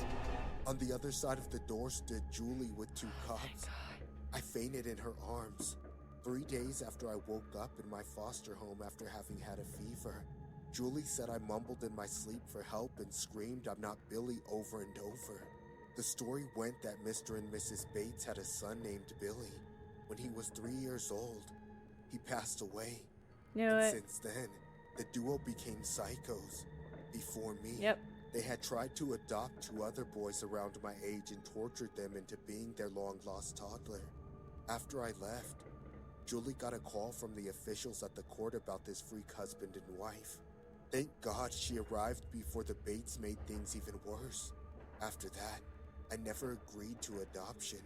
On the other side of the door stood Julie with 2 cops. I fainted in her arms. 3 days after I woke up in my foster home after having had a fever, Julie said I mumbled in my sleep for help and screamed I'm not Billy over and over. The story went that Mr. and Mrs. Bates had a son named Billy. When he was 3 years old, he passed away. Knew And it. since then, the duo became psychos. Before me, Yep. they had tried to adopt 2 other boys around my age and tortured them into being their long-lost toddler. After I left, Julie got a call from the officials at the court about this freak husband and wife. Thank God she arrived before the Bates made things even worse. After that, I never agreed to adoption.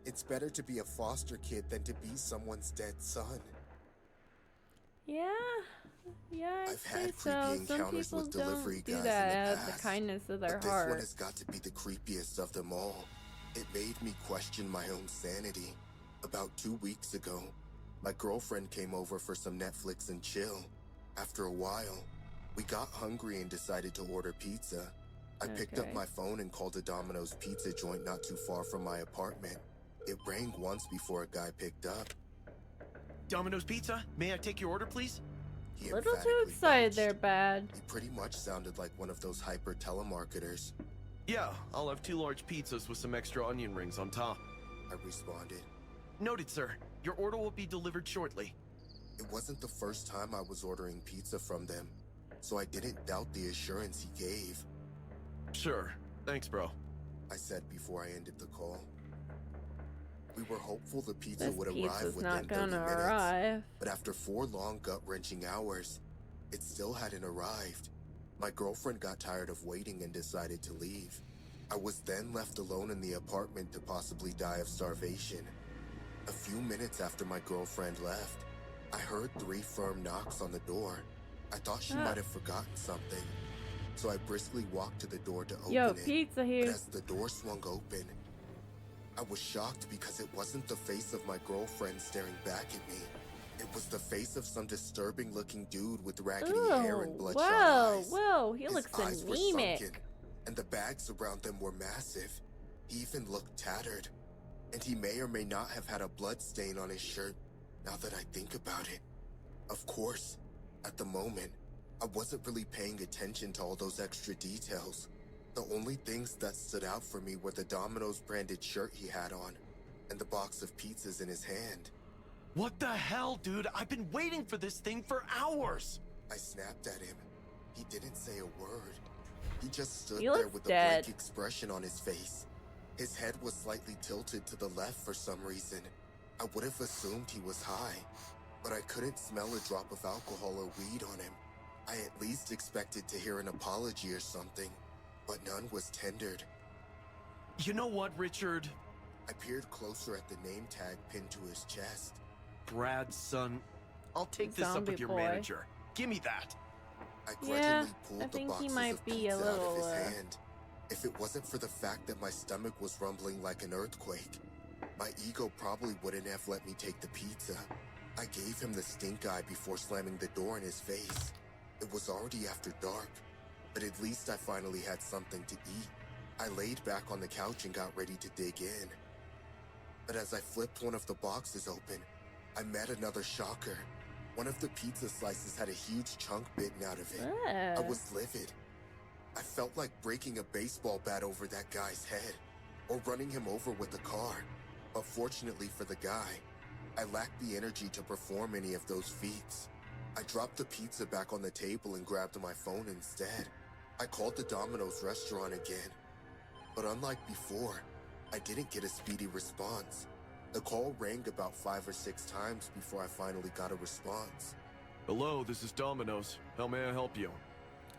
It's better to be a foster kid than to be someone's dead son. Yeah, I'd I've say had so. creepy Some encounters people with delivery don't do guys that in the out of the past, kindness of their but this one heart. has got to be the creepiest of them all. It made me question my own sanity. About 2 weeks ago, my girlfriend came over for some Netflix and chill. After a while, we got hungry and decided to order pizza. I picked up my phone and called a Domino's pizza joint not too far from my apartment. It rang once before a guy picked up. Domino's Pizza? May I take your order, please? He A little too emphatically excited budged. there, bad. He pretty much sounded like one of those hyper telemarketers. Yeah, I'll have 2 large pizzas with some extra onion rings on top. I responded. Noted, sir. Your order will be delivered shortly. It wasn't the first time I was ordering pizza from them, so I didn't doubt the assurance he gave. Sure. Thanks, bro. I said before I ended the call. We were hopeful the pizza This would arrive pizza's within not 30 gonna minutes, arrive. but after 4 long gut-wrenching hours, it still hadn't arrived. My girlfriend got tired of waiting and decided to leave. I was then left alone in the apartment to possibly die of starvation. A few minutes after my girlfriend left, I heard 3 firm knocks on the door. I thought she might have forgotten something, so I briskly walked to the door to open Yo, it. pizza But here. as the door swung open, I was shocked because it wasn't the face of my girlfriend staring back at me. It was the face of some disturbing-looking dude with raggedy hair and bloodshot eyes. Whoa, he His looks eyes were anemic. sunken, and the bags around them were massive. He even looked tattered, and he may or may not have had a blood stain on his shirt, now that I think about it. Of course, at the moment, I wasn't really paying attention to all those extra details. The only things that stood out for me were the Domino's branded shirt he had on, and the box of pizzas in his hand. What the hell, dude? I've been waiting for this thing for hours! I snapped at him. He didn't say a word. He just stood He there looks with dead. a blank expression on his face. His head was slightly tilted to the left for some reason. I would have assumed he was high, but I couldn't smell a drop of alcohol or weed on him. I at least expected to hear an apology or something, but none was tendered. You know what, Richard? I peered closer at the name tag pinned to his chest. Brad's son. I'll take this up Zombie with your boy. manager. Give me that. I Yeah, grudgingly I pulled the think he boxes might of be pizza a out of little, his hand. If it wasn't for the fact that my stomach was rumbling like an earthquake, my ego probably wouldn't have let me take the pizza. I gave him the stink eye before slamming the door in his face. It was already after dark, but at least I finally had something to eat. I laid back on the couch and got ready to dig in. But as I flipped one of the boxes open, I met another shocker. One of the pizza slices had a huge chunk bitten out of it. I was livid. I felt like breaking a baseball bat over that guy's head, or running him over with a car. But fortunately for the guy, I lacked the energy to perform any of those feats. I dropped the pizza back on the table and grabbed my phone instead. I called the Domino's restaurant again. But unlike before, I didn't get a speedy response. The call rang about 5 or 6 times before I finally got a response. Hello, this is Domino's. How may I help you?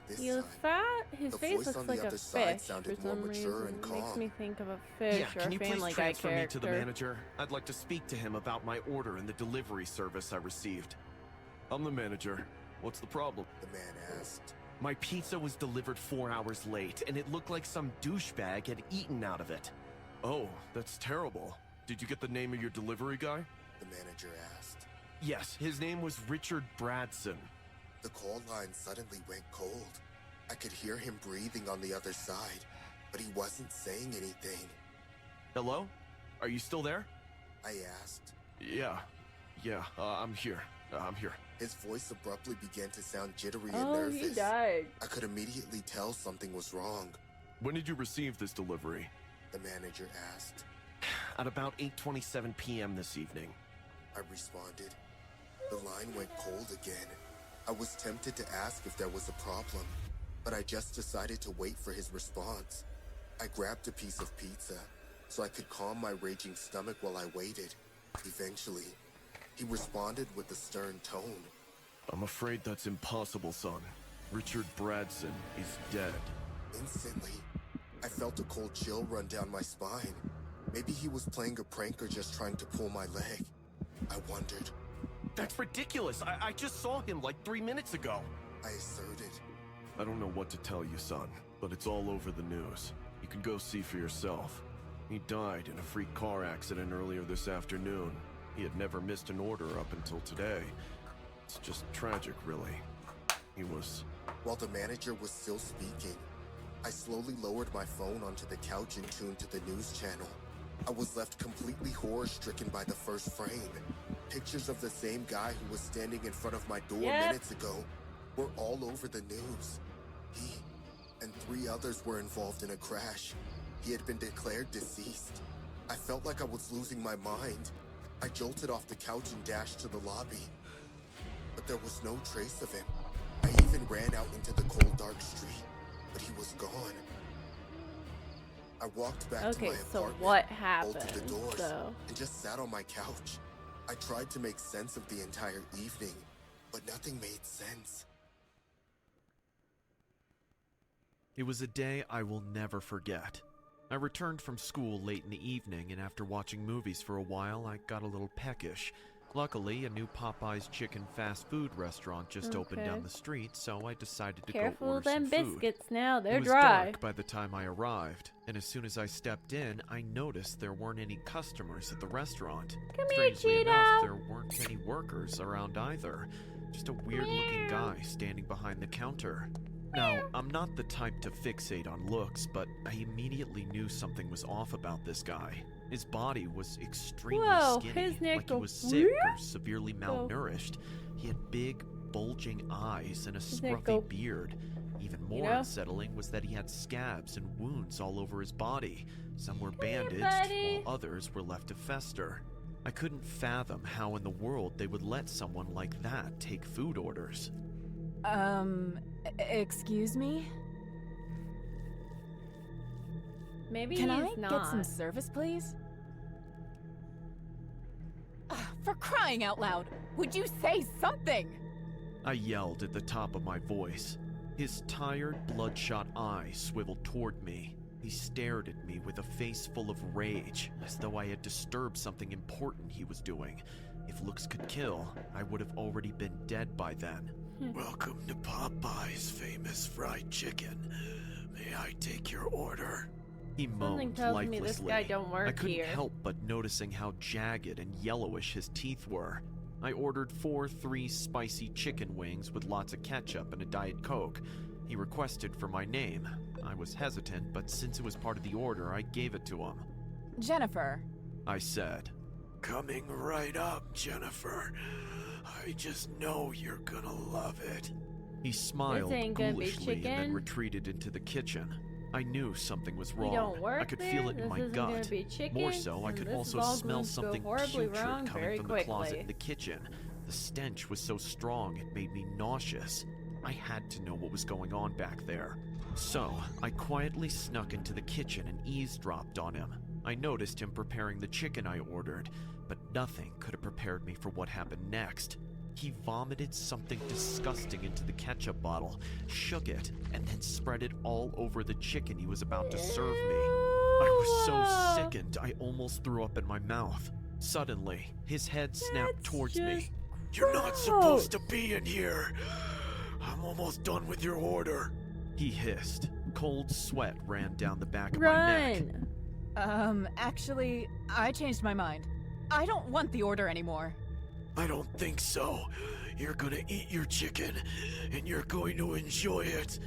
This He was time, fat. His the face voice looks on the like a other side fish sounded for more some mature reason. and It makes calm. me think of a fish Yeah, or can a you please Family Guy transfer me character. to the manager? I'd like to speak to him about my order and the delivery service I received. I'm the manager. What's the problem? The man asked. My pizza was delivered 4 hours late, and it looked like some douchebag had eaten out of it. Oh, that's terrible. Did you get the name of your delivery guy? The manager asked. Yes, his name was Richard Bradson. The call line suddenly went cold. I could hear him breathing on the other side, but he wasn't saying anything. Hello? Are you still there? I asked. Yeah, I'm here. I'm here. His voice abruptly began to sound jittery and Oh, nervous. he died. I could immediately tell something was wrong. When did you receive this delivery? The manager asked. At about 8:27 p.m. this evening. I responded. The line went cold again. I was tempted to ask if there was a problem. but I just decided to wait for his response. I grabbed a piece of pizza so I could calm my raging stomach while I waited. Eventually, he responded with a stern tone. I'm afraid that's impossible, son. Richard Bradson is dead. Instantly, I felt a cold chill run down my spine. Maybe he was playing a prank or just trying to pull my leg. I wondered. That's ridiculous. I just saw him like 3 minutes ago. I asserted. I don't know what to tell you, son, but it's all over the news. You can go see for yourself. He died in a freak car accident earlier this afternoon. He had never missed an order up until today. It's just tragic, really. He was... While the manager was still speaking, I slowly lowered my phone onto the couch and tuned to the news channel. I was left completely horror-stricken by the first frame. Pictures of the same guy who was standing in front of my door minutes ago were all over the news. He and 3 others were involved in a crash. He had been declared deceased. I felt like I was losing my mind. I jolted off the couch and dashed to the lobby. But there was no trace of him. I even ran out into the cold, dark street, but he was gone. I walked back to my apartment, so what bolted happened, the doors, though? and just sat on my couch. I tried to make sense of the entire evening, but nothing made sense. It was a day I will never forget. I returned from school late in the evening, and after watching movies for a while, I got a little peckish. Luckily, a new Popeye's chicken fast food restaurant just opened down the street, so I decided to go order some Careful them food. biscuits now, they're It was dry. dark by the time I arrived, and as soon as I stepped in, I noticed there weren't any customers at the restaurant. Come here, Strangely Cheeto. enough, there weren't any workers around either. Just a weird-looking guy standing behind the counter. Now, I'm not the type to fixate on looks, but I immediately knew something was off about this guy. His body was extremely skinny, his neck like he was sick or severely malnourished. He had big, bulging eyes and a scruffy beard. Even more unsettling was that he had scabs and wounds all over his body. Some were bandaged, while others were left to fester. I couldn't fathom how in the world they would let someone like that take food orders. Excuse me? Maybe Can he's I not. get some service, please? For crying out loud, would you say something? I yelled at the top of my voice. His tired, bloodshot eyes swiveled toward me. He stared at me with a face full of rage, as though I had disturbed something important he was doing. If looks could kill, I would have already been dead by then. Welcome to Popeye's famous fried chicken. May I take your order? He Something moaned tells lifelessly. me this guy don't work I couldn't here. help but noticing how jagged and yellowish his teeth were. I ordered 3 spicy chicken wings with lots of ketchup and a Diet Coke. He requested for my name. I was hesitant, but since it was part of the order, I gave it to him. Jennifer. I said. Coming right up, Jennifer. I just know you're gonna love it. He smiled ain't gonna be ghoulishly and then chicken. retreated into the kitchen. I knew something was We wrong. don't work I could there. feel it in This my isn't gut. gonna be chicken, More so, I and could this also is all smell going to go something horribly putrid wrong coming very from the closet quickly. in the kitchen. The stench was so strong it made me nauseous. I had to know what was going on back there. So, I quietly snuck into the kitchen and eavesdropped on him. I noticed him preparing the chicken I ordered, but nothing could have prepared me for what happened next. He vomited something disgusting into the ketchup bottle, shook it, and then spread it all over the chicken he was about to serve me. I was so sickened, I almost threw up in my mouth. Suddenly, his head snapped towards me. You're not supposed to be in here. I'm almost done with your order. He hissed. Cold sweat ran down the back of my neck. Actually, I changed my mind. I don't want the order anymore. I don't think so. You're gonna eat your chicken, and you're going to enjoy it.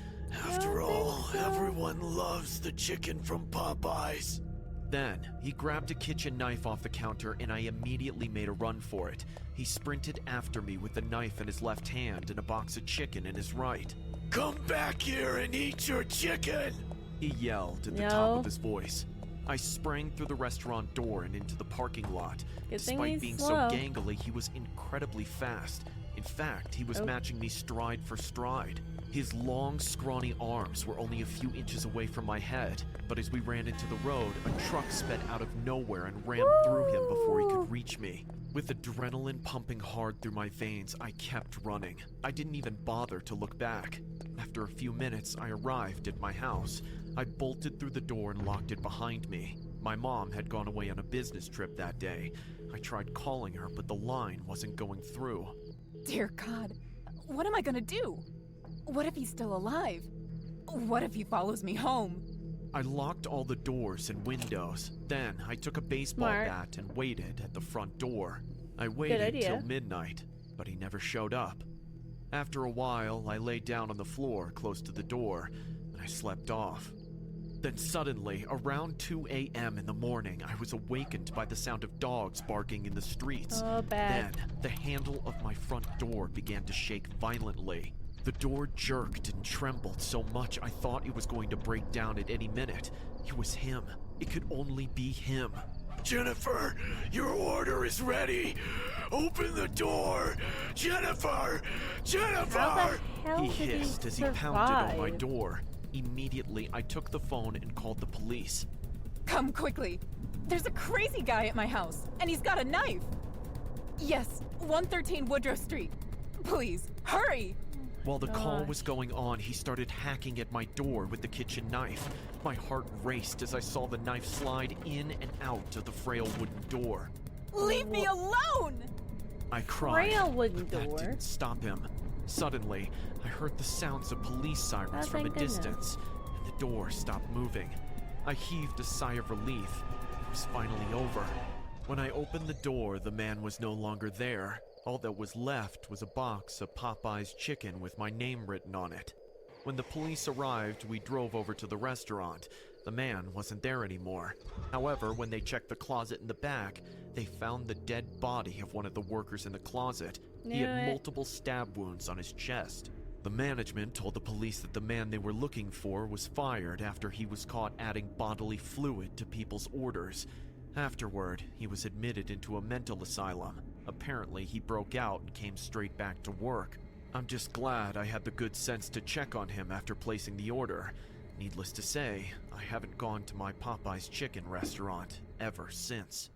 After all, everyone loves the chicken from Popeye's. Then, he grabbed a kitchen knife off the counter and I immediately made a run for it. He sprinted after me with the knife in his left hand and a box of chicken in his right. Come back here and eat your chicken! He yelled at the top of his voice. I sprang through the restaurant door and into the parking lot. Good thing Despite he's being slow. so gangly, he was incredibly fast. In fact, he was matching me stride for stride. His long, scrawny arms were only a few inches away from my head, but as we ran into the road, a truck sped out of nowhere and rammed through him before he could reach me. With adrenaline pumping hard through my veins, I kept running. I didn't even bother to look back. After a few minutes, I arrived at my house. I bolted through the door and locked it behind me. My mom had gone away on a business trip that day. I tried calling her, but the line wasn't going through. Dear God, what am I gonna do? What if he's still alive? What if he follows me home? I locked all the doors and windows. Then I took a baseball bat and waited at the front door. I waited till midnight, but he never showed up. After a while, I lay down on the floor close to the door, and I slept off. Then suddenly, around 2 a.m. in the morning, I was awakened by the sound of dogs barking in the streets. Oh, bad. Then, the handle of my front door began to shake violently. The door jerked and trembled so much I thought it was going to break down at any minute. It was him. It could only be him. Jennifer, your order is ready. Open the door. Jennifer! Jennifer! How the hell He did hissed as he pounded on my door. Immediately, I took the phone and called the police. Come quickly. There's a crazy guy at my house, and he's got a knife. Yes, 113 Woodrow Street. Please, hurry! While the call was going on, he started hacking at my door with the kitchen knife. My heart raced as I saw the knife slide in and out of the frail wooden door. Leave me alone! I cried, Frail wooden but that door. didn't stop him. Suddenly, I heard the sounds of police sirens from a thank goodness. distance, and the door stopped moving. I heaved a sigh of relief. It was finally over. When I opened the door, the man was no longer there. All that was left was a box of Popeye's chicken with my name written on it. When the police arrived, we drove over to the restaurant. The man wasn't there anymore. However, when they checked the closet in the back, they found the dead body of one of the workers in the closet. He had multiple stab wounds on his chest. The management told the police that the man they were looking for was fired after he was caught adding bodily fluid to people's orders. Afterward, he was admitted into a mental asylum. Apparently, he broke out and came straight back to work. I'm just glad I had the good sense to check on him after placing the order. Needless to say, I haven't gone to my Popeye's chicken restaurant ever since.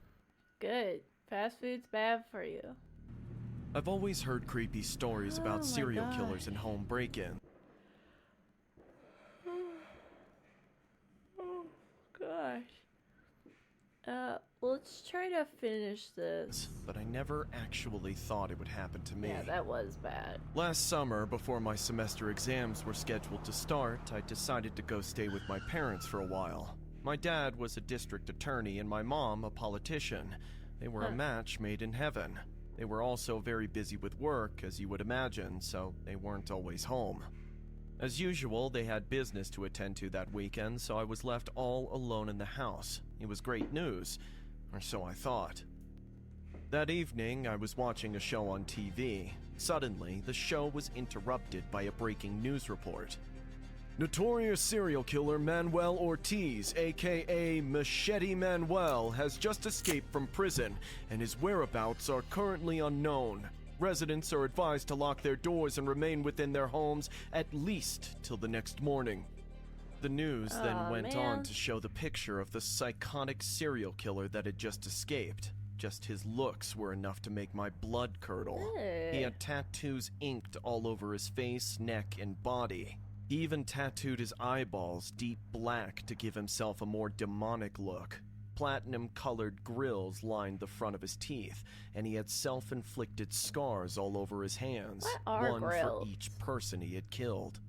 Good. Fast food's bad for you. I've always heard creepy stories Oh about my serial gosh. killers and home break-in. Oh, gosh. Let's try to finish this. But I never actually thought it would happen to me. Yeah, that was bad. Last summer, before my semester exams were scheduled to start, I decided to go stay with my parents for a while. My dad was a district attorney and my mom a politician. They were a match made in heaven. They were also very busy with work, as you would imagine, so they weren't always home. As usual, they had business to attend to that weekend, so I was left all alone in the house. It was great news, or so I thought. That evening, I was watching a show on TV. Suddenly, the show was interrupted by a breaking news report. Notorious serial killer Manuel Ortiz, aka Machete Manuel, has just escaped from prison, and his whereabouts are currently unknown. Residents are advised to lock their doors and remain within their homes at least till the next morning. The news then went on to show the picture of the psychotic serial killer that had just escaped. Just his looks were enough to make my blood curdle. He had tattoos inked all over his face, neck, and body. He even tattooed his eyeballs deep black to give himself a more demonic look. Platinum-colored grills lined the front of his teeth, and he had self-inflicted scars all over his hands, one for each person he had killed.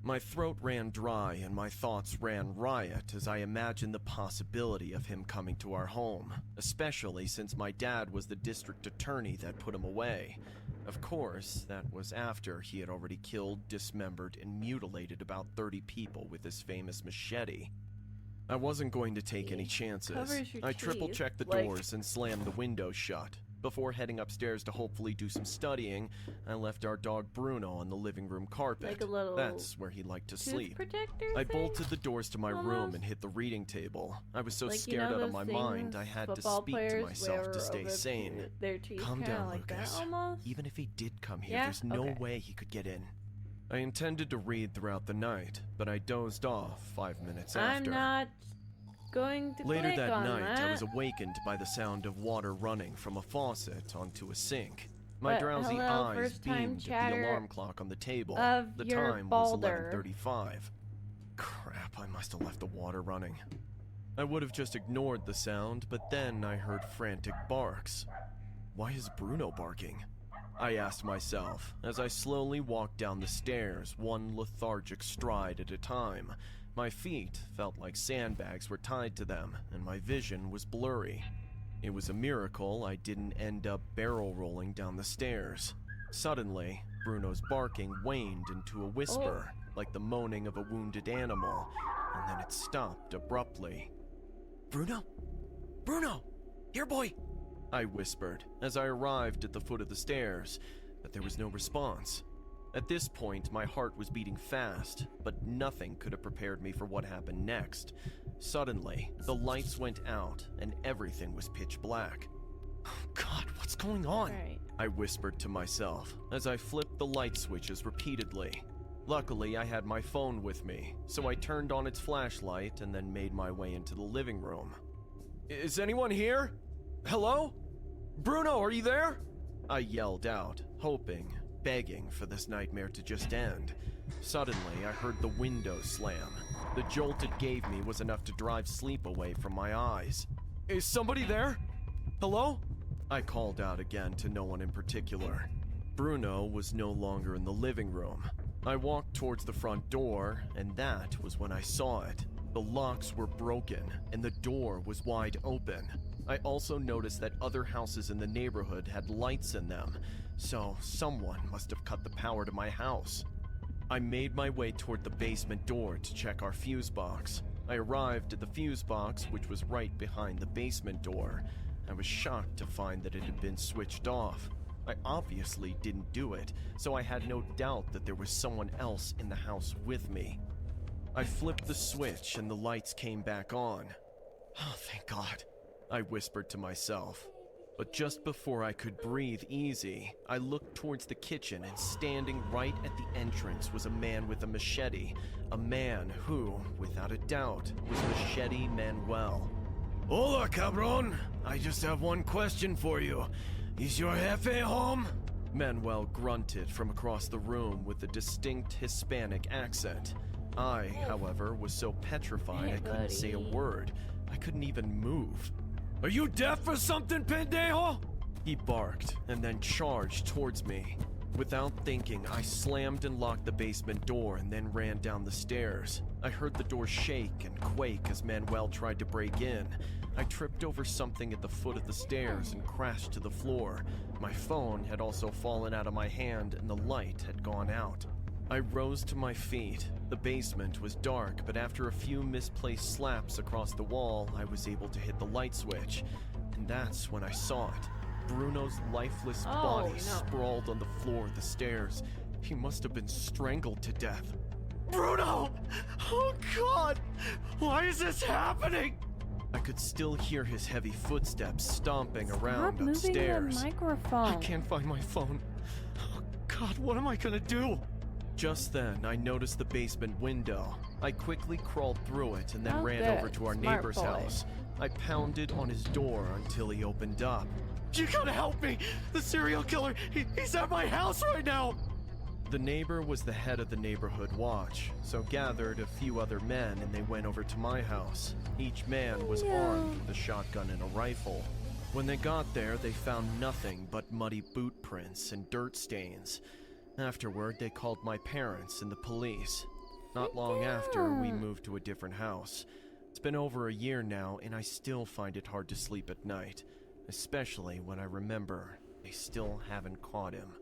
My throat ran dry and my thoughts ran riot as I imagined the possibility of him coming to our home, especially since my dad was the district attorney that put him away. Of course, that was after he had already killed, dismembered, and mutilated about 30 people with his famous machete. I wasn't going to take any chances. I triple-checked the doors and slammed the windows shut. Before heading upstairs to hopefully do some studying, I left our dog Bruno on the living room carpet. Like a little That's where he liked to sleep. protector I thing? bolted the doors to my room and hit the reading table. I was so scared out of my mind, I had to speak to myself to stay sane. Their teeth Calm kinda down, like Lucas. that almost. Even if he did come here, Yeah? there's no Okay. way he could get in. I intended to read throughout the night, but I dozed off 5 minutes I'm after. not going to Later click that on night, that. I was awakened by the sound of water running from a faucet onto a sink. My But drowsy hello, eyes first-time beamed at the chatter alarm clock on the table. of The your time was Balder. 11:35. Crap, I must have left the water running. I would have just ignored the sound, but then I heard frantic barks. Why is Bruno barking? I asked myself as I slowly walked down the stairs, one lethargic stride at a time. My feet felt like sandbags were tied to them, and my vision was blurry. It was a miracle I didn't end up barrel rolling down the stairs. Suddenly, Bruno's barking waned into a whisper, like the moaning of a wounded animal, and then it stopped abruptly. Bruno? Bruno! Here, boy! I whispered as I arrived at the foot of the stairs, but there was no response. At this point, my heart was beating fast, but nothing could have prepared me for what happened next. Suddenly, the lights went out and everything was pitch black. Oh God, what's going on? Right. I whispered to myself as I flipped the light switches repeatedly. Luckily, I had my phone with me, so I turned on its flashlight and then made my way into the living room. Is anyone here? Hello? Bruno, are you there? I yelled out, hoping, begging for this nightmare to just end. Suddenly, I heard the window slam. The jolt it gave me was enough to drive sleep away from my eyes. Is somebody there? Hello? I called out again to no one in particular. Bruno was no longer in the living room. I walked towards the front door, and that was when I saw it. The locks were broken, and the door was wide open. I also noticed that other houses in the neighborhood had lights in them, so someone must have cut the power to my house. I made my way toward the basement door to check our fuse box. I arrived at the fuse box, which was right behind the basement door. I was shocked to find that it had been switched off. I obviously didn't do it, so I had no doubt that there was someone else in the house with me. I flipped the switch and the lights came back on. Oh, thank God, I whispered to myself. But just before I could breathe easy, I looked towards the kitchen, and standing right at the entrance was a man with a machete. A man who, without a doubt, was Machete Manuel. Hola, cabron! I just have one question for you. Is your jefe home? Manuel grunted from across the room with a distinct Hispanic accent. I, however, was so petrified I couldn't say a word. I couldn't even move. Are you deaf or something, pendejo? He barked and then charged towards me. Without thinking, I slammed and locked the basement door and then ran down the stairs. I heard the door shake and quake as Manuel tried to break in. I tripped over something at the foot of the stairs and crashed to the floor. My phone had also fallen out of my hand and the light had gone out. I rose to my feet. The basement was dark, but after a few misplaced slaps across the wall, I was able to hit the light switch. And that's when I saw it. Bruno's lifeless body sprawled on the floor of the stairs. He must have been strangled to death. Bruno! Oh God! Why is this happening? I could still hear his heavy footsteps stomping around upstairs. The microphone. I can't find my phone. Oh God, what am I gonna do? Just then, I noticed the basement window. I quickly crawled through it and then ran over to our neighbor's house. I pounded on his door until he opened up. You gotta help me! The serial killer, he's at my house right now! The neighbor was the head of the neighborhood watch, so gathered a few other men and they went over to my house. Each man was armed with a shotgun and a rifle. When they got there, they found nothing but muddy boot prints and dirt stains. Afterward, they called my parents and the police. Not long after, we moved to a different house. It's been over a year now, and I still find it hard to sleep at night, especially when I remember they still haven't caught him.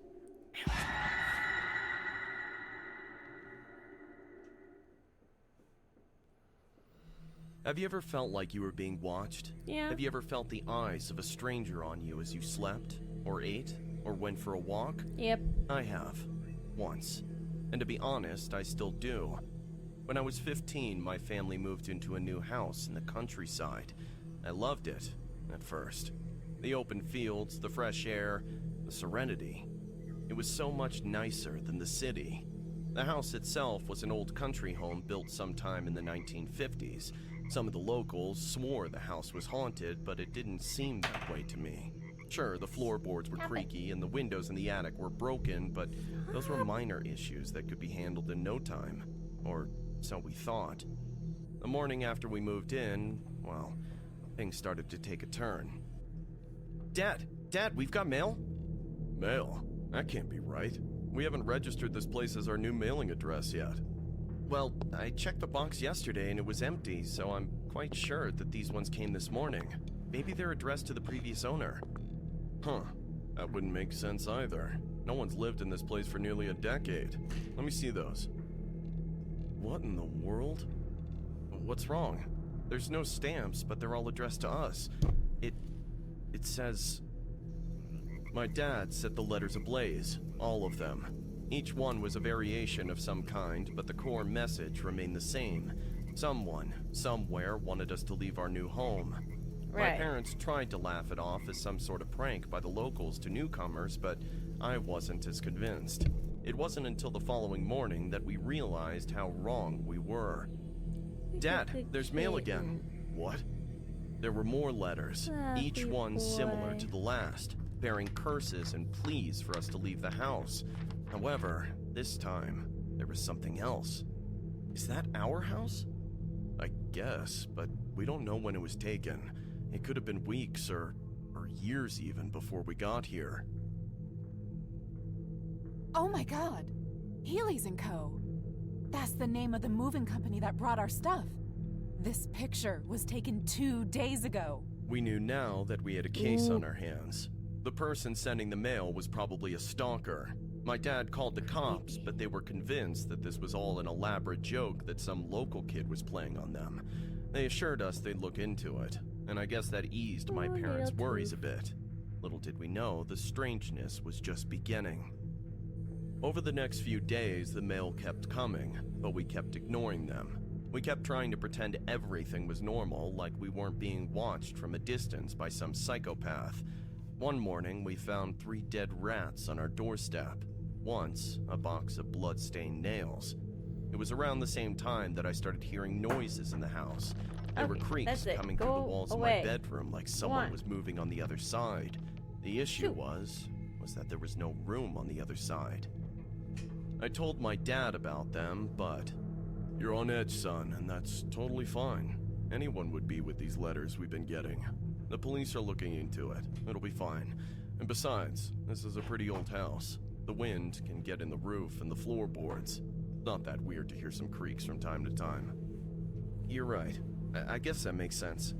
Have you ever felt like you were being watched? Yeah. Have you ever felt the eyes of a stranger on you as you slept, or ate, or went for a walk? Yep. I have. Once. And to be honest, I still do. When I was 15, my family moved into a new house in the countryside. I loved it, at first. The open fields, the fresh air, the serenity. It was so much nicer than the city. The house itself was an old country home built sometime in the 1950s. Some of the locals swore the house was haunted, but it didn't seem that way to me. Sure, the floorboards were creaky and the windows in the attic were broken, but those were minor issues that could be handled in no time. Or so we thought. The morning after we moved in, well, things started to take a turn. Dad, we've got mail? Mail? That can't be right. We haven't registered this place as our new mailing address yet. Well, I checked the box yesterday and it was empty, so I'm quite sure that these ones came this morning. Maybe they're addressed to the previous owner. Huh. That wouldn't make sense either. No one's lived in this place for nearly a decade. Let me see those. What in the world? What's wrong? There's no stamps, but they're all addressed to us. It says... My dad set the letters ablaze, all of them. Each one was a variation of some kind, but the core message remained the same. Someone, somewhere, wanted us to leave our new home. Right. My parents tried to laugh it off as some sort of prank by the locals to newcomers, but I wasn't as convinced. It wasn't until the following morning that we realized how wrong we were. Dad, there's mail again. What? There were more letters, each one similar to the last, bearing curses and pleas for us to leave the house. However, this time, there was something else. Is that our house? I guess, but we don't know when it was taken. It could have been weeks or years even before we got here. Oh my god. Healy's & Co. That's the name of the moving company that brought our stuff. This picture was taken 2 days ago. We knew now that we had a case on our hands. The person sending the mail was probably a stalker. My dad called the cops, but they were convinced that this was all an elaborate joke that some local kid was playing on them. They assured us they'd look into it, and I guess that eased my parents' worries a bit. Little did we know, the strangeness was just beginning. Over the next few days, the mail kept coming, but we kept ignoring them. We kept trying to pretend everything was normal, like we weren't being watched from a distance by some psychopath. One morning, we found 3 dead rats on our doorstep. Once, a box of blood-stained nails. It was around the same time that I started hearing noises in the house. There were creaks coming through the walls of my bedroom like someone was moving on the other side. The issue was that there was no room on the other side. I told my dad about them, but... You're on edge, son, and that's totally fine. Anyone would be with these letters we've been getting. The police are looking into it. It'll be fine. And besides, this is a pretty old house. The wind can get in the roof and the floorboards. Not that weird to hear some creaks from time to time. You're right. I guess that makes sense.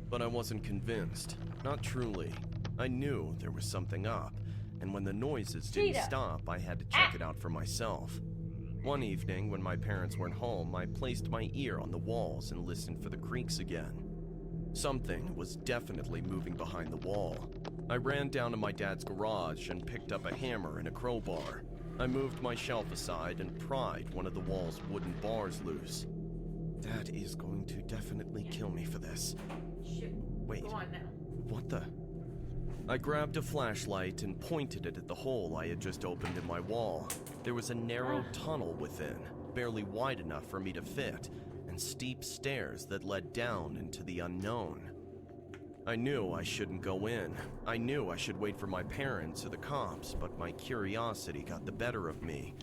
But I wasn't convinced. Not truly. I knew there was something up, and when the noises didn't stop, I had to check it out for myself. One evening, when my parents weren't home, I placed my ear on the walls and listened for the creaks again. Something was definitely moving behind the wall. I ran down to my dad's garage and picked up a hammer and a crowbar. I moved my shelf aside and pried one of the wall's wooden bars loose. Dad is going to definitely kill me for this. Wait, what the? I grabbed a flashlight and pointed it at the hole I had just opened in my wall. There was a narrow tunnel within, barely wide enough for me to fit, and steep stairs that led down into the unknown. I knew I shouldn't go in. I knew I should wait for my parents or the cops, but my curiosity got the better of me.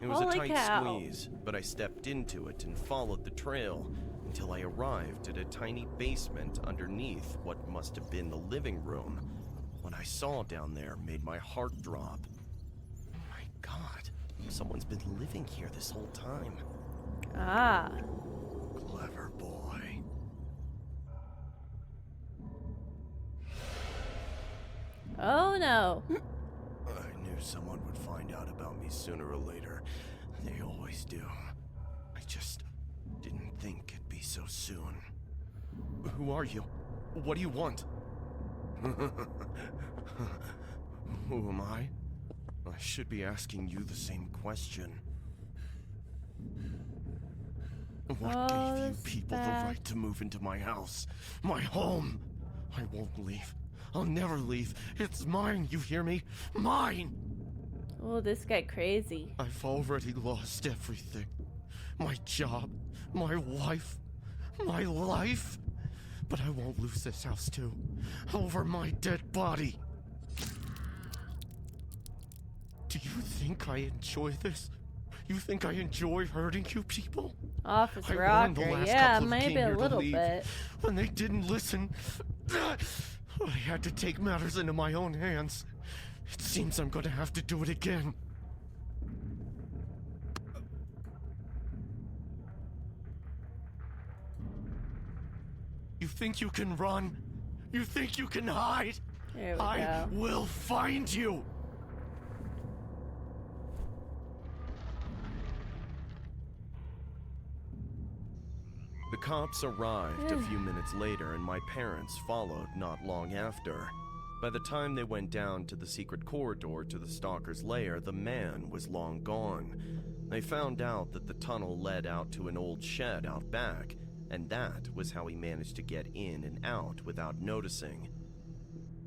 It was a tight squeeze, but I stepped into it and followed the trail until I arrived at a tiny basement underneath what must have been the living room. What I saw down there made my heart drop. My God, someone's been living here this whole time. Ah. Clever boy. Oh no. I knew someone would find out about me sooner or later. They always do. I just didn't think it'd be so soon. Who are you? What do you want? Who am I? I should be asking you the same question. What gave you people the right to move into my house? My home! I won't leave. I'll never leave. It's mine, you hear me? Mine! Oh, this guy crazy. I've already lost everything. My job, my wife, my life. But I won't lose this house too. Over my dead body. Do you think I enjoy this? You think I enjoy hurting you people? Office I warned Rocker, the last yeah, couple who maybe came a here to little leave. bit. When they didn't listen, I had to take matters into my own hands. It seems I'm going to have to do it again. You think you can run? You think you can hide? There we I go. will find you! The cops arrived a few minutes later, and my parents followed not long after. By the time they went down to the secret corridor to the stalker's lair, the man was long gone. They found out that the tunnel led out to an old shed out back, and that was how he managed to get in and out without noticing.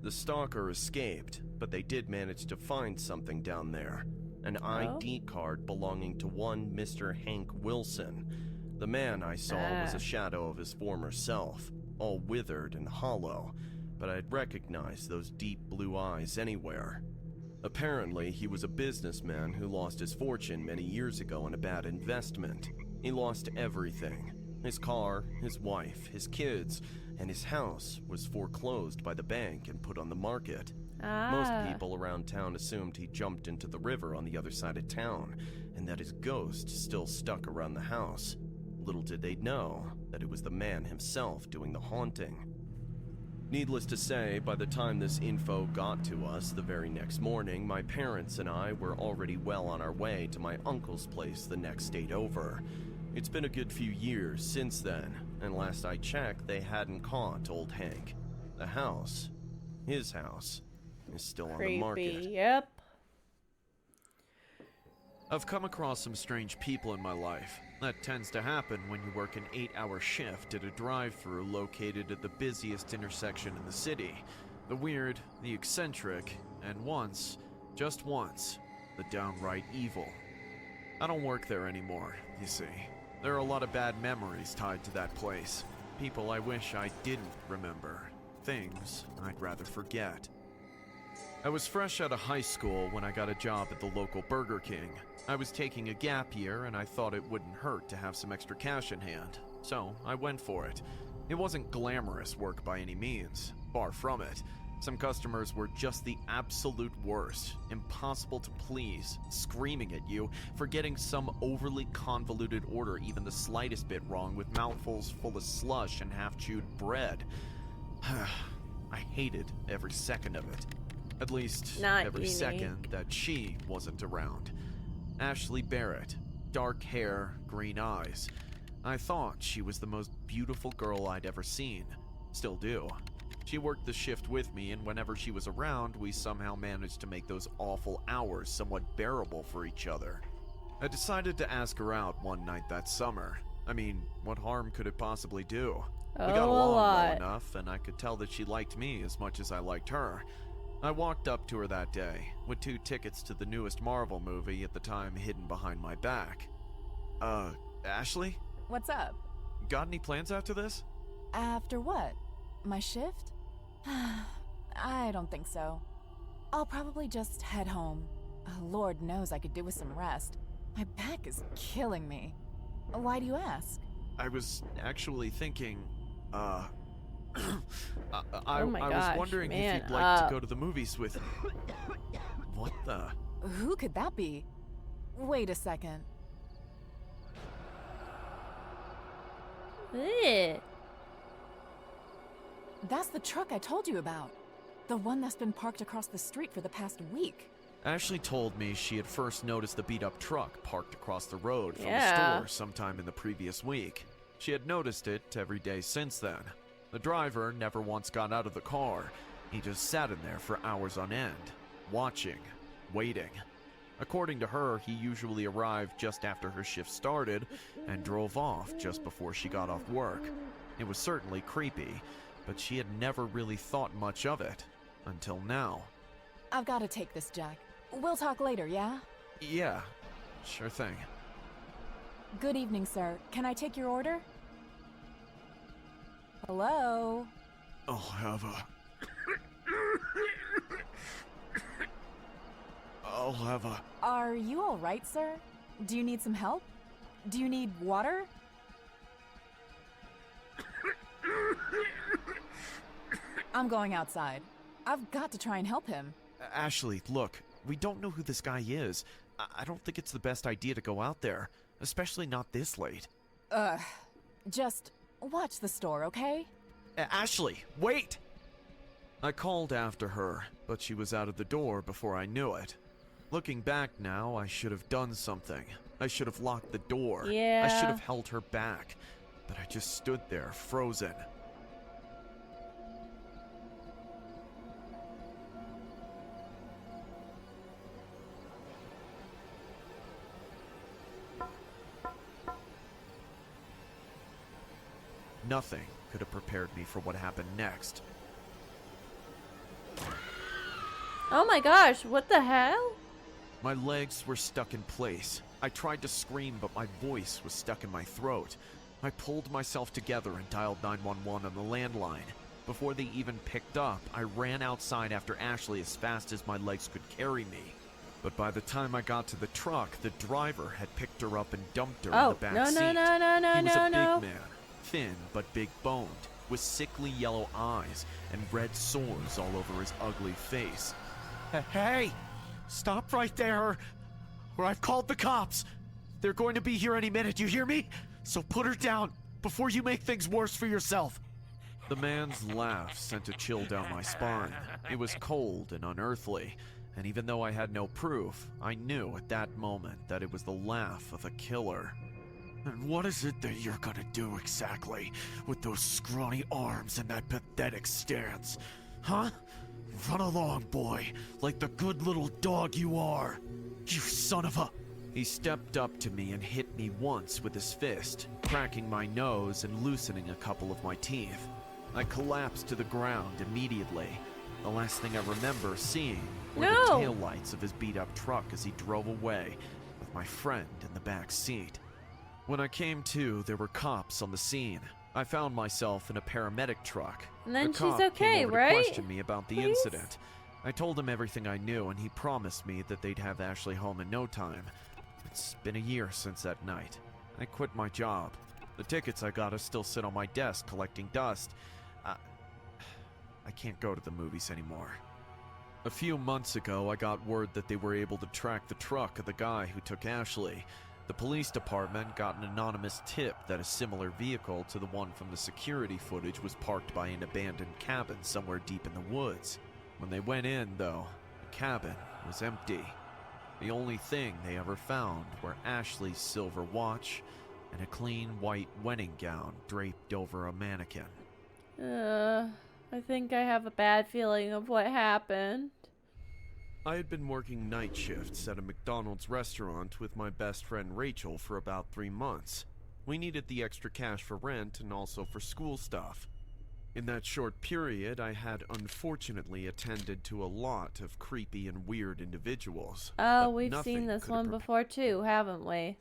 The stalker escaped, but they did manage to find something down there. An ID card belonging to one Mr. Hank Wilson. The man I saw was a shadow of his former self, all withered and hollow, but I'd recognize those deep blue eyes anywhere. Apparently, he was a businessman who lost his fortune many years ago in a bad investment. He lost everything. His car, his wife, his kids, and his house was foreclosed by the bank and put on the market. Most people around town assumed he jumped into the river on the other side of town, and that his ghost still stuck around the house. Little did they know that it was the man himself doing the haunting. Needless to say, by the time this info got to us the very next morning, my parents and I were already well on our way to my uncle's place the next state over. It's been a good few years since then, and last I checked, they hadn't caught old Hank. The house, his house, is still on the market. Yep. I've come across some strange people in my life. That tends to happen when you work an 8-hour shift at a drive-thru located at the busiest intersection in the city. The weird, the eccentric, and once, just once, the downright evil. I don't work there anymore, you see. There are a lot of bad memories tied to that place. People I wish I didn't remember. Things I'd rather forget. I was fresh out of high school when I got a job at the local Burger King. I was taking a gap year and I thought it wouldn't hurt to have some extra cash in hand, so I went for it. It wasn't glamorous work by any means, far from it. Some customers were just the absolute worst, impossible to please, screaming at you for getting some overly convoluted order even the slightest bit wrong with mouthfuls full of slush and half-chewed bread. I hated every second of it. At least, every second that she wasn't around. Ashley Barrett, dark hair, green eyes. I thought she was the most beautiful girl I'd ever seen. Still do. She worked the shift with me, and whenever she was around, we somehow managed to make those awful hours somewhat bearable for each other. I decided to ask her out one night that summer. I mean, what harm could it possibly do? We got along well enough, and I could tell that she liked me as much as I liked her. I walked up to her that day, with 2 tickets to the newest Marvel movie at the time hidden behind my back. Ashley? What's up? Got any plans after this? After what? My shift? I don't think so. I'll probably just head home. Lord knows I could do with some rest. My back is killing me. Why do you ask? I was actually thinking, I Oh my was gosh, wondering man if you'd like to go to the movies with... What the? Who could that be? Wait a second. That's the truck I told you about. The one that's been parked across the street for the past week. Ashley told me she had first noticed the beat-up truck parked across the road from the store sometime in the previous week. She had noticed it every day since then. The driver never once got out of the car. He just sat in there for hours on end, watching, waiting. According to her, he usually arrived just after her shift started and drove off just before she got off work. It was certainly creepy, but she had never really thought much of it until now. I've got to take this, Jack. We'll talk later, yeah? Yeah, sure thing. Good evening, sir. Can I take your order? Hello? I'll have a... I'll have a... Are you alright, sir? Do you need some help? Do you need water? I'm going outside. I've got to try and help him. Ashley, look, we don't know who this guy is. I don't think it's the best idea to go out there, especially not this late. Just watch the store, okay? Ashley, wait! I called after her, but she was out of the door before I knew it. Looking back now, I should have done something. I should have locked the door. Yeah. I should have held her back. But I just stood there, frozen. Nothing could have prepared me for what happened next. Oh my gosh, what the hell? My legs were stuck in place. I tried to scream, but my voice was stuck in my throat. I pulled myself together and dialed 911 on the landline. Before they even picked up, I ran outside after Ashley as fast as my legs could carry me. But by the time I got to the truck, the driver had picked her up and dumped her in the back seat. No. He was a big man, thin but big-boned, with sickly yellow eyes and red sores all over his ugly face. Hey! Stop right there, or I've called the cops. They're going to be here any minute, you hear me? So put her down before you make things worse for yourself. The man's laugh sent a chill down my spine. It was cold and unearthly, and even though I had no proof, I knew at that moment that it was the laugh of a killer. And what is it that you're gonna do exactly with those scrawny arms and that pathetic stance? Huh? Run along, boy, like the good little dog you are. You son of a... He stepped up to me and hit me once with his fist, cracking my nose and loosening a couple of my teeth. I collapsed to the ground immediately. The last thing I remember seeing were the taillights of his beat-up truck as he drove away, with my friend in the back seat. When I came to, there were cops on the scene. I found myself in a paramedic truck. And then the she's cop okay, came over right? to question me about the incident. I told him everything I knew, and he promised me that they'd have Ashley home in no time. It's been a year since that night. I quit my job. The tickets I got still sit on my desk collecting dust. I can't go to the movies anymore. A few months ago, I got word that they were able to track the truck of the guy who took Ashley. The police department got an anonymous tip that a similar vehicle to the one from the security footage was parked by an abandoned cabin somewhere deep in the woods. When they went in, though, the cabin was empty. The only thing they ever found were Ashley's silver watch and a clean white wedding gown draped over a mannequin. I think I have a bad feeling of what happened. I had been working night shifts at a McDonald's restaurant with my best friend Rachel for about 3 months. We needed the extra cash for rent and also for school stuff. In that short period, I had unfortunately attended to a lot of creepy and weird individuals. Oh, we've seen this one before too, haven't we?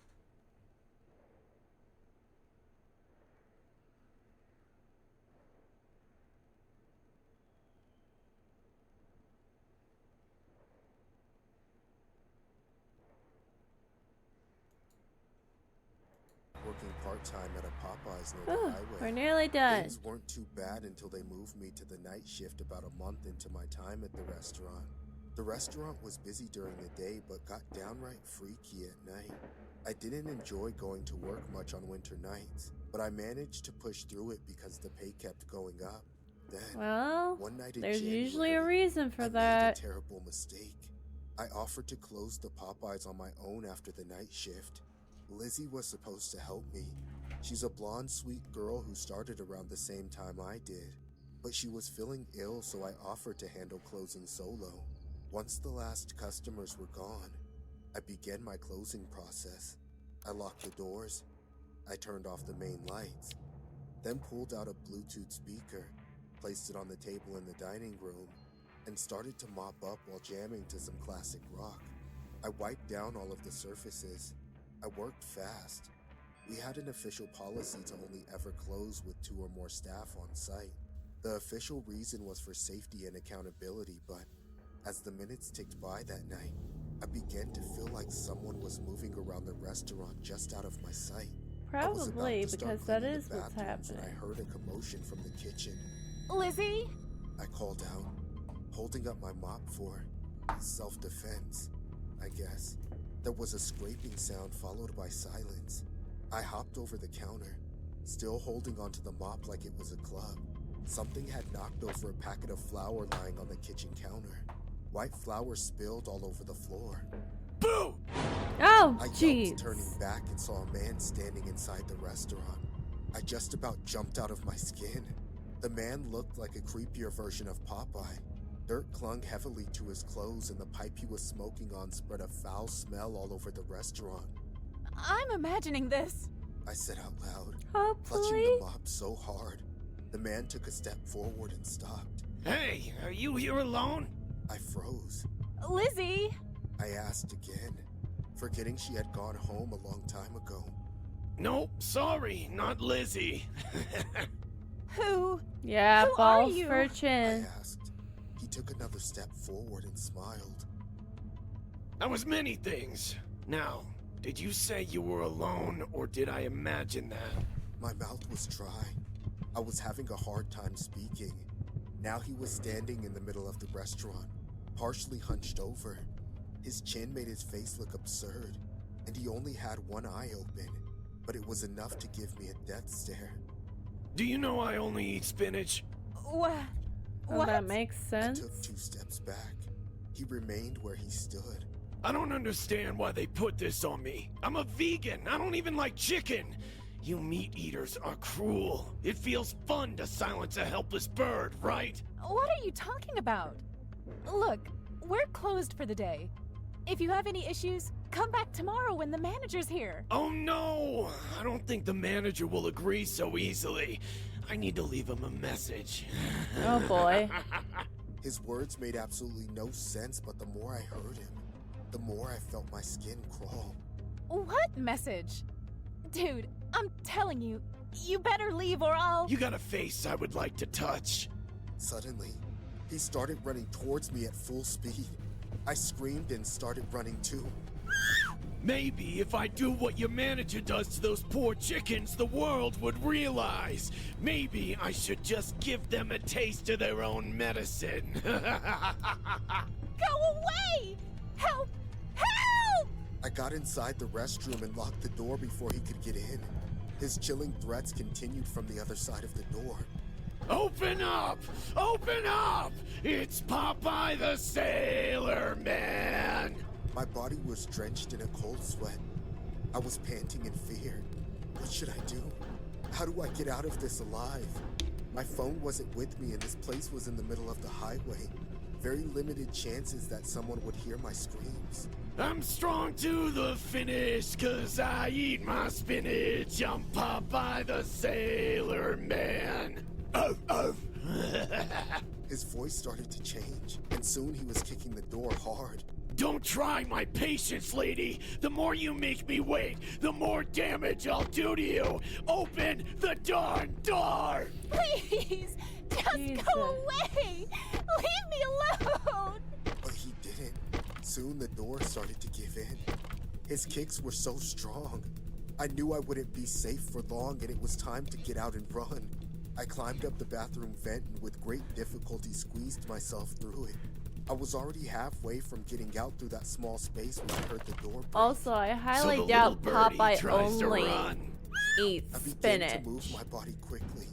Working part-time at a Popeyes near the highway. We're nearly done. Things weren't too bad until they moved me to the night shift about a month into my time at the restaurant. The restaurant was busy during the day, but got downright freaky at night. I didn't enjoy going to work much on winter nights, but I managed to push through it because the pay kept going up. Then, well, one night in there's January, usually a reason for I that. made a terrible mistake. I offered to close the Popeyes on my own after the night shift. Lizzie was supposed to help me. She's a blonde, sweet girl who started around the same time I did. But she was feeling ill, so I offered to handle closing solo. Once the last customers were gone, I began my closing process. I locked the doors. I turned off the main lights, then pulled out a Bluetooth speaker, placed it on the table in the dining room, and started to mop up while jamming to some classic rock. I wiped down all of the surfaces. I worked fast. We had an official policy to only ever close with 2 or more staff on site. The official reason was for safety and accountability, but as the minutes ticked by that night, I began to feel like someone was moving around the restaurant just out of my sight. Probably, because that is what's When happening. I heard a commotion from the kitchen. Lizzie? I called out, holding up my mop for self-defense, I guess. There was a scraping sound followed by silence. I hopped over the counter, still holding onto the mop like it was a club. Something had knocked over a packet of flour lying on the kitchen counter. White flour spilled all over the floor. Boo! Oh, I jeez. yelped, turning back, and saw a man standing inside the restaurant. I just about jumped out of my skin. The man looked like a creepier version of Popeye. Dirt clung heavily to his clothes, and the pipe he was smoking on spread a foul smell all over the restaurant. I'm imagining this. I said out loud, Hopefully. clutching the mop so hard. The man took a step forward and stopped. Hey, are you here alone? I froze. Lizzie! I asked again, forgetting she had gone home a long time ago. Nope, sorry, not Lizzie. Who? Yeah, Who are balls you? for I chin. asked. He took another step forward and smiled. I was many things. Now, did you say you were alone, or did I imagine that? My mouth was dry. I was having a hard time speaking. Now he was standing in the middle of the restaurant, partially hunched over. His chin made his face look absurd, and he only had one eye open, but it was enough to give me a death stare. Do you know I only eat spinach? What? Oh, that makes I sense. took 2 steps back. He remained where he stood. I don't understand why they put this on me. I'm a vegan. I don't even like chicken. You meat eaters are cruel. It feels fun to silence a helpless bird, right? What are you talking about? Look, we're closed for the day. If you have any issues, come back tomorrow when the manager's here. Oh no! I don't think the manager will agree so easily. I need to leave him a message. Oh boy. His words made absolutely no sense, but the more I heard him, the more I felt my skin crawl. What message? Dude, I'm telling you, you better leave or I'll... You got a face I would like to touch. Suddenly, he started running towards me at full speed. I screamed and started running too. Maybe if I do what your manager does to those poor chickens, the world would realize. Maybe I should just give them a taste of their own medicine. Go away! Help! Help! I got inside the restroom and locked the door before he could get in. His chilling threats continued from the other side of the door. Open up! Open up! It's Popeye the Sailor Man! My body was drenched in a cold sweat. I was panting in fear. What should I do? How do I get out of this alive? My phone wasn't with me and this place was in the middle of the highway. Very limited chances that someone would hear my screams. I'm strong to the finish, 'cause I eat my spinach. I'm Popeye the Sailor Man. Oh, oh. His voice started to change, and soon he was kicking the door hard. Don't try my patience, lady. The more you make me wait, the more damage I'll do to you. Open the darn door! Please! Just Jesus. go away! Leave me alone! But he didn't. Soon the door started to give in. His kicks were so strong. I knew I wouldn't be safe for long and it was time to get out and run. I climbed up the bathroom vent and with great difficulty squeezed myself through it. I was already halfway from getting out through that small space when I heard the door break. Also, I highly So the doubt little birdie Popeye tries to only run. eats I began spinach. to move my body quickly.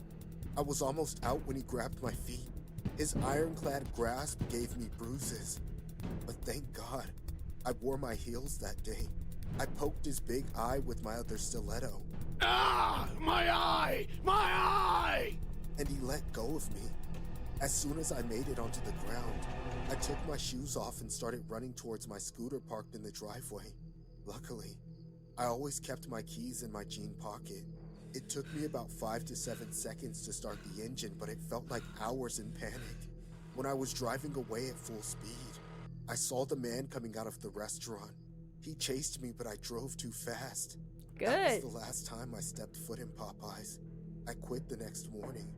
I was almost out when he grabbed my feet. His ironclad grasp gave me bruises. But thank God, I wore my heels that day. I poked his big eye with my other stiletto, Ah! My eye! My eye! and he let go of me. As soon as I made it onto the ground, I took my shoes off and started running towards my scooter parked in the driveway. Luckily, I always kept my keys in my jean pocket. It took me about 5 to 7 seconds to start the engine, but it felt like hours in panic. When I was driving away at full speed, I saw the man coming out of the restaurant. He chased me, but I drove too fast. Good. That was the last time I stepped foot in Popeyes. I quit the next morning,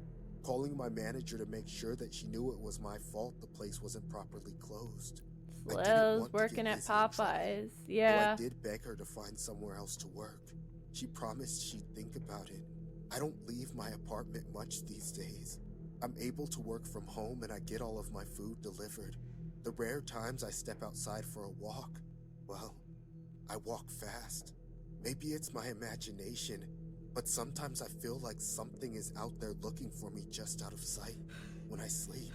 calling my manager to make sure that she knew it was my fault the place wasn't properly closed. Slow's working at Popeyes. Yeah. Though I did beg her to find somewhere else to work. She promised she'd think about it. I don't leave my apartment much these days. I'm able to work from home and I get all of my food delivered. The rare times I step outside for a walk, well, I walk fast. Maybe it's my imagination, but sometimes I feel like something is out there looking for me just out of sight. When I sleep,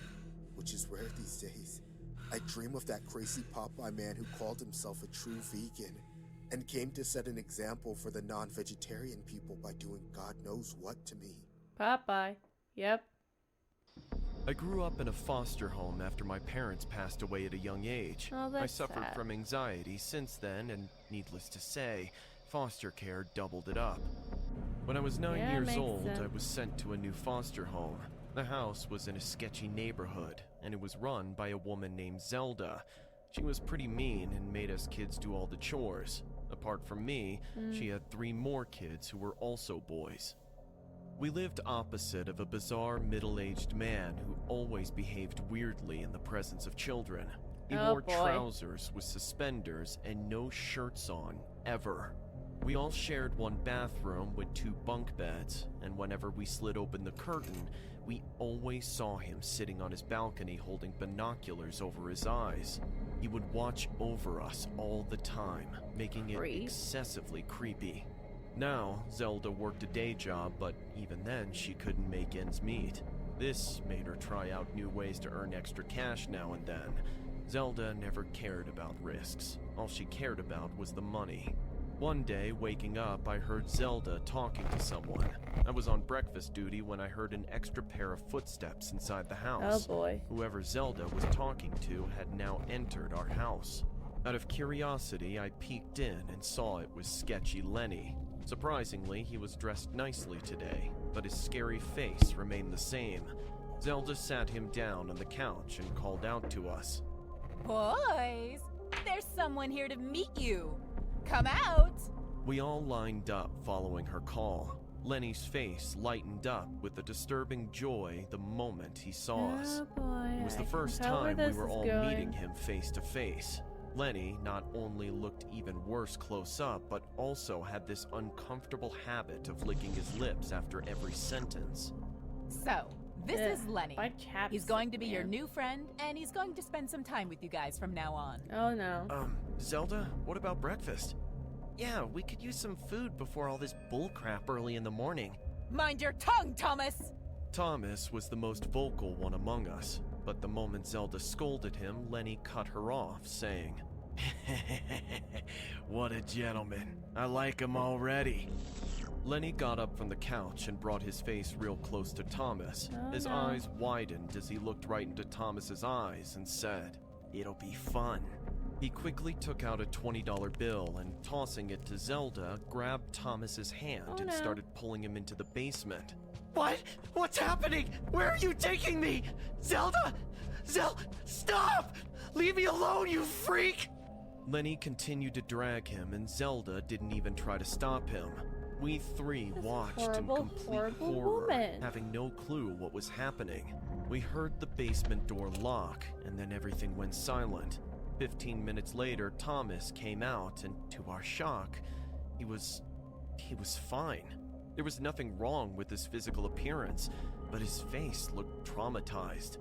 which is rare these days, I dream of that crazy Popeye man who called himself a true vegan and came to set an example for the non-vegetarian people by doing God knows what to me. Popeye. Yep. I grew up in a foster home after my parents passed away at a young age. Oh, that's I suffered sad. from anxiety since then, and needless to say, foster care doubled it up. When I was 9 Yeah, years makes old, I sense. was sent to a new foster home. The house was in a sketchy neighborhood, and it was run by a woman named Zelda. She was pretty mean and made us kids do all the chores. Apart from me, she had 3 more kids who were also boys. We lived opposite of a bizarre middle-aged man who always behaved weirdly in the presence of children. He Oh, wore boy. trousers with suspenders and no shirts on, ever. We all shared one bathroom with 2 bunk beds, and whenever we slid open the curtain, we always saw him sitting on his balcony holding binoculars over his eyes. He would watch over us all the time, making it Creep. excessively creepy. Now, Zelda worked a day job, but even then she couldn't make ends meet. This made her try out new ways to earn extra cash now and then. Zelda never cared about risks. All she cared about was the money. One day, waking up, I heard Zelda talking to someone. I was on breakfast duty when I heard an extra pair of footsteps inside the Oh house. boy. Whoever Zelda was talking to had now entered our house. Out of curiosity, I peeked in and saw it was sketchy Lenny. Surprisingly, he was dressed nicely today, but his scary face remained the same. Zelda sat him down on the couch and called out to us. Boys, there's someone here to meet you. Come out! We all lined up following her call. Lenny's face lightened up with a disturbing joy the moment he saw us. Oh boy. It was the I can first tell where time we this were is all going. meeting him face to face. Lenny not only looked even worse close up, but also had this uncomfortable habit of licking his lips after every sentence. So, this Ugh, is Lenny. my chapstick, He's going to be your man. new friend, and he's going to spend some time with you guys from now on. Oh no. Zelda, what about breakfast? Yeah, we could use some food before all this bullcrap early in the morning. Mind your tongue, Thomas! Thomas was the most vocal one among us, but the moment Zelda scolded him, Lenny cut her off, saying, "What a gentleman. I like him already." Lenny got up from the couch and brought his face real close to Thomas. Oh, His no. eyes widened as he looked right into Thomas's eyes and said, "It'll be fun." He quickly took out a $20 bill and, tossing it to Zelda, grabbed Thomas's hand Oh, and no. started pulling him into the basement. What? What's happening? Where are you taking me? Zelda? Stop! Leave me alone, you freak! Lenny continued to drag him, and Zelda didn't even try to stop him. We 3 This watched horrible, in complete horrible horror, woman. having no clue what was happening. We heard the basement door lock, and then everything went silent. 15 minutes later, Thomas came out, and to our shock, he was fine. There was nothing wrong with his physical appearance, but his face looked traumatized.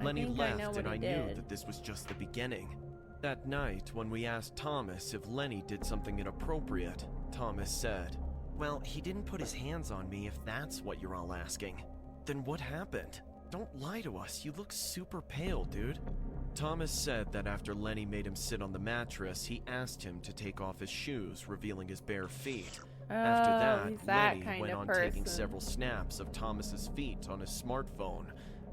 Lenny think I know left, what and he I knew did. that this was just the beginning. That night, when we asked Thomas if Lenny did something inappropriate, Thomas said, "Well, he didn't put his hands on me if that's what you're all asking." "Then what happened? Don't lie to us, you look super pale, dude." Thomas said that after Lenny made him sit on the mattress, he asked him to take off his shoes, revealing his bare feet. After Oh, he's that, that Lenny kind went of on person. taking several snaps of Thomas's feet on his smartphone,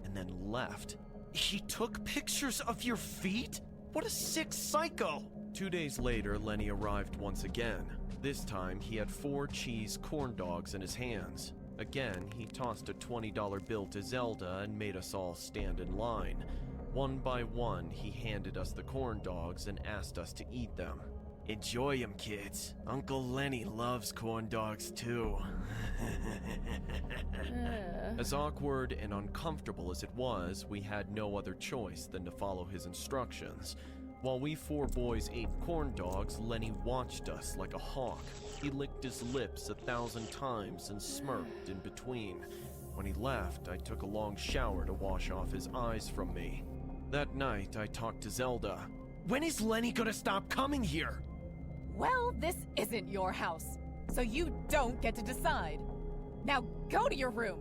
and then left. He took pictures of your feet? What a sick psycho! 2 days later, Lenny arrived once again. This time, he had 4 cheese corn dogs in his hands. Again, he tossed a $20 bill to Zelda and made us all stand in line. One by one, he handed us the corn dogs and asked us to eat them. Enjoy them, kids. Uncle Lenny loves corn dogs too. As awkward and uncomfortable as it was, we had no other choice than to follow his instructions. While we 4 boys ate corn dogs, Lenny watched us like a hawk. He licked his lips 1,000 times and smirked in between. When he left, I took a long shower to wash off his eyes from me. That night, I talked to Zelda. When is Lenny gonna stop coming here? Well, this isn't your house, so you don't get to decide. Now go to your room.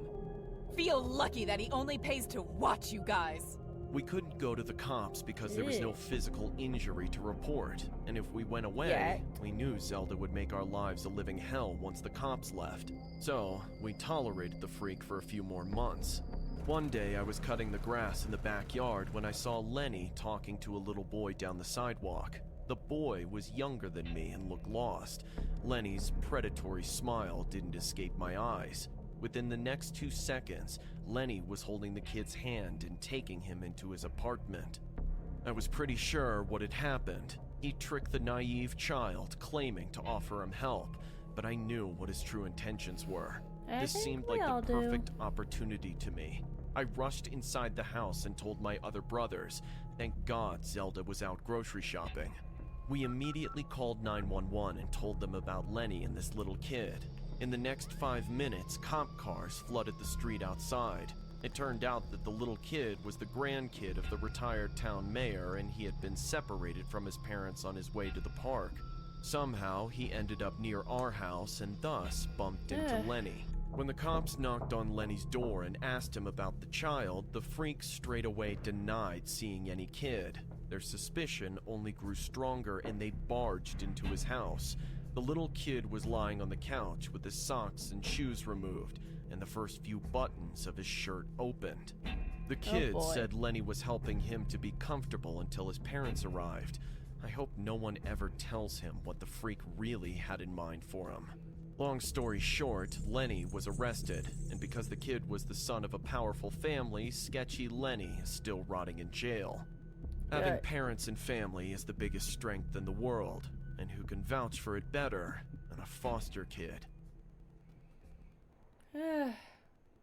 Feel lucky that he only pays to watch you guys. We couldn't go to the cops because there was no physical injury to report, and if we went away, we knew Zelda would make our lives a living hell once the cops left. So, we tolerated the freak for a few more months. One day, I was cutting the grass in the backyard when I saw Lenny talking to a little boy down the sidewalk. The boy was younger than me and looked lost. Lenny's predatory smile didn't escape my eyes. Within the next 2 seconds, Lenny was holding the kid's hand and taking him into his apartment. I was pretty sure what had happened. He tricked the naive child, claiming to offer him help, but I knew what his true intentions were. This seemed like the perfect opportunity to me. I rushed inside the house and told my other brothers. Thank God Zelda was out grocery shopping. We immediately called 911 and told them about Lenny and this little kid. In the next 5 minutes, cop cars flooded the street outside. It turned out that the little kid was the grandkid of the retired town mayor, and he had been separated from his parents on his way to the park. Somehow, he ended up near our house and thus bumped into Lenny. When the cops knocked on Lenny's door and asked him about the child, the freak straight away denied seeing any kid. Their suspicion only grew stronger and they barged into his house. The little kid was lying on the couch with his socks and shoes removed and the first few buttons of his shirt opened. The kid said Lenny was helping him to be comfortable until his parents arrived. I hope no one ever tells him what the freak really had in mind for him. Long story short, Lenny was arrested, and because the kid was the son of a powerful family, sketchy Lenny is still rotting in jail. Having parents and family is the biggest strength in the world, and who can vouch for it better than a foster kid?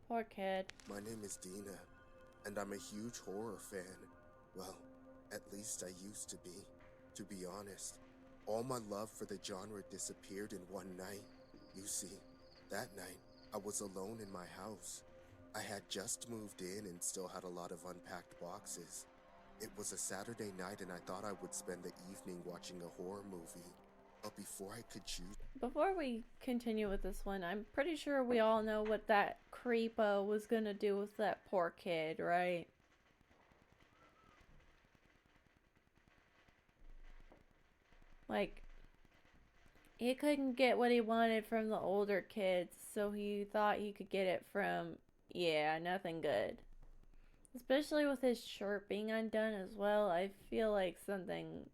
Poor kid. My name is Dina, and I'm a huge horror fan. Well, at least I used to be. To be honest, all my love for the genre disappeared in one night. You see, that night, I was alone in my house. I had just moved in and still had a lot of unpacked boxes. It was a Saturday night and I thought I would spend the evening watching a horror movie. But before I could choose... Before we continue with this one, I'm pretty sure we all know what that creepo was gonna do with that poor kid, right? Like, he couldn't get what he wanted from the older kids, so he thought he could get it from, nothing good. Especially with his shirt being undone as well, I feel like something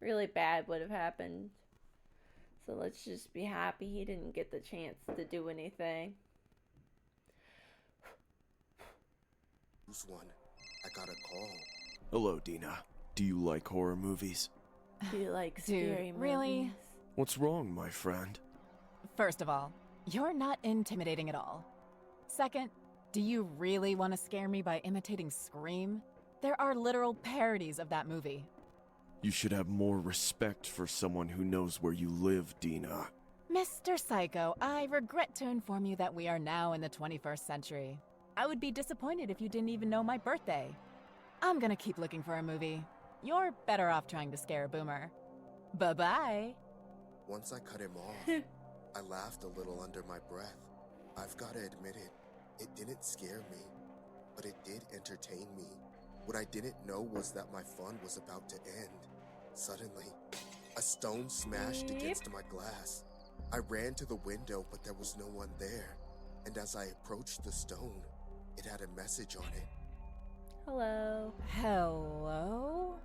really bad would have happened. So let's just be happy he didn't get the chance to do anything. Who's one? I got a call. Hello, Dina. Do you like horror movies? Do you like scary movies? Really? What's wrong, my friend? First of all, you're not intimidating at all. Second, do you really want to scare me by imitating Scream? There are literal parodies of that movie. You should have more respect for someone who knows where you live, Dina. Mr. Psycho, I regret to inform you that we are now in the 21st century. I would be disappointed if you didn't even know my birthday. I'm gonna keep looking for a movie. You're better off trying to scare a boomer. Bye-bye. Once I cut him off, I laughed a little under my breath. I've gotta admit it didn't scare me, but it did entertain me. What I didn't know was that my fun was about to end. Suddenly, a stone smashed against my glass. I ran to the window, but there was no one there. And as I approached the stone, it had a message on it. Hello. Hello?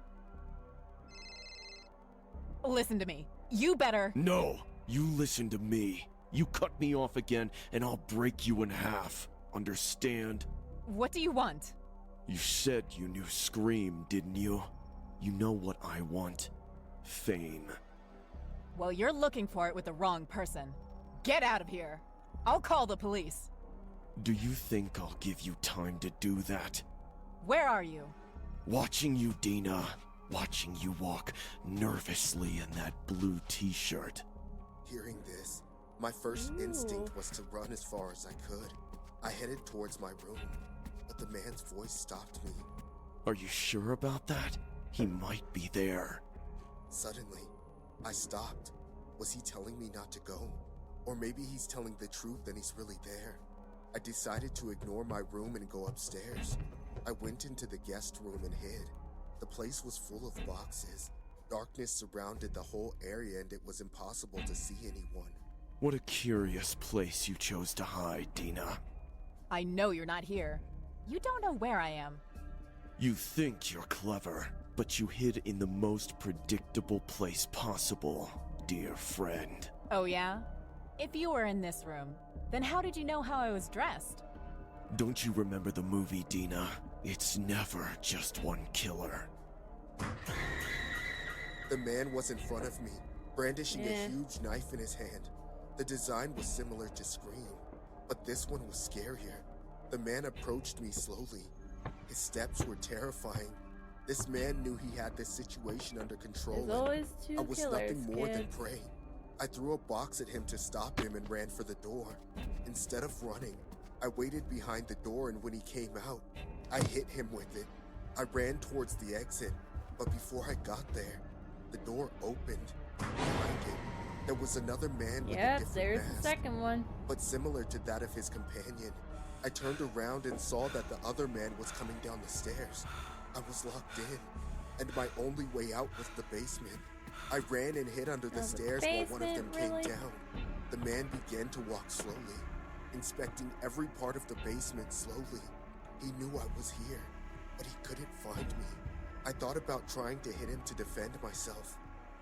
Listen to me. You better... No! You listen to me. You cut me off again, and I'll break you in half. Understand? What do you want? You said you knew Scream, didn't you? You know what I want. Fame. Well, you're looking for it with the wrong person. Get out of here. I'll call the police. Do you think I'll give you time to do that? Where are you? Watching you, Dina. Watching you walk nervously in that blue t-shirt. Hearing this, my first instinct was to run as far as I could. I headed towards my room, but the man's voice stopped me. Are you sure about that? He might be there. Suddenly, I stopped. Was he telling me not to go? Or maybe he's telling the truth and he's really there. I decided to ignore my room and go upstairs. I went into the guest room and hid. The place was full of boxes. Darkness surrounded the whole area and it was impossible to see anyone. What a curious place you chose to hide, Dina. I know you're not here. You don't know where I am. You think you're clever, but you hid in the most predictable place possible, dear friend. Oh yeah? If you were in this room, then how did you know how I was dressed? Don't you remember the movie, Dina? It's never just one killer. The man was in front of me, brandishing a huge knife in his hand. The design was similar to Scream, but this one was scarier. The man approached me slowly. His steps were terrifying. This man knew he had this situation under control. There's always two I was killers, nothing more than kids. prey. I threw a box at him to stop him and ran for the door. Instead of running, I waited behind the door, and when he came out, I hit him with it. I ran towards the exit, but before I got there, the door opened. Behind it, there was another man with a Yep, different there's mask, the second one. but similar to that of his companion. I turned around and saw that the other man was coming down the stairs. I was locked in, and my only way out was the basement. I ran and hid under the stairs while one of them basement, really? came down. The man began to walk slowly, inspecting every part of the basement slowly. He knew I was here, but he couldn't find me. I thought about trying to hit him to defend myself,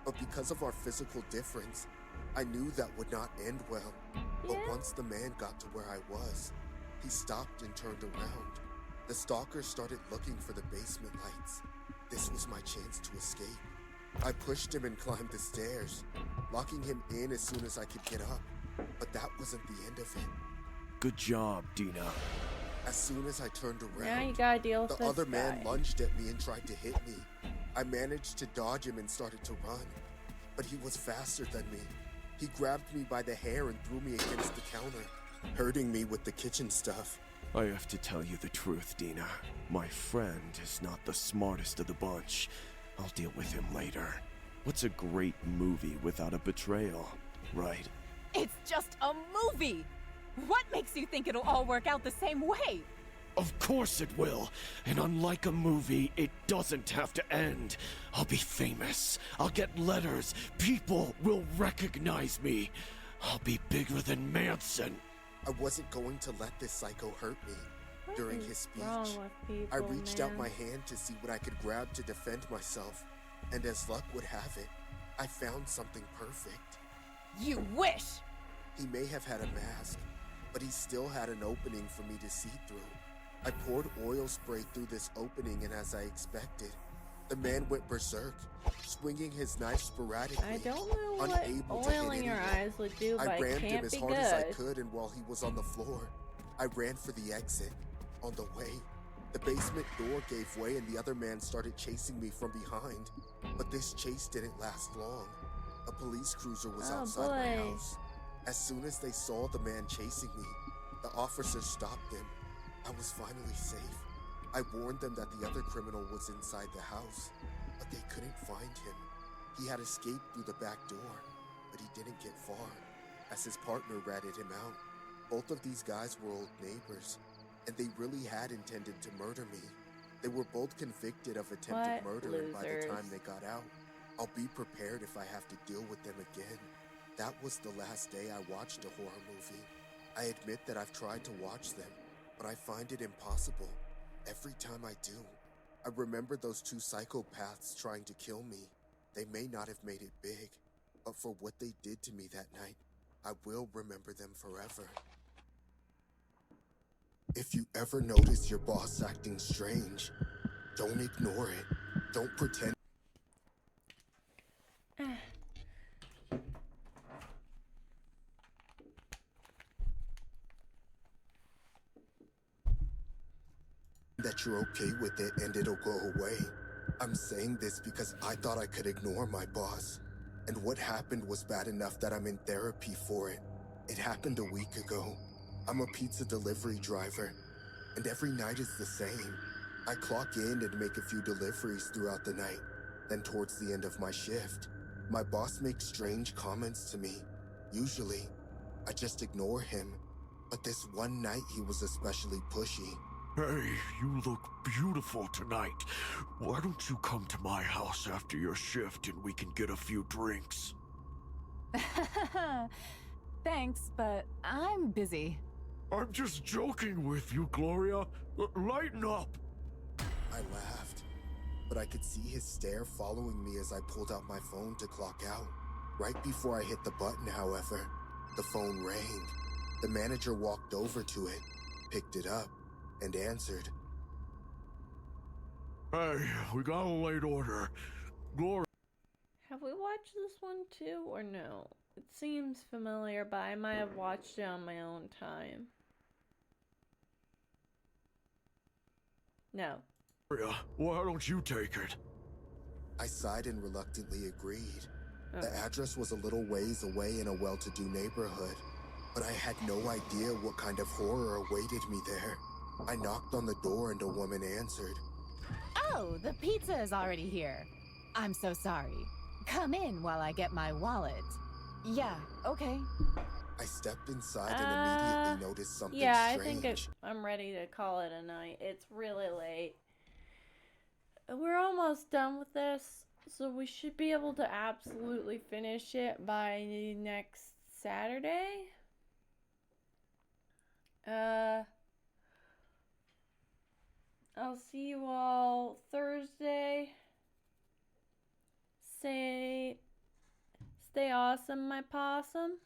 but because of our physical difference, I knew that would not end well. But once the man got to where I was, he stopped and turned around. The stalker started looking for the basement lights. This was my chance to escape. I pushed him and climbed the stairs, locking him in as soon as I could get up. But that wasn't the end of it. Good job, Dina. As soon as I turned around, Now you gotta deal with the this other man guy. lunged at me and tried to hit me. I managed to dodge him and started to run, but he was faster than me. He grabbed me by the hair and threw me against the counter, hurting me with the kitchen stuff. I have to tell you the truth, Dina. My friend is not the smartest of the bunch. I'll deal with him later. What's a great movie without a betrayal, right? It's just a movie! What makes you think it'll all work out the same way? Of course it will. And unlike a movie, it doesn't have to end. I'll be famous. I'll get letters. People will recognize me. I'll be bigger than Manson. I wasn't going to let this psycho hurt me. What During is his speech, wrong with people, I reached out man? my hand to see what I could grab to defend myself, and as luck would have it, I found something perfect. You wish! He may have had a mask, but he still had an opening for me to see through. I poured oil spray through this opening, and as I expected, the man went berserk, swinging his knife sporadically. I don't know what unable to oil hit in your anyone. eyes would do, but I it rammed him can't as be hard as I good. could, and while he was on the floor, I ran for the exit. On the way, the basement door gave way and the other man started chasing me from behind. But this chase didn't last long. A police cruiser was Oh, outside my boy. house. As soon as they saw the man chasing me, the officers stopped him. I was finally safe. I warned them that the other criminal was inside the house, but they couldn't find him. He had escaped through the back door, but he didn't get far, as his partner ratted him out. Both of these guys were old neighbors, and they really had intended to murder me. They were both convicted of attempted What murder, and by the losers. time they got out, I'll be prepared if I have to deal with them again. That was the last day I watched a horror movie. I admit that I've tried to watch them, but I find it impossible. Every time I do, I remember those two psychopaths trying to kill me. They may not have made it big, but for what they did to me that night, I will remember them forever. If you ever notice your boss acting strange, don't ignore it. Don't pretend that you're okay with it and it'll go away. I'm saying this because I thought I could ignore my boss. And what happened was bad enough that I'm in therapy for it. It happened a week ago. I'm a pizza delivery driver, and every night is the same. I clock in and make a few deliveries throughout the night. Then towards the end of my shift, my boss makes strange comments to me. Usually, I just ignore him. But this one night he was especially pushy. Hey, you look beautiful tonight. Why don't you come to my house after your shift and we can get a few drinks? Thanks, but I'm busy. I'm just joking with you, Gloria. Lighten up. I laughed, but I could see his stare following me as I pulled out my phone to clock out. Right before I hit the button, however, the phone rang. The manager walked over to it, picked it up, and answered. Hey, we got a late order. Gloria. Have we watched this one too, or no? It seems familiar, but I might have watched it on my own time. No. Gloria, why don't you take it? I sighed and reluctantly agreed. Oh. The address was a little ways away in a well-to-do neighborhood, but I had no idea what kind of horror awaited me there. I knocked on the door and a woman answered. Oh, the pizza is already here. I'm so sorry. Come in while I get my wallet. Yeah, okay. I stepped inside and immediately noticed something yeah, strange. I think I'm ready to call it a night. It's really late. We're almost done with this, so we should be able to absolutely finish it by next Saturday. I'll see you all Thursday. Stay awesome, my possums.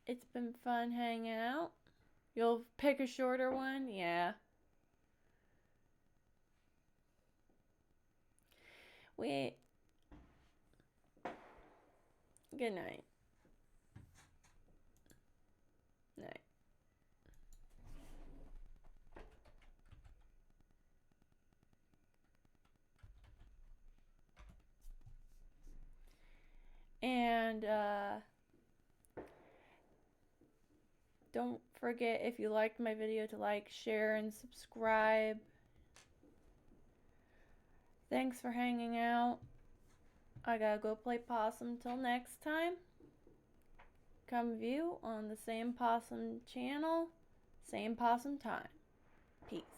It's been fun hanging out. You'll pick a shorter one? Yeah. Wait. Good night. Night. And don't forget, if you liked my video, to like, share, and subscribe. Thanks for hanging out. I gotta go play Possum till next time. Come view on the same Possum channel, same Possum time. Peace.